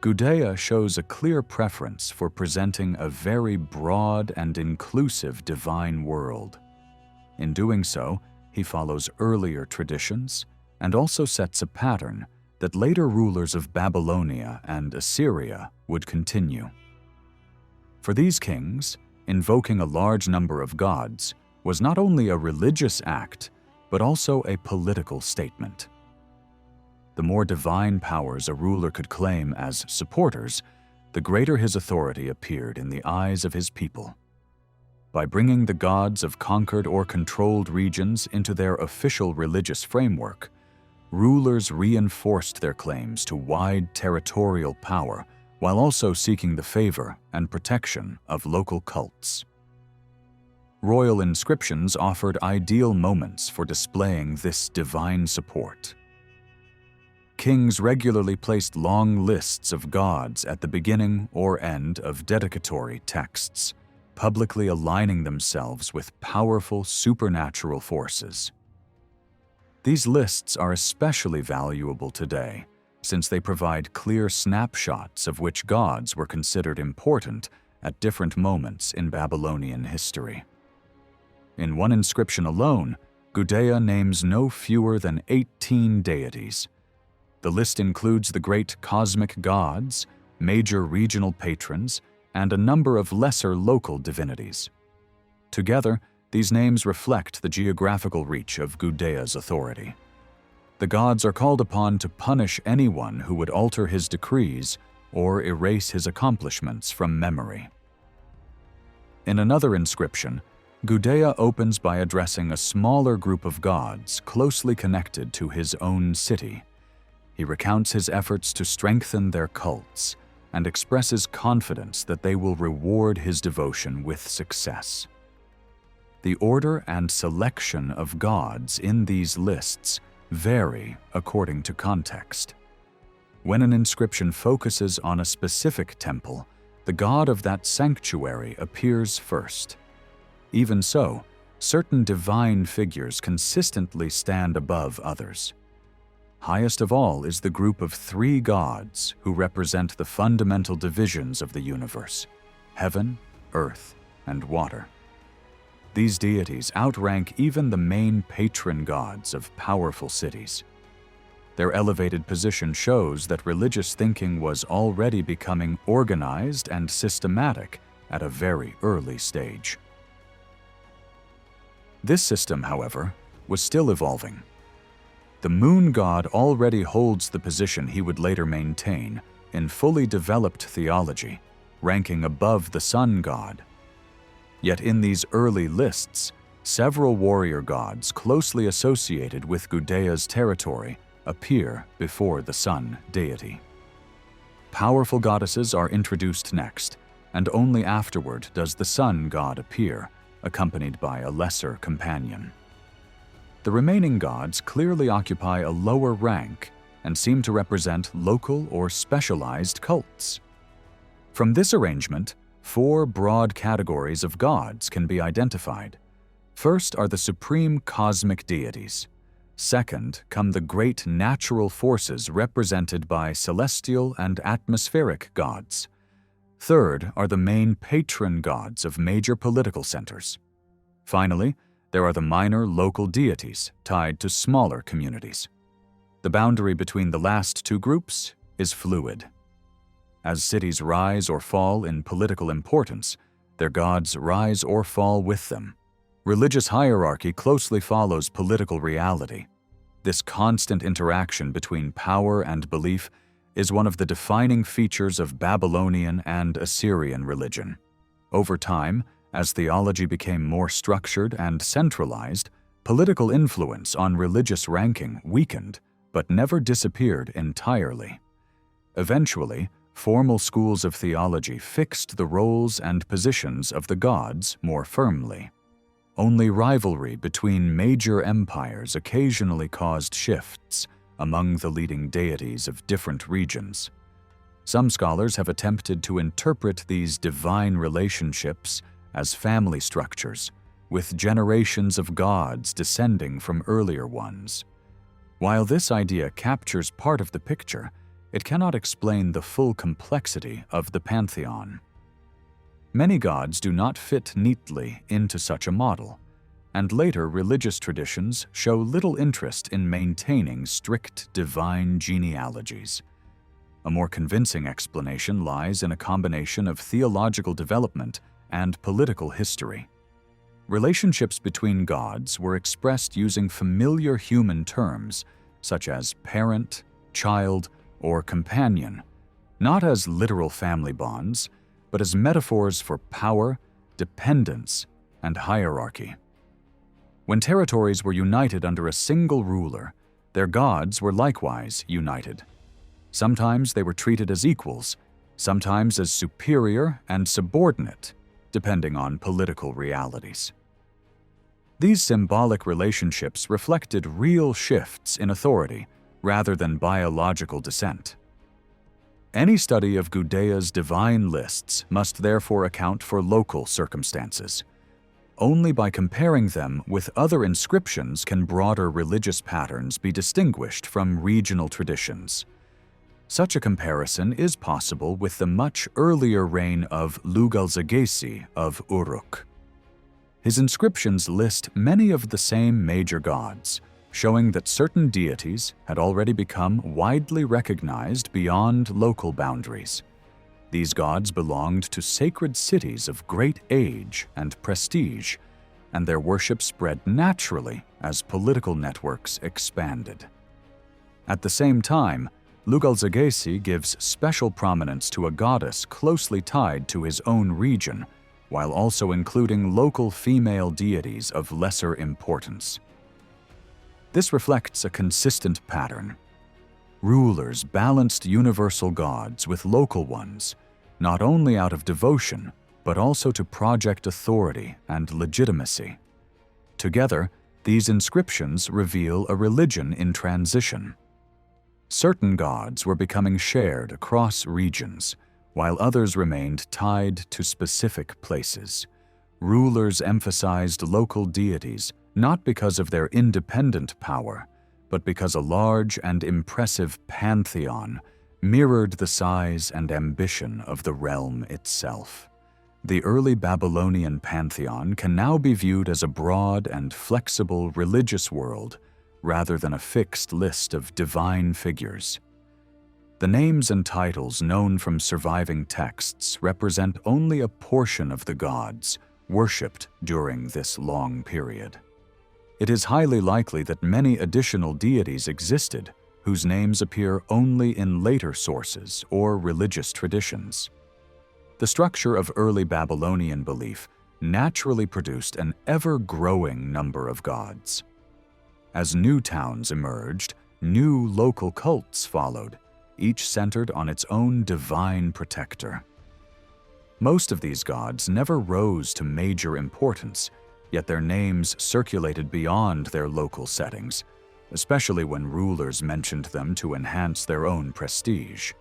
Gudea shows a clear preference for presenting a very broad and inclusive divine world. In doing so, he follows earlier traditions and also sets a pattern that later rulers of Babylonia and Assyria would continue. For these kings, invoking a large number of gods was not only a religious act, but also a political statement. The more divine powers a ruler could claim as supporters, the greater his authority appeared in the eyes of his people. By bringing the gods of conquered or controlled regions into their official religious framework, rulers reinforced their claims to wide territorial power while also seeking the favor and protection of local cults. Royal inscriptions offered ideal moments for displaying this divine support. Kings regularly placed long lists of gods at the beginning or end of dedicatory texts, publicly aligning themselves with powerful supernatural forces. These lists are especially valuable today, since they provide clear snapshots of which gods were considered important at different moments in Babylonian history. In one inscription alone, Gudea names no fewer than 18 deities. The list includes the great cosmic gods, major regional patrons, and a number of lesser local divinities. Together, these names reflect the geographical reach of Gudea's authority. The gods are called upon to punish anyone who would alter his decrees or erase his accomplishments from memory. In another inscription, Gudea opens by addressing a smaller group of gods closely connected to his own city. He recounts his efforts to strengthen their cults and expresses confidence that they will reward his devotion with success. The order and selection of gods in these lists vary according to context. When an inscription focuses on a specific temple, the god of that sanctuary appears first. Even so, certain divine figures consistently stand above others. Highest of all is the group of three gods who represent the fundamental divisions of the universe: heaven, earth, and water. These deities outrank even the main patron gods of powerful cities. Their elevated position shows that religious thinking was already becoming organized and systematic at a very early stage. This system, however, was still evolving. The moon god already holds the position he would later maintain in fully developed theology, ranking above the sun god. Yet in these early lists, several warrior gods closely associated with Gudea's territory appear before the sun deity. Powerful goddesses are introduced next, and only afterward does the sun god appear, accompanied by a lesser companion. The remaining gods clearly occupy a lower rank and seem to represent local or specialized cults. From this arrangement, four broad categories of gods can be identified. First are the supreme cosmic deities. Second come the great natural forces represented by celestial and atmospheric gods. Third are the main patron gods of major political centers. Finally, there are the minor local deities tied to smaller communities. The boundary between the last two groups is fluid. As cities rise or fall in political importance, their gods rise or fall with them. Religious hierarchy closely follows political reality. This constant interaction between power and belief is one of the defining features of Babylonian and Assyrian religion. Over time, as theology became more structured and centralized, political influence on religious ranking weakened but never disappeared entirely. Eventually, formal schools of theology fixed the roles and positions of the gods more firmly. Only rivalry between major empires occasionally caused shifts among the leading deities of different regions. Some scholars have attempted to interpret these divine relationships as family structures, with generations of gods descending from earlier ones. While this idea captures part of the picture, it cannot explain the full complexity of the pantheon. Many gods do not fit neatly into such a model, and later religious traditions show little interest in maintaining strict divine genealogies. A more convincing explanation lies in a combination of theological development and political history. Relationships between gods were expressed using familiar human terms, such as parent, child, or companion, not as literal family bonds, but as metaphors for power, dependence, and hierarchy. When territories were united under a single ruler, their gods were likewise united. Sometimes they were treated as equals, sometimes as superior and subordinate, depending on political realities. These symbolic relationships reflected real shifts in authority rather than biological descent. Any study of Gudea's divine lists must therefore account for local circumstances. Only by comparing them with other inscriptions can broader religious patterns be distinguished from regional traditions. Such a comparison is possible with the much earlier reign of Lugal-Zaggisi of Uruk. His inscriptions list many of the same major gods, showing that certain deities had already become widely recognized beyond local boundaries. These gods belonged to sacred cities of great age and prestige, and their worship spread naturally as political networks expanded. At the same time, Lugal-Zaggisi gives special prominence to a goddess closely tied to his own region, while also including local female deities of lesser importance. This reflects a consistent pattern. Rulers balanced universal gods with local ones, not only out of devotion, but also to project authority and legitimacy. Together, these inscriptions reveal a religion in transition. Certain gods were becoming shared across regions, while others remained tied to specific places. rulers emphasized local deities not because of their independent power, but because a large and impressive pantheon mirrored the size and ambition of the realm itself. The early Babylonian pantheon can now be viewed as a broad and flexible religious world rather than a fixed list of divine figures. The names and titles known from surviving texts represent only a portion of the gods worshipped during this long period. It is highly likely that many additional deities existed whose names appear only in later sources or religious traditions. The structure of early Babylonian belief naturally produced an ever-growing number of gods. As new towns emerged, new local cults followed, each centered on its own divine protector. Most of these gods never rose to major importance, yet their names circulated beyond their local settings, especially when rulers mentioned them to enhance their own prestige.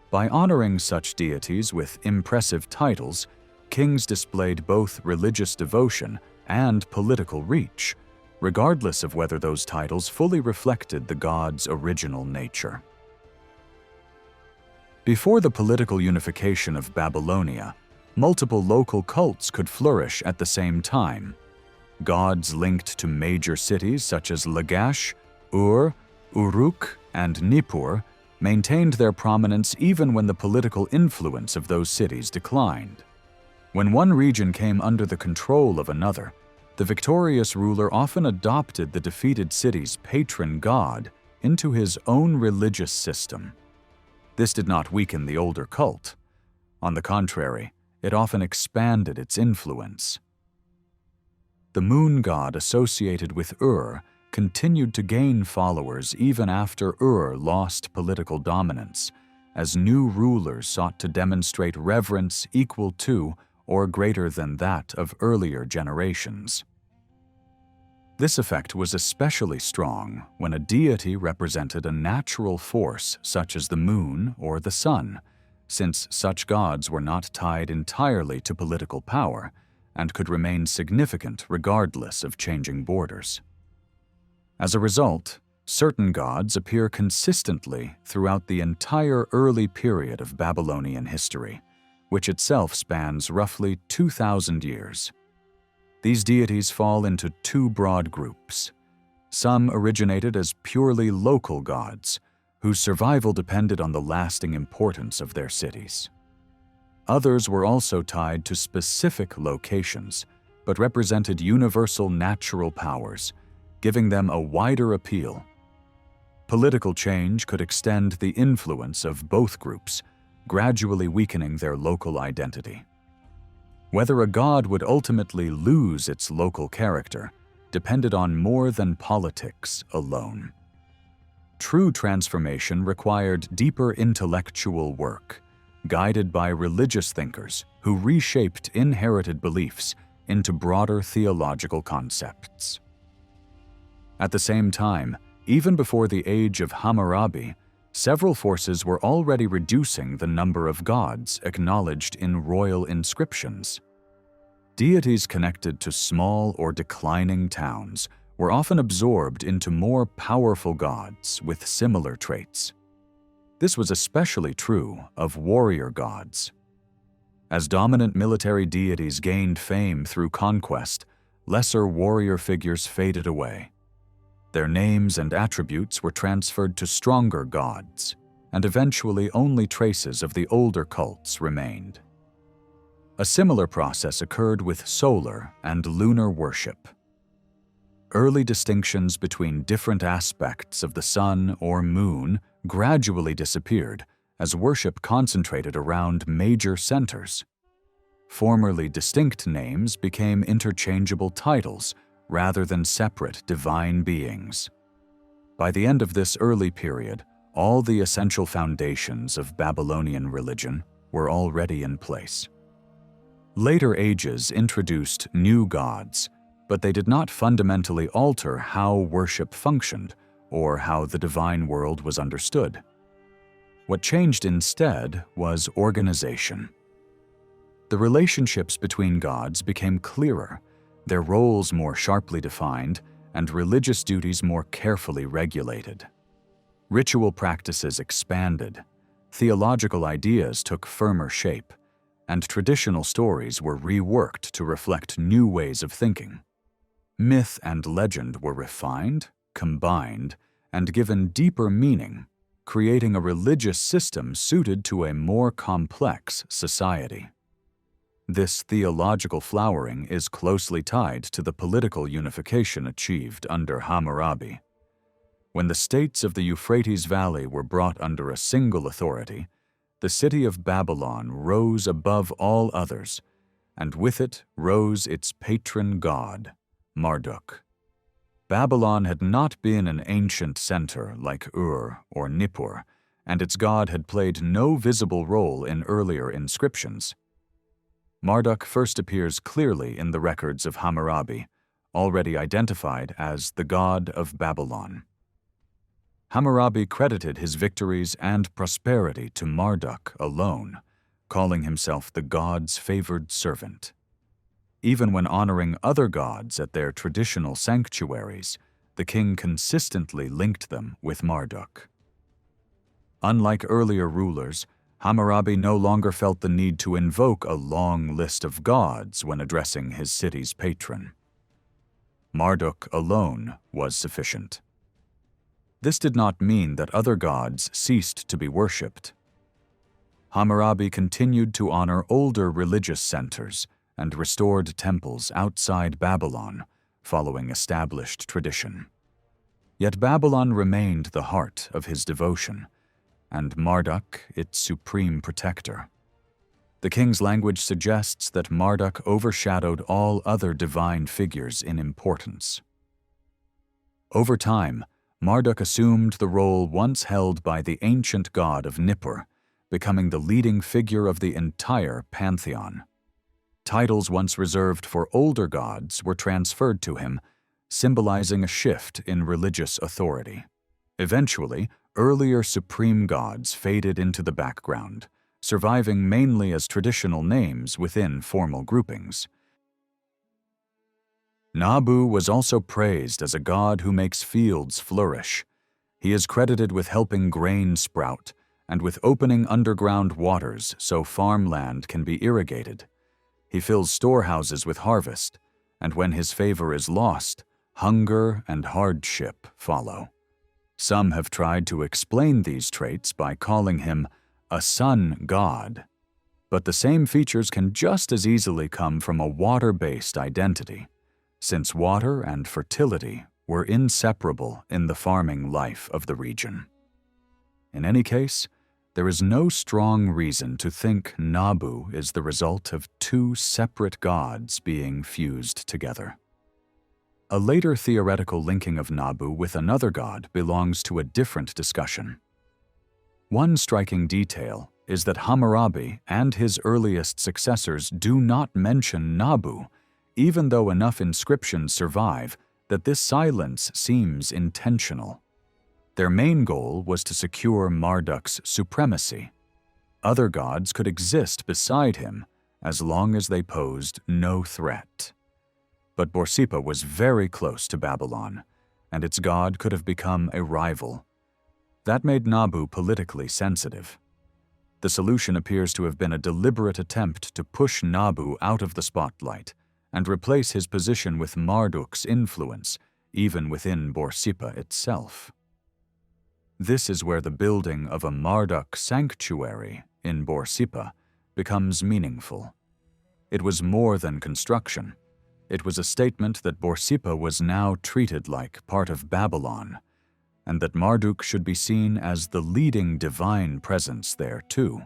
By honoring such deities with impressive titles, kings displayed both religious devotion and political reach, regardless of whether those titles fully reflected the god's original nature. Before the political unification of Babylonia, multiple local cults could flourish at the same time. Gods linked to major cities such as Lagash, Ur, Uruk, and Nippur maintained their prominence even when the political influence of those cities declined. When one region came under the control of another, the victorious ruler often adopted the defeated city's patron god into his own religious system. This did not weaken the older cult. On the contrary, it often expanded its influence. The moon god associated with Ur continued to gain followers even after Ur lost political dominance, as new rulers sought to demonstrate reverence equal to or greater than that of earlier generations. This effect was especially strong when a deity represented a natural force such as the moon or the sun, since such gods were not tied entirely to political power and could remain significant regardless of changing borders. As a result, certain gods appear consistently throughout the entire early period of Babylonian history, which itself spans roughly 2,000 years. These deities fall into two broad groups. Some originated as purely local gods, whose survival depended on the lasting importance of their cities. Others were also tied to specific locations, but represented universal natural powers, giving them a wider appeal. Political change could extend the influence of both groups, gradually weakening their local identity. Whether a god would ultimately lose its local character depended on more than politics alone. True transformation required deeper intellectual work, guided by religious thinkers who reshaped inherited beliefs into broader theological concepts. At the same time, even before the age of Hammurabi, several forces were already reducing the number of gods acknowledged in royal inscriptions. Deities connected to small or declining towns were often absorbed into more powerful gods with similar traits. This was especially true of warrior gods. As dominant military deities gained fame through conquest, lesser warrior figures faded away. Their names and attributes were transferred to stronger gods, and eventually only traces of the older cults remained. A similar process occurred with solar and lunar worship. Early distinctions between different aspects of the sun or moon gradually disappeared as worship concentrated around major centers. Formerly distinct names became interchangeable titles rather than separate divine beings. By the end of this early period, all the essential foundations of Babylonian religion were already in place. Later ages introduced new gods, but they did not fundamentally alter how worship functioned or how the divine world was understood. What changed instead was organization. The relationships between gods became clearer, their roles more sharply defined, and religious duties more carefully regulated. Ritual practices expanded, theological ideas took firmer shape, and traditional stories were reworked to reflect new ways of thinking. Myth and legend were refined, combined, and given deeper meaning, creating a religious system suited to a more complex society. This theological flowering is closely tied to the political unification achieved under Hammurabi. When the states of the Euphrates Valley were brought under a single authority, the city of Babylon rose above all others, and with it rose its patron god, Marduk. Babylon had not been an ancient center like Ur or Nippur, and its god had played no visible role in earlier inscriptions. Marduk first appears clearly in the records of Hammurabi, already identified as the god of Babylon. Hammurabi credited his victories and prosperity to Marduk alone, calling himself the god's favored servant. Even when honoring other gods at their traditional sanctuaries, the king consistently linked them with Marduk. Unlike earlier rulers, Hammurabi no longer felt the need to invoke a long list of gods when addressing his city's patron. Marduk alone was sufficient. This did not mean that other gods ceased to be worshipped. Hammurabi continued to honor older religious centers and restored temples outside Babylon, following established tradition. Yet Babylon remained the heart of his devotion, and Marduk its supreme protector. The king's language suggests that Marduk overshadowed all other divine figures in importance. Over time, Marduk assumed the role once held by the ancient god of Nippur, becoming the leading figure of the entire pantheon. Titles once reserved for older gods were transferred to him, symbolizing a shift in religious authority. Eventually, earlier supreme gods faded into the background, surviving mainly as traditional names within formal groupings. Nabu was also praised as a god who makes fields flourish. He is credited with helping grain sprout and with opening underground waters so farmland can be irrigated. He fills storehouses with harvest, and when his favor is lost, hunger and hardship follow. Some have tried to explain these traits by calling him a sun god, but the same features can just as easily come from a water-based identity, since water and fertility were inseparable in the farming life of the region. In any case, there is no strong reason to think Nabu is the result of two separate gods being fused together. A later theoretical linking of Nabu with another god belongs to a different discussion. One striking detail is that Hammurabi and his earliest successors do not mention Nabu, even though enough inscriptions survive that this silence seems intentional. Their main goal was to secure Marduk's supremacy. Other gods could exist beside him as long as they posed no threat. But Borsippa was very close to Babylon, and its god could have become a rival. That made Nabu politically sensitive. The solution appears to have been a deliberate attempt to push Nabu out of the spotlight and replace his position with Marduk's influence, even within Borsippa itself. This is where the building of a Marduk sanctuary in Borsippa becomes meaningful. It was more than construction. It was a statement that Borsippa was now treated like part of Babylon, and that Marduk should be seen as the leading divine presence there too.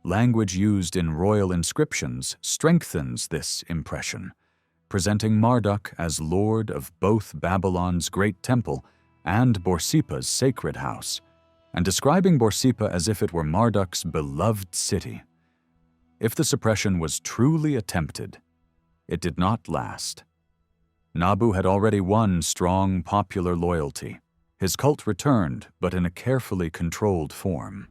Language used in royal inscriptions strengthens this impression, presenting Marduk as lord of both Babylon's great temple and Borsippa's sacred house, and describing Borsippa as if it were Marduk's beloved city. If the suppression was truly attempted, it did not last. Nabu had already won strong popular loyalty. His cult returned, but in a carefully controlled form.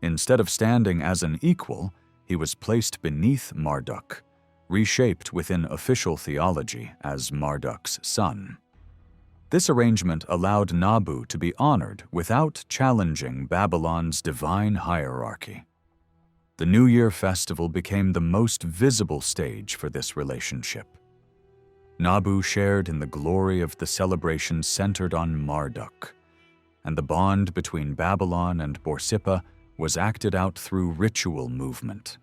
Instead of standing as an equal, he was placed beneath Marduk, reshaped within official theology as Marduk's son. This arrangement allowed Nabu to be honored without challenging Babylon's divine hierarchy. The New Year festival became the most visible stage for this relationship. Nabu shared in the glory of the celebration centered on Marduk, and the bond between Babylon and Borsippa was acted out through ritual movement.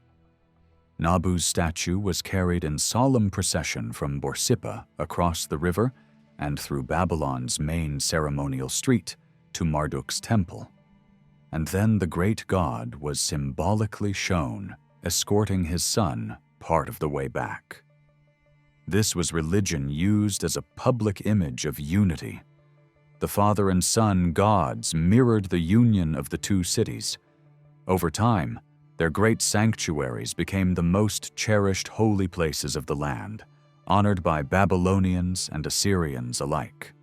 Nabu's statue was carried in solemn procession from Borsippa across the river and through Babylon's main ceremonial street to Marduk's temple. And then the great god was symbolically shown, escorting his son part of the way back. This was religion used as a public image of unity. The father and son gods mirrored the union of the two cities. Over time, their great sanctuaries became the most cherished holy places of the land, honored by Babylonians and Assyrians alike.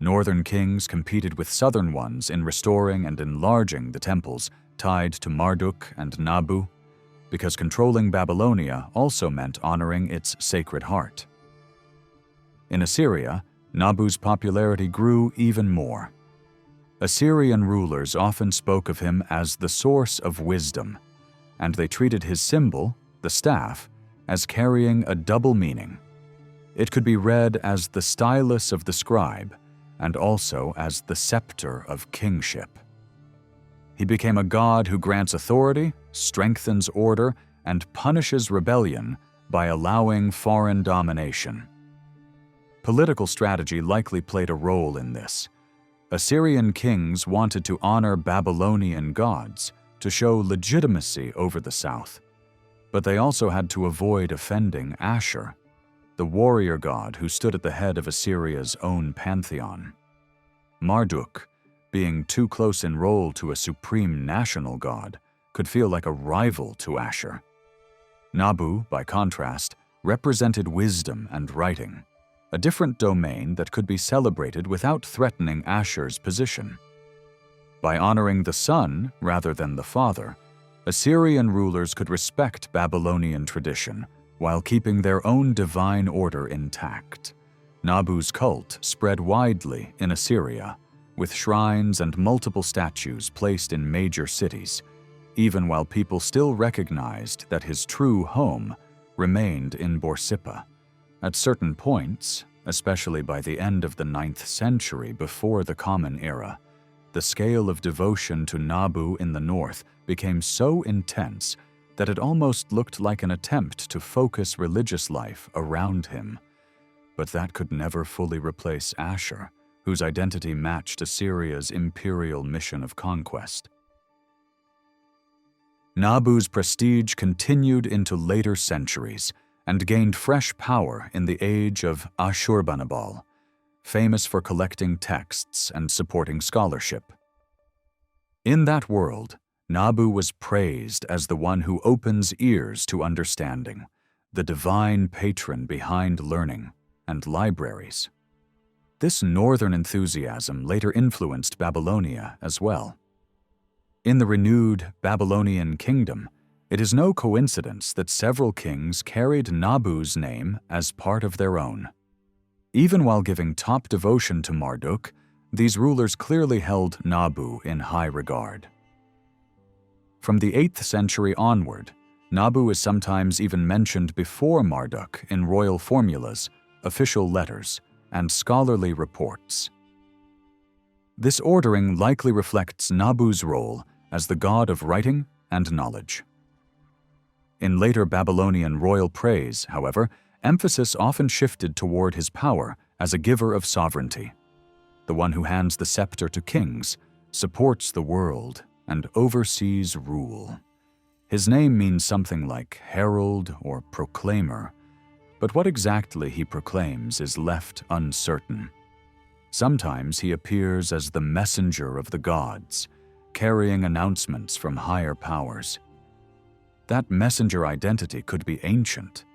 Northern kings competed with southern ones in restoring and enlarging the temples tied to Marduk and Nabu, because controlling Babylonia also meant honoring its sacred heart. In Assyria, Nabu's popularity grew even more. Assyrian rulers often spoke of him as the source of wisdom, and they treated his symbol, the staff, as carrying a double meaning. It could be read as the stylus of the scribe, and also as the scepter of kingship. He became a god who grants authority, strengthens order, and punishes rebellion by allowing foreign domination. Political strategy likely played a role in this. Assyrian kings wanted to honor Babylonian gods to show legitimacy over the south, but they also had to avoid offending Ashur, the warrior god who stood at the head of Assyria's own pantheon. Marduk, being too close in role to a supreme national god, could feel like a rival to Ashur. Nabu, by contrast, represented wisdom and writing, a different domain that could be celebrated without threatening Ashur's position. By honoring the son rather than the father, Assyrian rulers could respect Babylonian tradition while keeping their own divine order intact. Nabu's cult spread widely in Assyria, with shrines and multiple statues placed in major cities, even while people still recognized that his true home remained in Borsippa. At certain points, especially by the end of the 9th century before the Common Era, the scale of devotion to Nabu in the north became so intense that it almost looked like an attempt to focus religious life around him. But that could never fully replace Ashur, whose identity matched Assyria's imperial mission of conquest. Nabu's prestige continued into later centuries and gained fresh power in the age of Ashurbanipal, famous for collecting texts and supporting scholarship. In that world, Nabu was praised as the one who opens ears to understanding, the divine patron behind learning and libraries. This northern enthusiasm later influenced Babylonia as well. In the renewed Babylonian kingdom, it is no coincidence that several kings carried Nabu's name as part of their own. Even while giving top devotion to Marduk, these rulers clearly held Nabu in high regard. From the 8th century onward, Nabu is sometimes even mentioned before Marduk in royal formulas, official letters, and scholarly reports. This ordering likely reflects Nabu's role as the god of writing and knowledge. In later Babylonian royal praise, however, emphasis often shifted toward his power as a giver of sovereignty, the one who hands the scepter to kings, supports the world, and oversees rule. His name means something like herald or proclaimer, but what exactly he proclaims is left uncertain. Sometimes he appears as the messenger of the gods, carrying announcements from higher powers. That messenger identity could be ancient,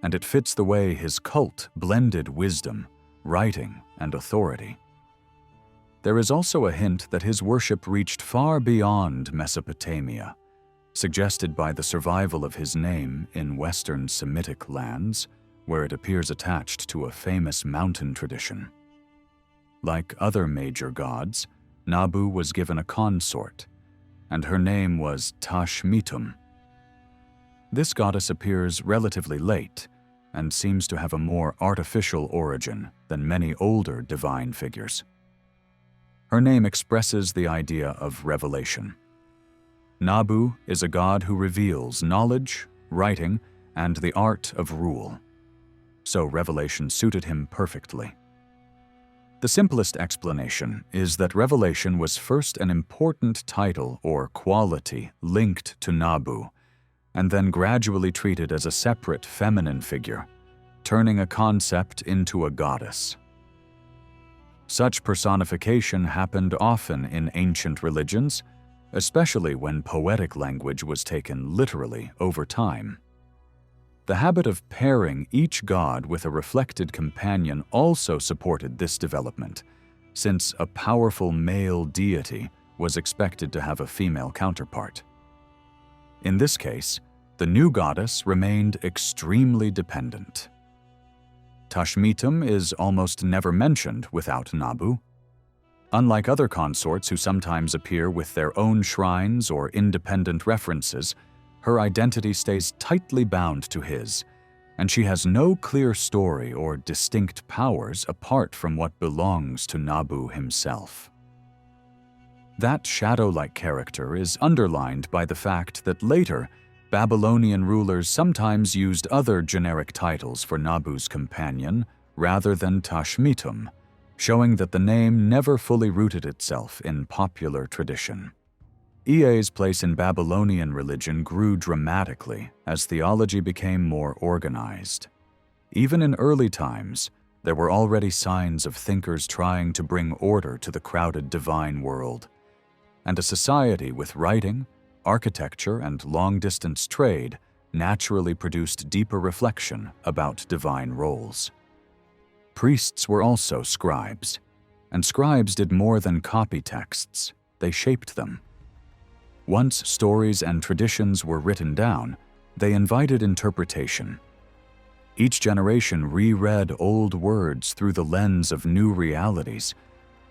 and it fits the way his cult blended wisdom, writing, and authority. There is also a hint that his worship reached far beyond Mesopotamia, suggested by the survival of his name in Western Semitic lands, where it appears attached to a famous mountain tradition. Like other major gods, Nabu was given a consort, and her name was Tashmitum. This goddess appears relatively late and seems to have a more artificial origin than many older divine figures. Her name expresses the idea of revelation. Nabu is a god who reveals knowledge, writing, and the art of rule. So revelation suited him perfectly. The simplest explanation is that revelation was first an important title or quality linked to Nabu, and then gradually treated as a separate feminine figure, turning a concept into a goddess. Such personification happened often in ancient religions, especially when poetic language was taken literally over time. The habit of pairing each god with a reflected companion also supported this development, since a powerful male deity was expected to have a female counterpart. In this case, the new goddess remained extremely dependent. Tashmitum is almost never mentioned without Nabu. Unlike other consorts who sometimes appear with their own shrines or independent references, her identity stays tightly bound to his, and she has no clear story or distinct powers apart from what belongs to Nabu himself. That shadow-like character is underlined by the fact that later, Babylonian rulers sometimes used other generic titles for Nabu's companion rather than Tashmitum, showing that the name never fully rooted itself in popular tradition. Ea's place in Babylonian religion grew dramatically as theology became more organized. Even in early times, there were already signs of thinkers trying to bring order to the crowded divine world, and a society with writing, architecture, and long-distance trade naturally produced deeper reflection about divine roles. Priests were also scribes, and scribes did more than copy texts, they shaped them. Once stories and traditions were written down, they invited interpretation. Each generation reread old words through the lens of new realities,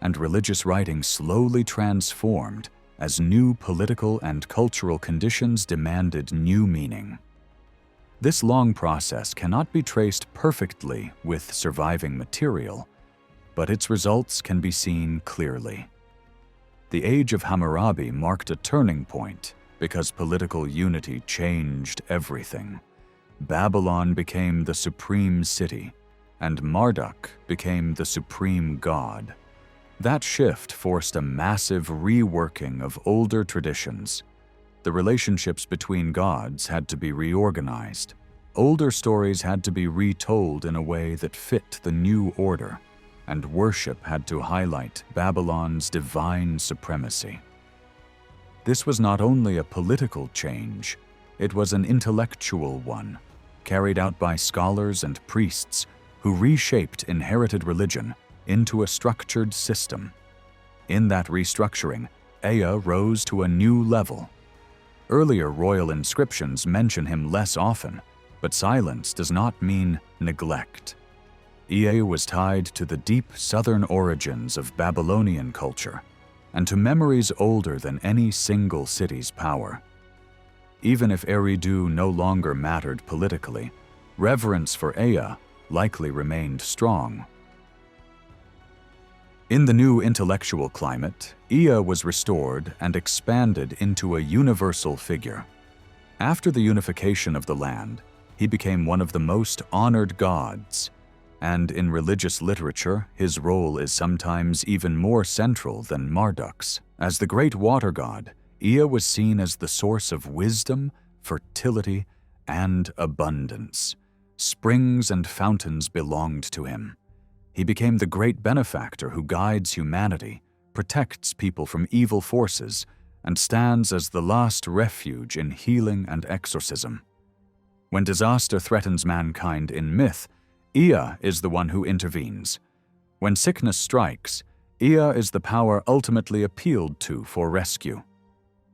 and religious writing slowly transformed as new political and cultural conditions demanded new meaning. This long process cannot be traced perfectly with surviving material, but its results can be seen clearly. The Age of Hammurabi marked a turning point because political unity changed everything. Babylon became the supreme city, and Marduk became the supreme god. That shift forced a massive reworking of older traditions. The relationships between gods had to be reorganized. Older stories had to be retold in a way that fit the new order, and worship had to highlight Babylon's divine supremacy. This was not only a political change, it was an intellectual one, carried out by scholars and priests who reshaped inherited religion into a structured system. In that restructuring, Ea rose to a new level. Earlier royal inscriptions mention him less often, but silence does not mean neglect. Ea was tied to the deep southern origins of Babylonian culture, and to memories older than any single city's power. Even if Eridu no longer mattered politically, reverence for Ea likely remained strong. In the new intellectual climate, Ea was restored and expanded into a universal figure. After the unification of the land, he became one of the most honored gods, and in religious literature, his role is sometimes even more central than Marduk's. As the great water god, Ea was seen as the source of wisdom, fertility, and abundance. Springs and fountains belonged to him. He became the great benefactor who guides humanity, protects people from evil forces, and stands as the last refuge in healing and exorcism. When disaster threatens mankind in myth, Ea is the one who intervenes. When sickness strikes, Ea is the power ultimately appealed to for rescue.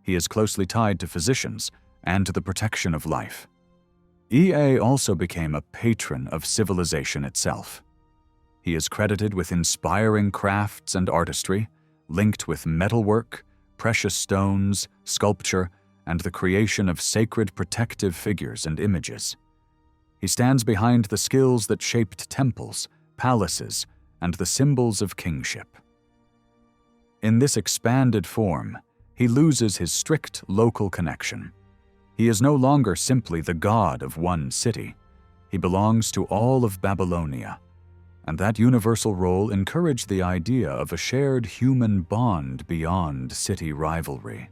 He is closely tied to physicians, and to the protection of life. Ea also became a patron of civilization itself. He is credited with inspiring crafts and artistry, linked with metalwork, precious stones, sculpture, and the creation of sacred protective figures and images. He stands behind the skills that shaped temples, palaces, and the symbols of kingship. In this expanded form, he loses his strict local connection. He is no longer simply the god of one city. He belongs to all of Babylonia, and that universal role encouraged the idea of a shared human bond beyond city rivalry.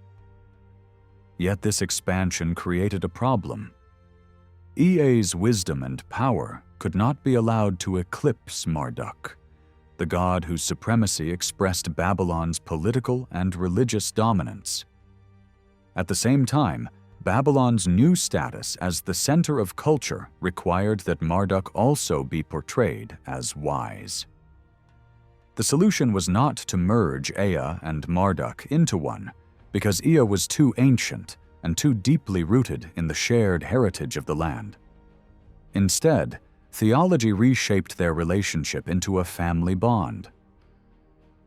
Yet this expansion created a problem. Ea's wisdom and power could not be allowed to eclipse Marduk, the god whose supremacy expressed Babylon's political and religious dominance. At the same time, Babylon's new status as the center of culture required that Marduk also be portrayed as wise. The solution was not to merge Ea and Marduk into one, because Ea was too ancient and too deeply rooted in the shared heritage of the land. Instead, theology reshaped their relationship into a family bond.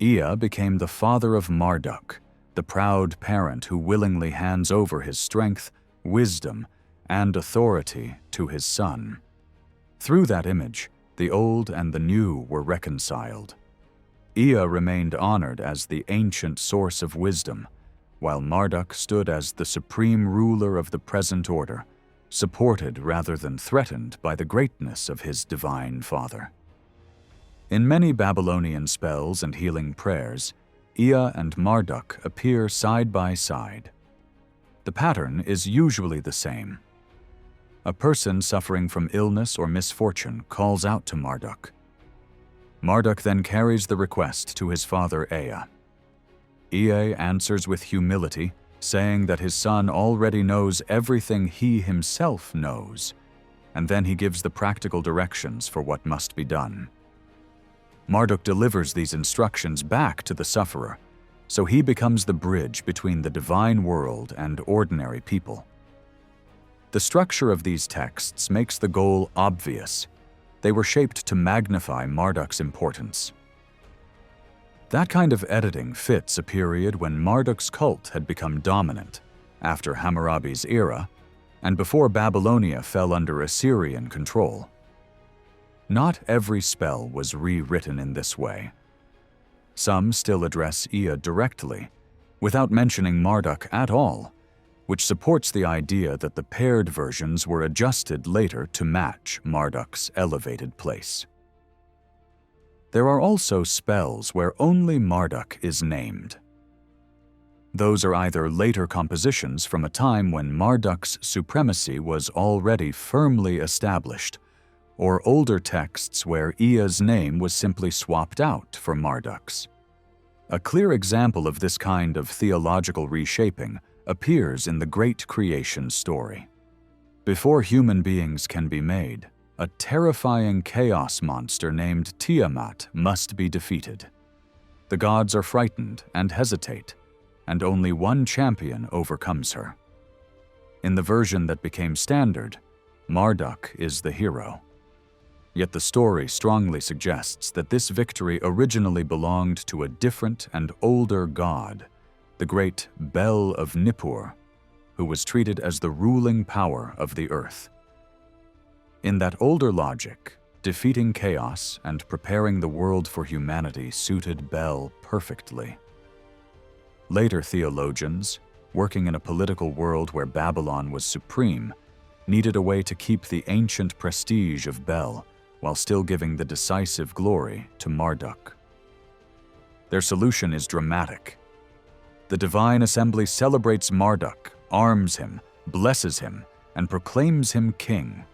Ea became the father of Marduk, the proud parent who willingly hands over his strength, wisdom, and authority to his son. Through that image, the old and the new were reconciled. Ea remained honored as the ancient source of wisdom, while Marduk stood as the supreme ruler of the present order, supported rather than threatened by the greatness of his divine father. In many Babylonian spells and healing prayers, Ea and Marduk appear side by side. The pattern is usually the same. A person suffering from illness or misfortune calls out to Marduk. Marduk then carries the request to his father Ea. Ea answers with humility, saying that his son already knows everything he himself knows, and then he gives the practical directions for what must be done. Marduk delivers these instructions back to the sufferer, so he becomes the bridge between the divine world and ordinary people. The structure of these texts makes the goal obvious. They were shaped to magnify Marduk's importance. That kind of editing fits a period when Marduk's cult had become dominant, after Hammurabi's era, and before Babylonia fell under Assyrian control. Not every spell was rewritten in this way. Some still address Ea directly, without mentioning Marduk at all, which supports the idea that the paired versions were adjusted later to match Marduk's elevated place. There are also spells where only Marduk is named. Those are either later compositions from a time when Marduk's supremacy was already firmly established, or older texts where Ea's name was simply swapped out for Marduk's. A clear example of this kind of theological reshaping appears in the Great Creation story. Before human beings can be made, a terrifying chaos monster named Tiamat must be defeated. The gods are frightened and hesitate, and only one champion overcomes her. In the version that became standard, Marduk is the hero. Yet the story strongly suggests that this victory originally belonged to a different and older god, the great Bel of Nippur, who was treated as the ruling power of the earth. In that older logic, defeating chaos and preparing the world for humanity suited Bel perfectly. Later theologians, working in a political world where Babylon was supreme, needed a way to keep the ancient prestige of Bel while still giving the decisive glory to Marduk. Their solution is dramatic. The divine assembly celebrates Marduk, arms him, blesses him, and proclaims him king.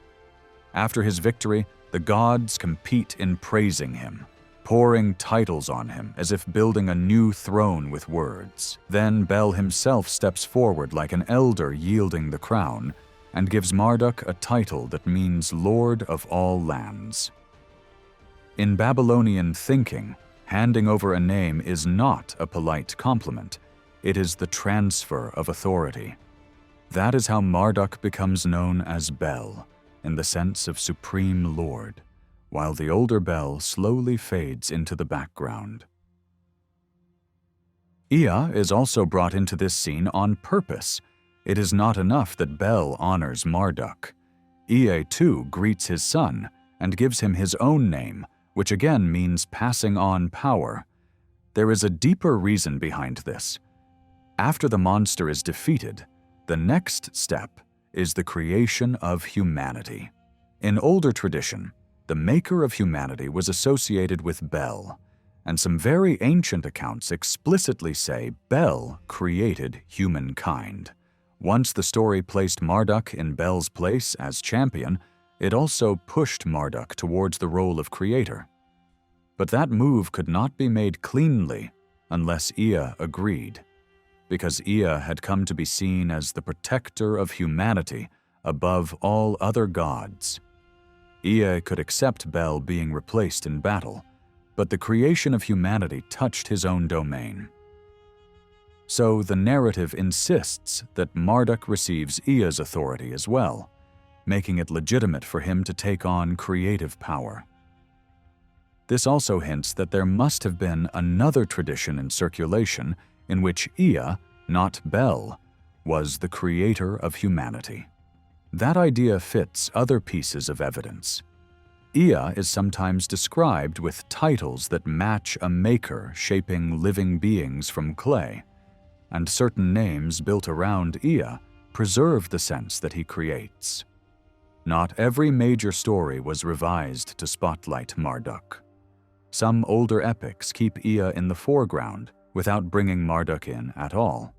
After his victory, the gods compete in praising him, pouring titles on him as if building a new throne with words. Then Bel himself steps forward like an elder yielding the crown and gives Marduk a title that means Lord of all lands. In Babylonian thinking, handing over a name is not a polite compliment. It is the transfer of authority. That is how Marduk becomes known as Bel, in the sense of supreme lord, while the older Bel slowly fades into the background. Ea is also brought into this scene on purpose. It is not enough that Bel honors Marduk. Ea too greets his son and gives him his own name, which again means passing on power. There is a deeper reason behind this. After the monster is defeated, the next step is the creation of humanity. In older tradition, the maker of humanity was associated with Bel, and some very ancient accounts explicitly say Bel created humankind. Once the story placed Marduk in Bel's place as champion, it also pushed Marduk towards the role of creator. But that move could not be made cleanly unless Ea agreed, because Ea had come to be seen as the protector of humanity above all other gods. Ea could accept Bel being replaced in battle, but the creation of humanity touched his own domain. So the narrative insists that Marduk receives Ea's authority as well, making it legitimate for him to take on creative power. This also hints that there must have been another tradition in circulation in which Ea, not Bel, was the creator of humanity. That idea fits other pieces of evidence. Ea is sometimes described with titles that match a maker shaping living beings from clay, and certain names built around Ea preserve the sense that he creates. Not every major story was revised to spotlight Marduk. Some older epics keep Ea in the foreground without bringing Marduk in at all.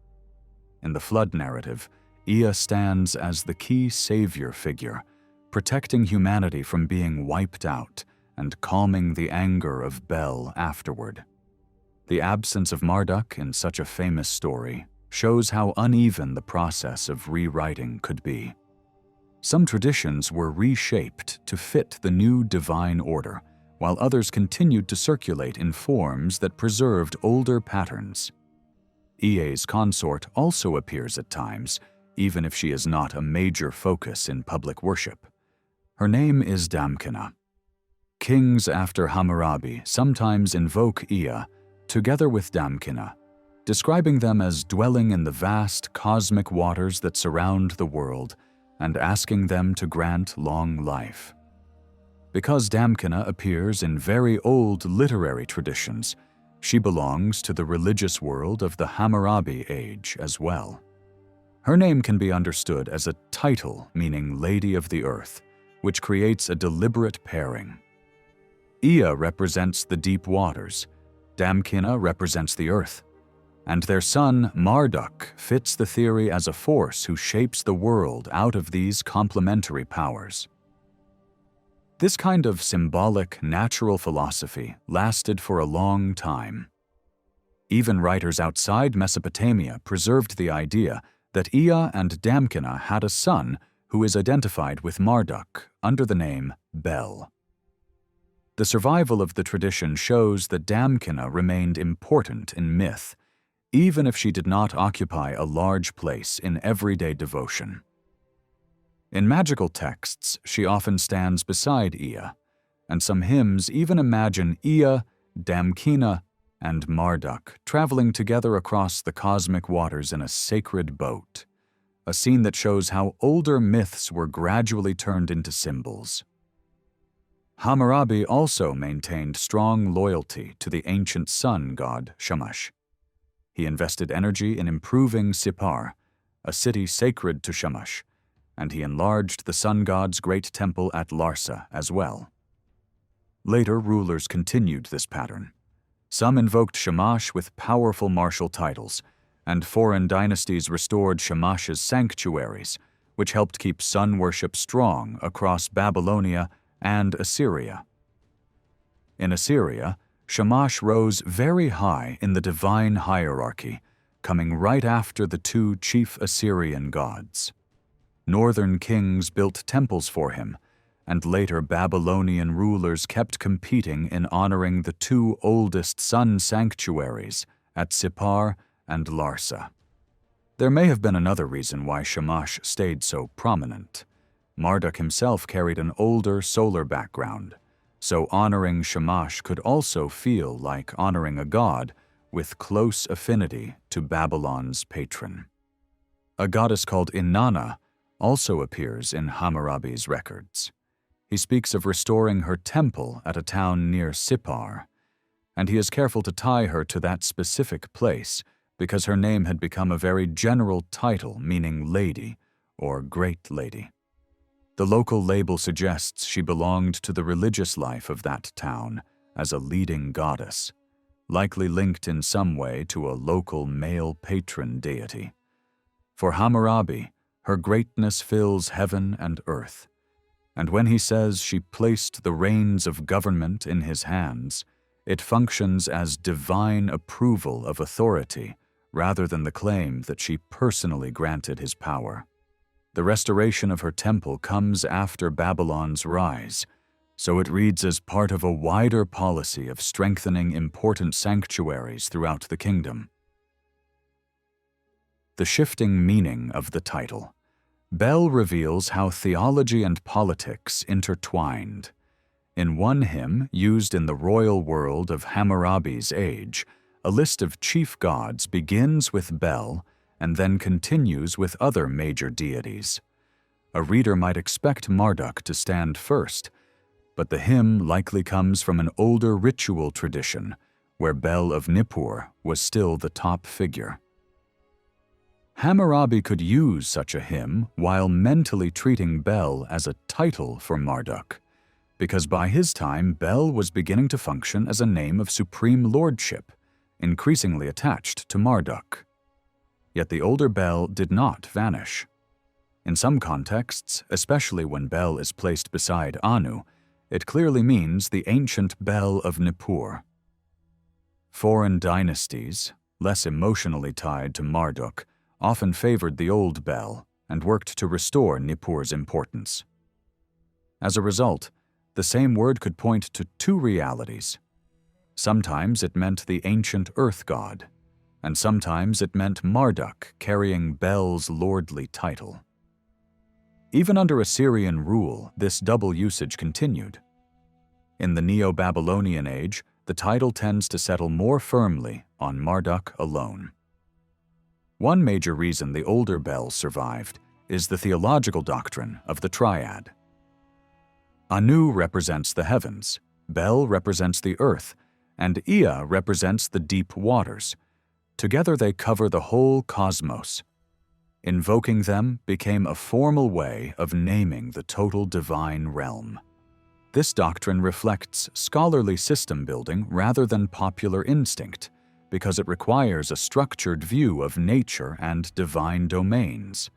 In the flood narrative, Ea stands as the key savior figure, protecting humanity from being wiped out and calming the anger of Bel afterward. The absence of Marduk in such a famous story shows how uneven the process of rewriting could be. Some traditions were reshaped to fit the new divine order, while others continued to circulate in forms that preserved older patterns. Ea's consort also appears at times, even if she is not a major focus in public worship. Her name is Damkina. Kings after Hammurabi sometimes invoke Ea, together with Damkina, describing them as dwelling in the vast cosmic waters that surround the world and asking them to grant long life. Because Damkina appears in very old literary traditions, she belongs to the religious world of the Hammurabi age as well. Her name can be understood as a title meaning Lady of the Earth, which creates a deliberate pairing. Ea represents the deep waters, Damkina represents the earth, and their son Marduk fits the theory as a force who shapes the world out of these complementary powers. This kind of symbolic natural philosophy lasted for a long time. Even writers outside Mesopotamia preserved the idea that Ea and Damkina had a son who is identified with Marduk under the name Bel. The survival of the tradition shows that Damkina remained important in myth, even if she did not occupy a large place in everyday devotion. In magical texts, she often stands beside Ea, and some hymns even imagine Ea, Damkina, and Marduk traveling together across the cosmic waters in a sacred boat, a scene that shows how older myths were gradually turned into symbols. Hammurabi also maintained strong loyalty to the ancient sun god Shamash. He invested energy in improving Sippar, a city sacred to Shamash, and he enlarged the sun god's great temple at Larsa as well. Later rulers continued this pattern. Some invoked Shamash with powerful martial titles, and foreign dynasties restored Shamash's sanctuaries, which helped keep sun worship strong across Babylonia and Assyria. In Assyria, Shamash rose very high in the divine hierarchy, coming right after the two chief Assyrian gods. Northern kings built temples for him, and later Babylonian rulers kept competing in honoring the two oldest sun sanctuaries at Sippar and Larsa. There may have been another reason why Shamash stayed so prominent. Marduk himself carried an older solar background, so honoring Shamash could also feel like honoring a god with close affinity to Babylon's patron. A goddess called Inanna also appears in Hammurabi's records. He speaks of restoring her temple at a town near Sippar, and he is careful to tie her to that specific place because her name had become a very general title meaning lady or great lady. The local label suggests she belonged to the religious life of that town as a leading goddess, likely linked in some way to a local male patron deity. For Hammurabi, her greatness fills heaven and earth, and when he says she placed the reins of government in his hands, it functions as divine approval of authority rather than the claim that she personally granted his power. The restoration of her temple comes after Babylon's rise, so it reads as part of a wider policy of strengthening important sanctuaries throughout the kingdom. The shifting meaning of the title. Bel reveals how theology and politics intertwined. In one hymn, used in the royal world of Hammurabi's age, a list of chief gods begins with Bel and then continues with other major deities. A reader might expect Marduk to stand first, but the hymn likely comes from an older ritual tradition where Bel of Nippur was still the top figure. Hammurabi could use such a hymn while mentally treating Bel as a title for Marduk, because by his time Bel was beginning to function as a name of supreme lordship, increasingly attached to Marduk. Yet the older Bel did not vanish. In some contexts, especially when Bel is placed beside Anu, it clearly means the ancient Bel of Nippur. Foreign dynasties, less emotionally tied to Marduk, often favored the old Bel and worked to restore Nippur's importance. As a result, the same word could point to two realities. Sometimes it meant the ancient earth god, and sometimes it meant Marduk carrying Bel's lordly title. Even under Assyrian rule, this double usage continued. In the Neo-Babylonian age, the title tends to settle more firmly on Marduk alone. One major reason the older Bel survived is the theological doctrine of the triad. Anu represents the heavens, Bel represents the earth, and Ea represents the deep waters. Together they cover the whole cosmos. Invoking them became a formal way of naming the total divine realm. This doctrine reflects scholarly system building rather than popular instinct, because it requires a structured view of nature and divine domains.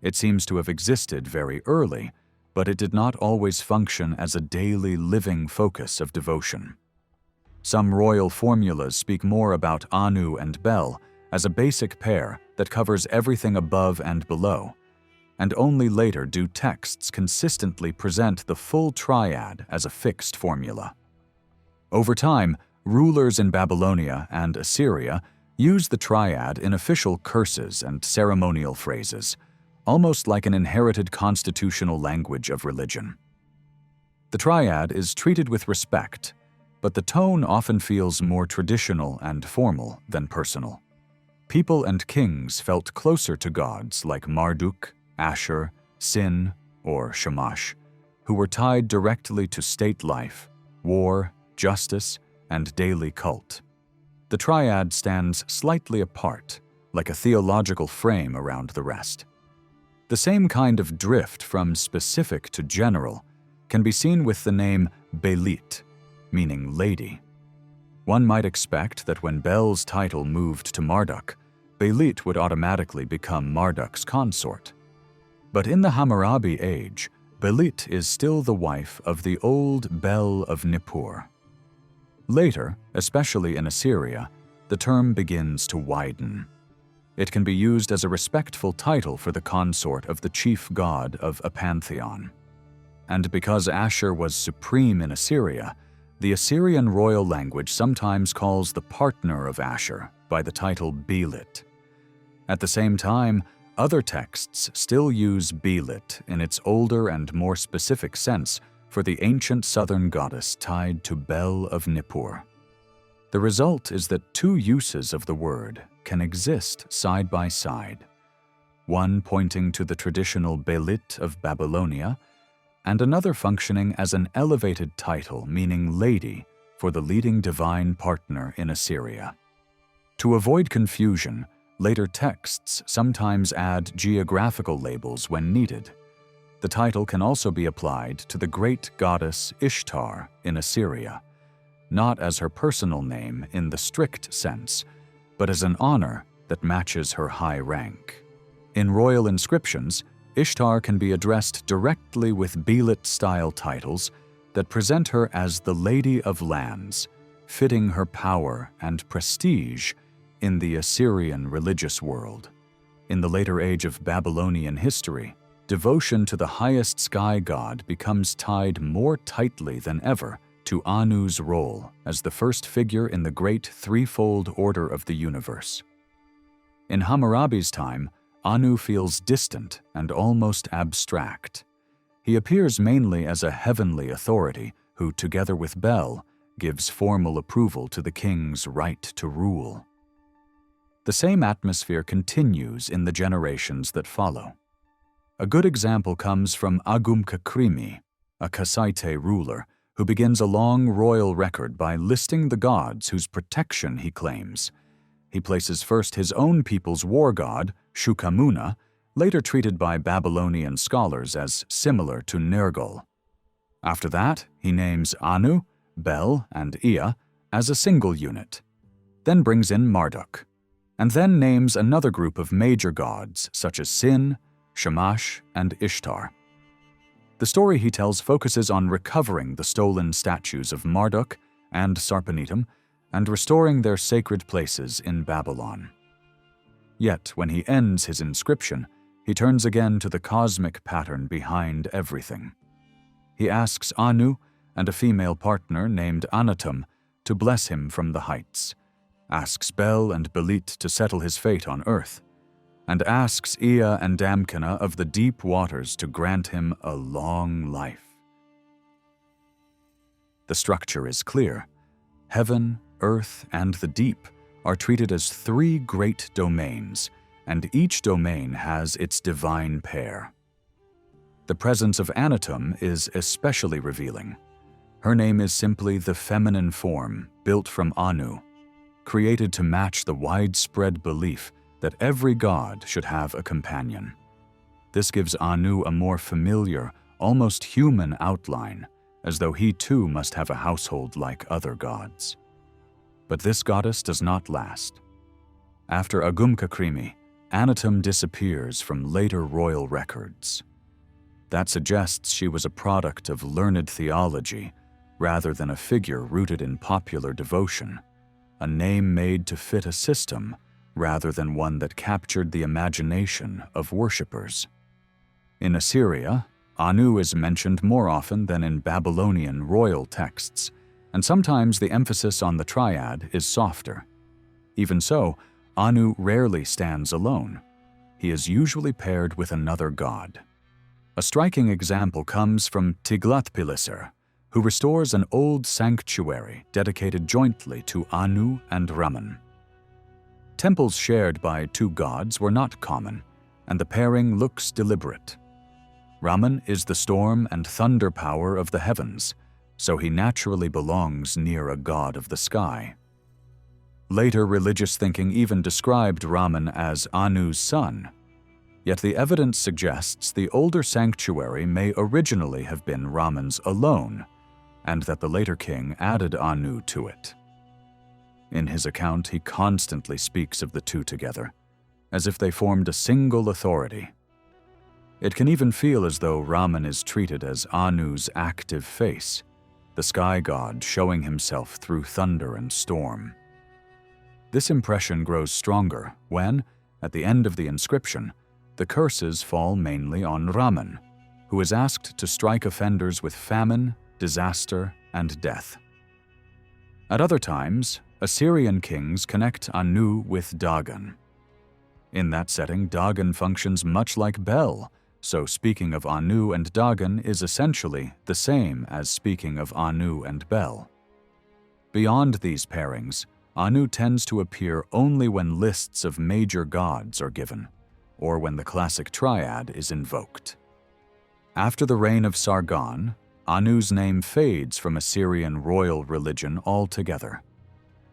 It seems to have existed very early, but it did not always function as a daily living focus of devotion. Some royal formulas speak more about Anu and Bel as a basic pair that covers everything above and below, and only later do texts consistently present the full triad as a fixed formula. Over time, rulers in Babylonia and Assyria used the triad in official curses and ceremonial phrases, almost like an inherited constitutional language of religion. The triad is treated with respect, but the tone often feels more traditional and formal than personal. People and kings felt closer to gods like Marduk, Ashur, Sin, or Shamash, who were tied directly to state life, war, justice, and daily cult. The triad stands slightly apart, like a theological frame around the rest. The same kind of drift from specific to general can be seen with the name Belit, meaning lady. One might expect that when Bel's title moved to Marduk, Belit would automatically become Marduk's consort. But in the Hammurabi age, Belit is still the wife of the old Bel of Nippur. Later, especially in Assyria, the term begins to widen. It can be used as a respectful title for the consort of the chief god of a pantheon. And because Ashur was supreme in Assyria, the Assyrian royal language sometimes calls the partner of Ashur by the title Belit. At the same time, other texts still use Belit in its older and more specific sense for the ancient southern goddess tied to Bel of Nippur. The result is that two uses of the word can exist side by side, one pointing to the traditional Belit of Babylonia, and another functioning as an elevated title meaning lady for the leading divine partner in Assyria. To avoid confusion, later texts sometimes add geographical labels when needed. The title can also be applied to the great goddess Ishtar in Assyria, not as her personal name in the strict sense, but as an honor that matches her high rank. In royal inscriptions, Ishtar can be addressed directly with Belit-style titles that present her as the Lady of Lands, fitting her power and prestige in the Assyrian religious world. In the later age of Babylonian history, devotion to the highest sky god becomes tied more tightly than ever to Anu's role as the first figure in the great threefold order of the universe. In Hammurabi's time, Anu feels distant and almost abstract. He appears mainly as a heavenly authority who, together with Bel, gives formal approval to the king's right to rule. The same atmosphere continues in the generations that follow. A good example comes from Agum-Kakrimi, a Kassite ruler, who begins a long royal record by listing the gods whose protection he claims. He places first his own people's war god, Shukamuna, later treated by Babylonian scholars as similar to Nergal. After that, he names Anu, Bel, and Ea as a single unit, then brings in Marduk, and then names another group of major gods such as Sin, Shamash, and Ishtar. The story he tells focuses on recovering the stolen statues of Marduk and Sarpanitum and restoring their sacred places in Babylon. Yet, when he ends his inscription, he turns again to the cosmic pattern behind everything. He asks Anu and a female partner named Anatum to bless him from the heights, asks Bel and Belit to settle his fate on earth, and asks Ea and Damkina of the deep waters to grant him a long life. The structure is clear. Heaven, earth, and the deep are treated as three great domains, and each domain has its divine pair. The presence of Anatum is especially revealing. Her name is simply the feminine form built from Anu, created to match the widespread belief that every god should have a companion. This gives Anu a more familiar, almost human outline, as though he too must have a household like other gods. But this goddess does not last. After Agum-Kakrimi, Anatum disappears from later royal records. That suggests she was a product of learned theology rather than a figure rooted in popular devotion, a name made to fit a system rather than one that captured the imagination of worshippers. In Assyria, Anu is mentioned more often than in Babylonian royal texts, and sometimes the emphasis on the triad is softer. Even so, Anu rarely stands alone. He is usually paired with another god. A striking example comes from Tiglath-Pileser, who restores an old sanctuary dedicated jointly to Anu and Raman. Temples shared by two gods were not common, and the pairing looks deliberate. Raman is the storm and thunder power of the heavens, so he naturally belongs near a god of the sky. Later religious thinking even described Raman as Anu's son, yet the evidence suggests the older sanctuary may originally have been Raman's alone, and that the later king added Anu to it. In his account, he constantly speaks of the two together, as if they formed a single authority. It can even feel as though Raman is treated as Anu's active face, the sky god showing himself through thunder and storm. This impression grows stronger when, at the end of the inscription, the curses fall mainly on Raman, who is asked to strike offenders with famine, disaster, and death. At other times, Assyrian kings connect Anu with Dagon. In that setting, Dagon functions much like Bel, so speaking of Anu and Dagon is essentially the same as speaking of Anu and Bel. Beyond these pairings, Anu tends to appear only when lists of major gods are given, or when the classic triad is invoked. After the reign of Sargon, Anu's name fades from Assyrian royal religion altogether.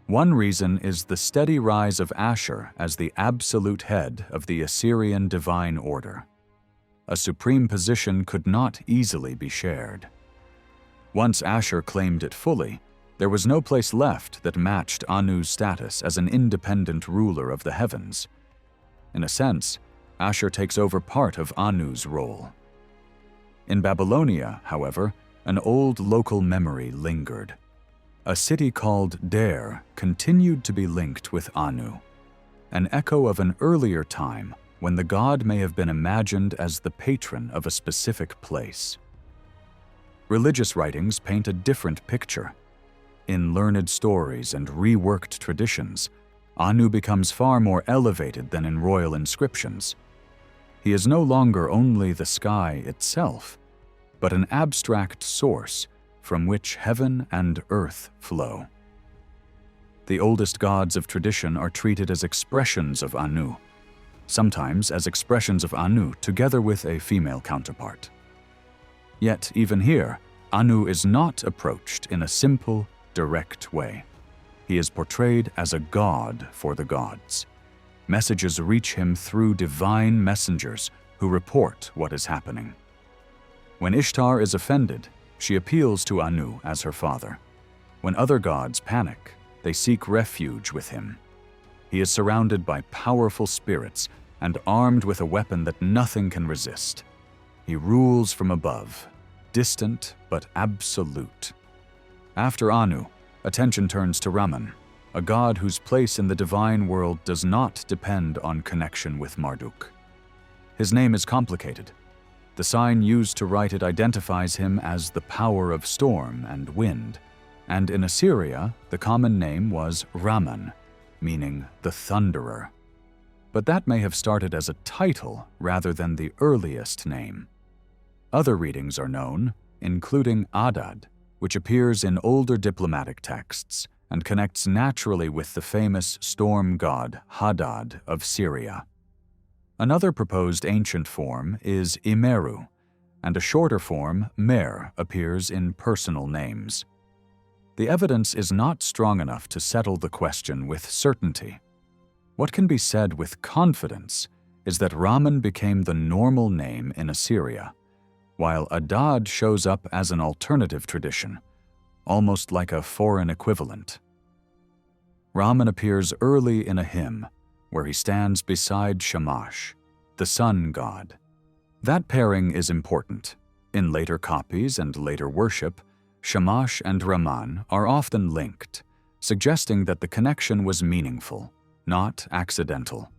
One reason is the steady rise of Ashur as the absolute head of the Assyrian divine order. A supreme position could not easily be shared. Once Ashur claimed it fully, there was no place left that matched Anu's status as an independent ruler of the heavens. In a sense, Ashur takes over part of Anu's role. In Babylonia, however, an old local memory lingered. A city called Der continued to be linked with Anu, an echo of an earlier time when the god may have been imagined as the patron of a specific place. Religious writings paint a different picture. In learned stories and reworked traditions, Anu becomes far more elevated than in royal inscriptions. He is no longer only the sky itself, but an abstract source from which heaven and earth flow. The oldest gods of tradition are treated as expressions of Anu, sometimes as expressions of Anu together with a female counterpart. Yet even here, Anu is not approached in a simple, direct way. He is portrayed as a god for the gods. Messages reach him through divine messengers who report what is happening. When Ishtar is offended, she appeals to Anu as her father. When other gods panic, they seek refuge with him. He is surrounded by powerful spirits and armed with a weapon that nothing can resist. He rules from above, distant but absolute. After Anu, attention turns to Raman, a god whose place in the divine world does not depend on connection with Marduk. His name is complicated. The sign used to write it identifies him as the power of storm and wind, and in Assyria, the common name was Raman, meaning the thunderer. But that may have started as a title rather than the earliest name. Other readings are known, including Adad, which appears in older diplomatic texts and connects naturally with the famous storm god Hadad of Syria. Another proposed ancient form is Imeru, and a shorter form, Mer, appears in personal names. The evidence is not strong enough to settle the question with certainty. What can be said with confidence is that Raman became the normal name in Assyria, while Adad shows up as an alternative tradition, almost like a foreign equivalent. Raman appears early in a hymn, where he stands beside Shamash, the sun god. That pairing is important. In later copies and later worship, Shamash and Raman are often linked, suggesting that the connection was meaningful, not accidental.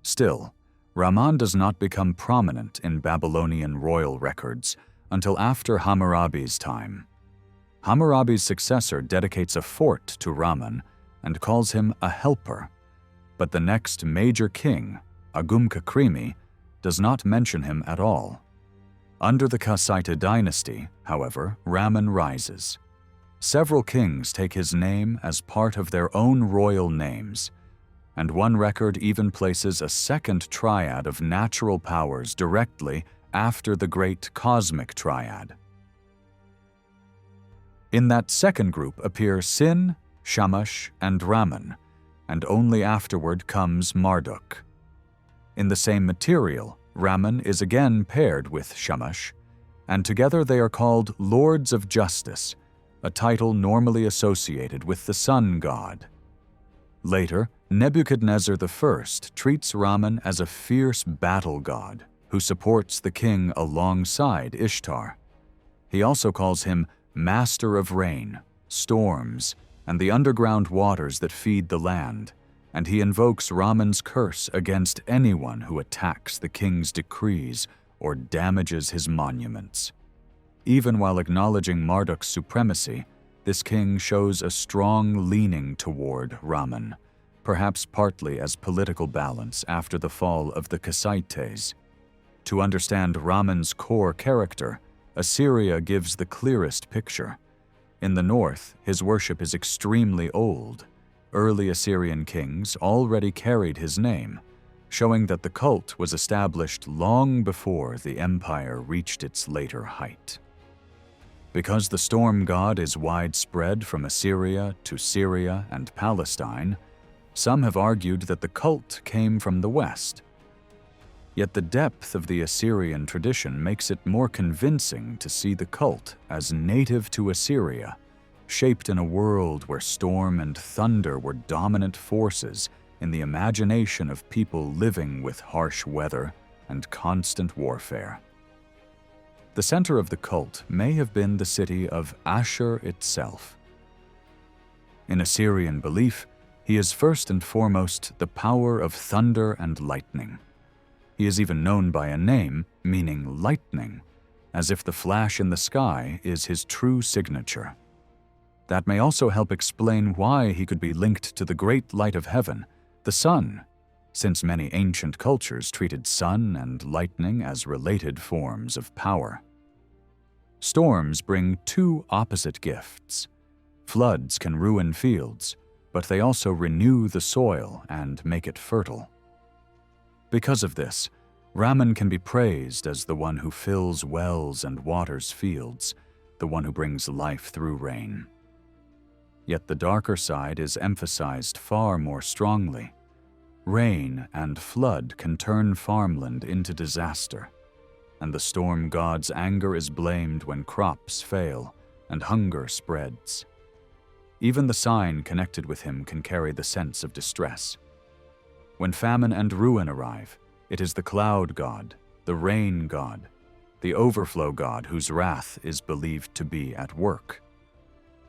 Still, Raman does not become prominent in Babylonian royal records until after Hammurabi's time. Hammurabi's successor dedicates a fort to Raman and calls him a helper, but the next major king, Agum-Kakrimi, does not mention him at all. Under the Kassite dynasty, however, Raman rises. Several kings take his name as part of their own royal names, and one record even places a second triad of natural powers directly after the great cosmic triad. In that second group appear Sin, Shamash, and Raman, and only afterward comes Marduk. In the same material, Raman is again paired with Shamash, and together they are called Lords of Justice, a title normally associated with the sun god. Later, Nebuchadnezzar I treats Raman as a fierce battle god who supports the king alongside Ishtar. He also calls him Master of Rain, Storms, and the underground waters that feed the land, and he invokes Raman's curse against anyone who attacks the king's decrees or damages his monuments. Even while acknowledging Marduk's supremacy, this king shows a strong leaning toward Raman, perhaps partly as political balance after the fall of the Kassites. To understand Raman's core character, Assyria gives the clearest picture. In the north, his worship is extremely old. Early Assyrian kings already carried his name, showing that the cult was established long before the empire reached its later height. Because the storm god is widespread from Assyria to Syria and Palestine, some have argued that the cult came from the west. Yet the depth of the Assyrian tradition makes it more convincing to see the cult as native to Assyria, shaped in a world where storm and thunder were dominant forces in the imagination of people living with harsh weather and constant warfare. The center of the cult may have been the city of Ashur itself. In Assyrian belief, he is first and foremost the power of thunder and lightning. He is even known by a name meaning lightning, as if the flash in the sky is his true signature. That may also help explain why he could be linked to the great light of heaven, the sun, since many ancient cultures treated sun and lightning as related forms of power. Storms bring two opposite gifts. Floods can ruin fields, but they also renew the soil and make it fertile. Because of this, Raman can be praised as the one who fills wells and waters fields, the one who brings life through rain. Yet the darker side is emphasized far more strongly. Rain and flood can turn farmland into disaster, and the storm god's anger is blamed when crops fail and hunger spreads. Even the sign connected with him can carry the sense of distress. When famine and ruin arrive, it is the cloud god, the rain god, the overflow god whose wrath is believed to be at work.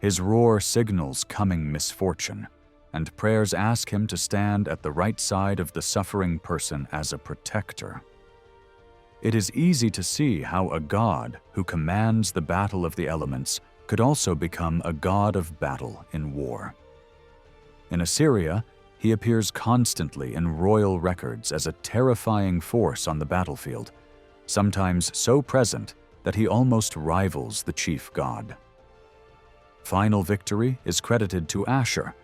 His roar signals coming misfortune, and prayers ask him to stand at the right side of the suffering person as a protector. It is easy to see how a god who commands the battle of the elements could also become a god of battle in war. In Assyria, he appears constantly in royal records as a terrifying force on the battlefield, sometimes so present that he almost rivals the chief god. Final victory is credited to Ashur,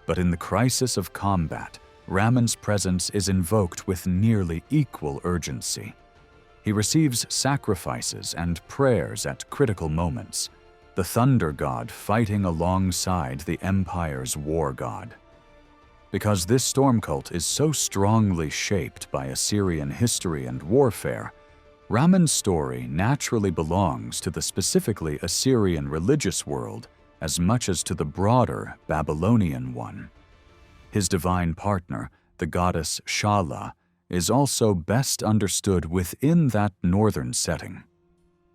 but in the crisis of combat, Raman's presence is invoked with nearly equal urgency. He receives sacrifices and prayers at critical moments, the thunder god fighting alongside the empire's war god. Because this storm cult is so strongly shaped by Assyrian history and warfare, Raman's story naturally belongs to the specifically Assyrian religious world as much as to the broader Babylonian one. His divine partner, the goddess Shala, is also best understood within that northern setting,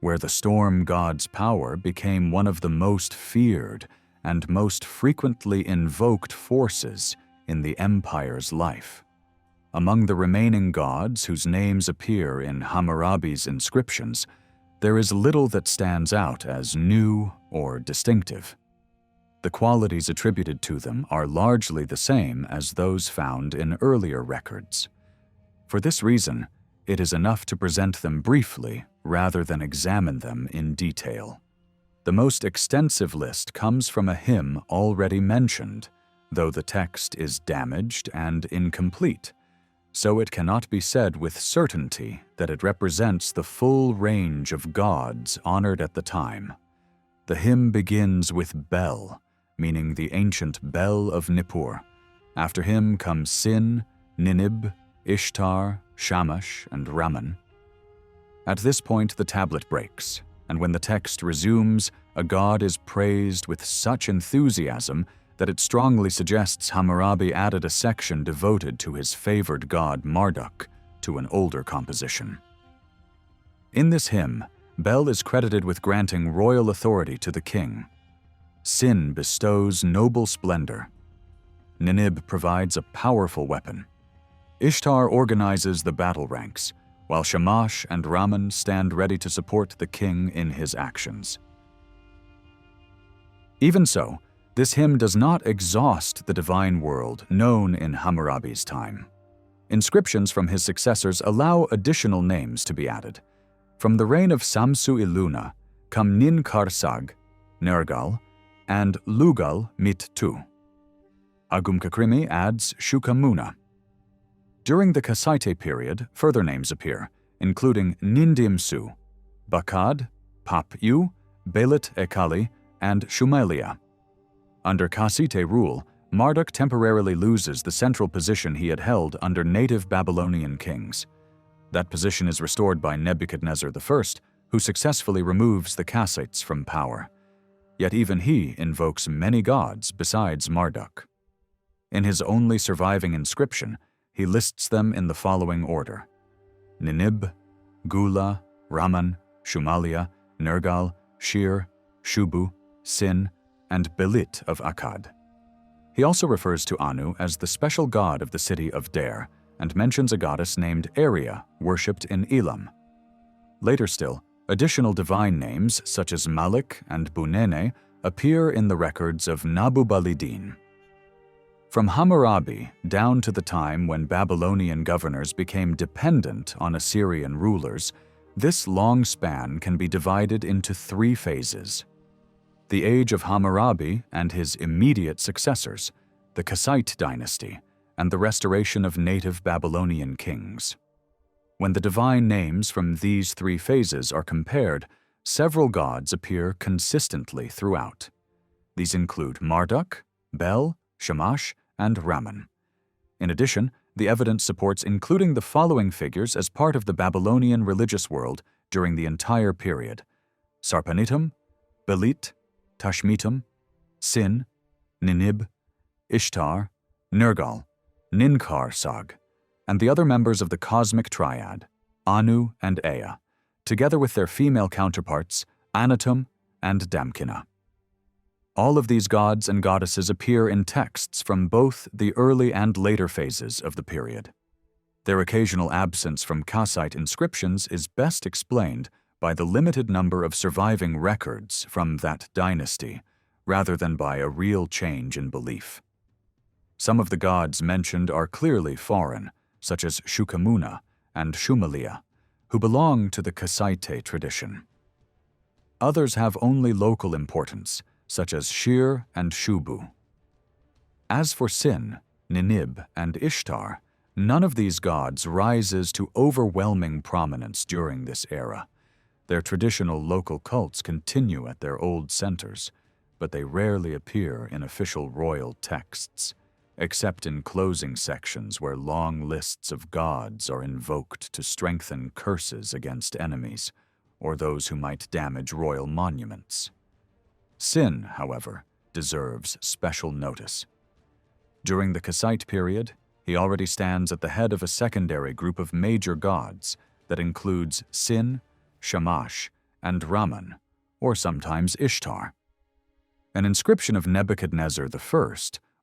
where the storm god's power became one of the most feared and most frequently invoked forces in the empire's life. Among the remaining gods whose names appear in Hammurabi's inscriptions, there is little that stands out as new or distinctive. The qualities attributed to them are largely the same as those found in earlier records. For this reason, it is enough to present them briefly rather than examine them in detail. The most extensive list comes from a hymn already mentioned, though the text is damaged and incomplete, so it cannot be said with certainty that it represents the full range of gods honored at the time. The hymn begins with Bel, meaning the ancient Bel of Nippur. After him come Sin, Ninib, Ishtar, Shamash, and Raman. At this point the tablet breaks, and when the text resumes, a god is praised with such enthusiasm that it strongly suggests Hammurabi added a section devoted to his favored god Marduk to an older composition. In this hymn, Bel is credited with granting royal authority to the king. Sin bestows noble splendor. Ninib provides a powerful weapon. Ishtar organizes the battle ranks, while Shamash and Raman stand ready to support the king in his actions. Even so, This hymn does not exhaust the divine world known in Hammurabi's time. Inscriptions from his successors allow additional names to be added. From the reign of Samsu-iluna come Nin-Kar-Sag, Nergal, and Lugal-Mit-Tu. Agum-Kakrimi adds Shukamuna. During the Kassite period, further names appear, including Nindim-Su, Bakad, Pap-Yu, Belit-Ekali, and Shumalia. Under Kassite rule, Marduk temporarily loses the central position he had held under native Babylonian kings. That position is restored by Nebuchadnezzar I, who successfully removes the Kassites from power. Yet even he invokes many gods besides Marduk. In his only surviving inscription, he lists them in the following order: Ninib, Gula, Raman, Shumalia, Nergal, Shir, Shubu, Sin, and Belit of Akkad. He also refers to Anu as the special god of the city of Der, and mentions a goddess named Aria, worshipped in Elam. Later still, additional divine names such as Malik and Bunene appear in the records of Nabu-Balidin. From Hammurabi down to the time when Babylonian governors became dependent on Assyrian rulers, this long span can be divided into 3 phases. The age of Hammurabi and his immediate successors, the Kassite dynasty, and the restoration of native Babylonian kings. When the divine names from these 3 phases are compared, several gods appear consistently throughout. These include Marduk, Bel, Shamash, and Raman. In addition, the evidence supports including the following figures as part of the Babylonian religious world during the entire period: Sarpanitum, Belit, Tashmitum, Sin, Ninib, Ishtar, Nergal, Nin-Kar-Sag, and the other members of the cosmic triad, Anu and Ea, together with their female counterparts, Anatum and Damkina. All of these gods and goddesses appear in texts from both the early and later phases of the period. Their occasional absence from Kassite inscriptions is best explained by the limited number of surviving records from that dynasty, rather than by a real change in belief. Some of the gods mentioned are clearly foreign, such as Shukamuna and Shumalia, who belong to the Kassite tradition. Others have only local importance, such as Shir and Shubu. As for Sin, Ninib, and Ishtar, none of these gods rises to overwhelming prominence during this era. Their traditional local cults continue at their old centers, but they rarely appear in official royal texts, except in closing sections where long lists of gods are invoked to strengthen curses against enemies or those who might damage royal monuments. Sin, however, deserves special notice. During the Kassite period, he already stands at the head of a secondary group of major gods that includes Sin, Shamash, and Raman, or sometimes Ishtar. An inscription of Nebuchadnezzar I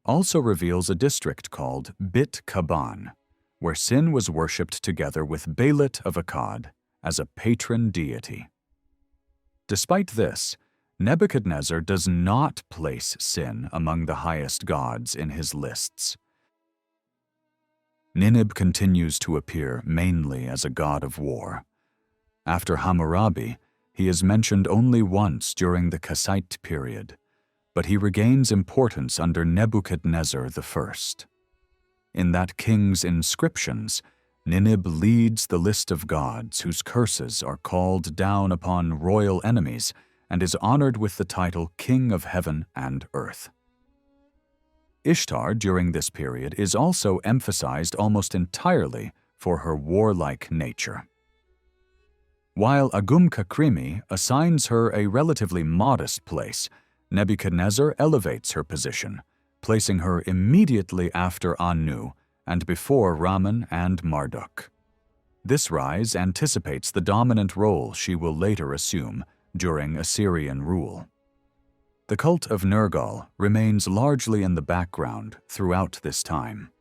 also reveals a district called Bit Kaban, where Sin was worshipped together with Belit of Akkad as a patron deity. Despite this, Nebuchadnezzar does not place Sin among the highest gods in his lists. Ninib continues to appear mainly as a god of war. After Hammurabi, he is mentioned only once during the Kassite period, but he regains importance under Nebuchadnezzar I. In that king's inscriptions, Ninib leads the list of gods whose curses are called down upon royal enemies and is honored with the title King of Heaven and Earth. Ishtar during this period is also emphasized almost entirely for her warlike nature. While Agum-Kakrimi assigns her a relatively modest place, Nebuchadnezzar elevates her position, placing her immediately after Anu and before Raman and Marduk. This rise anticipates the dominant role she will later assume during Assyrian rule. The cult of Nergal remains largely in the background throughout this time.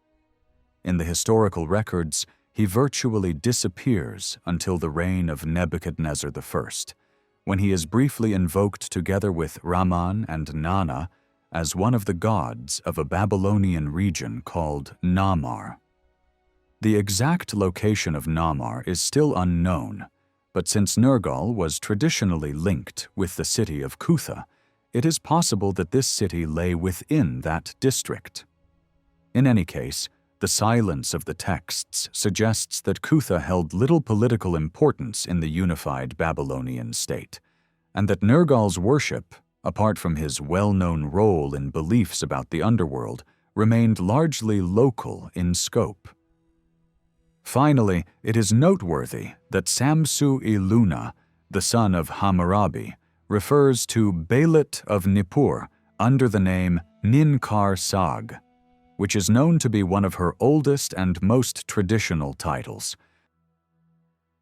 In the historical records, he virtually disappears until the reign of Nebuchadnezzar I, when he is briefly invoked together with Raman and Nana as one of the gods of a Babylonian region called Namar. The exact location of Namar is still unknown, but since Nergal was traditionally linked with the city of Kutha, it is possible that this city lay within that district. In any case, the silence of the texts suggests that Kutha held little political importance in the unified Babylonian state, and that Nergal's worship, apart from his well-known role in beliefs about the underworld, remained largely local in scope. Finally, it is noteworthy that Samsu-iluna, the son of Hammurabi, refers to Beilit of Nippur under the name Ninkar-Sag, which is known to be one of her oldest and most traditional titles,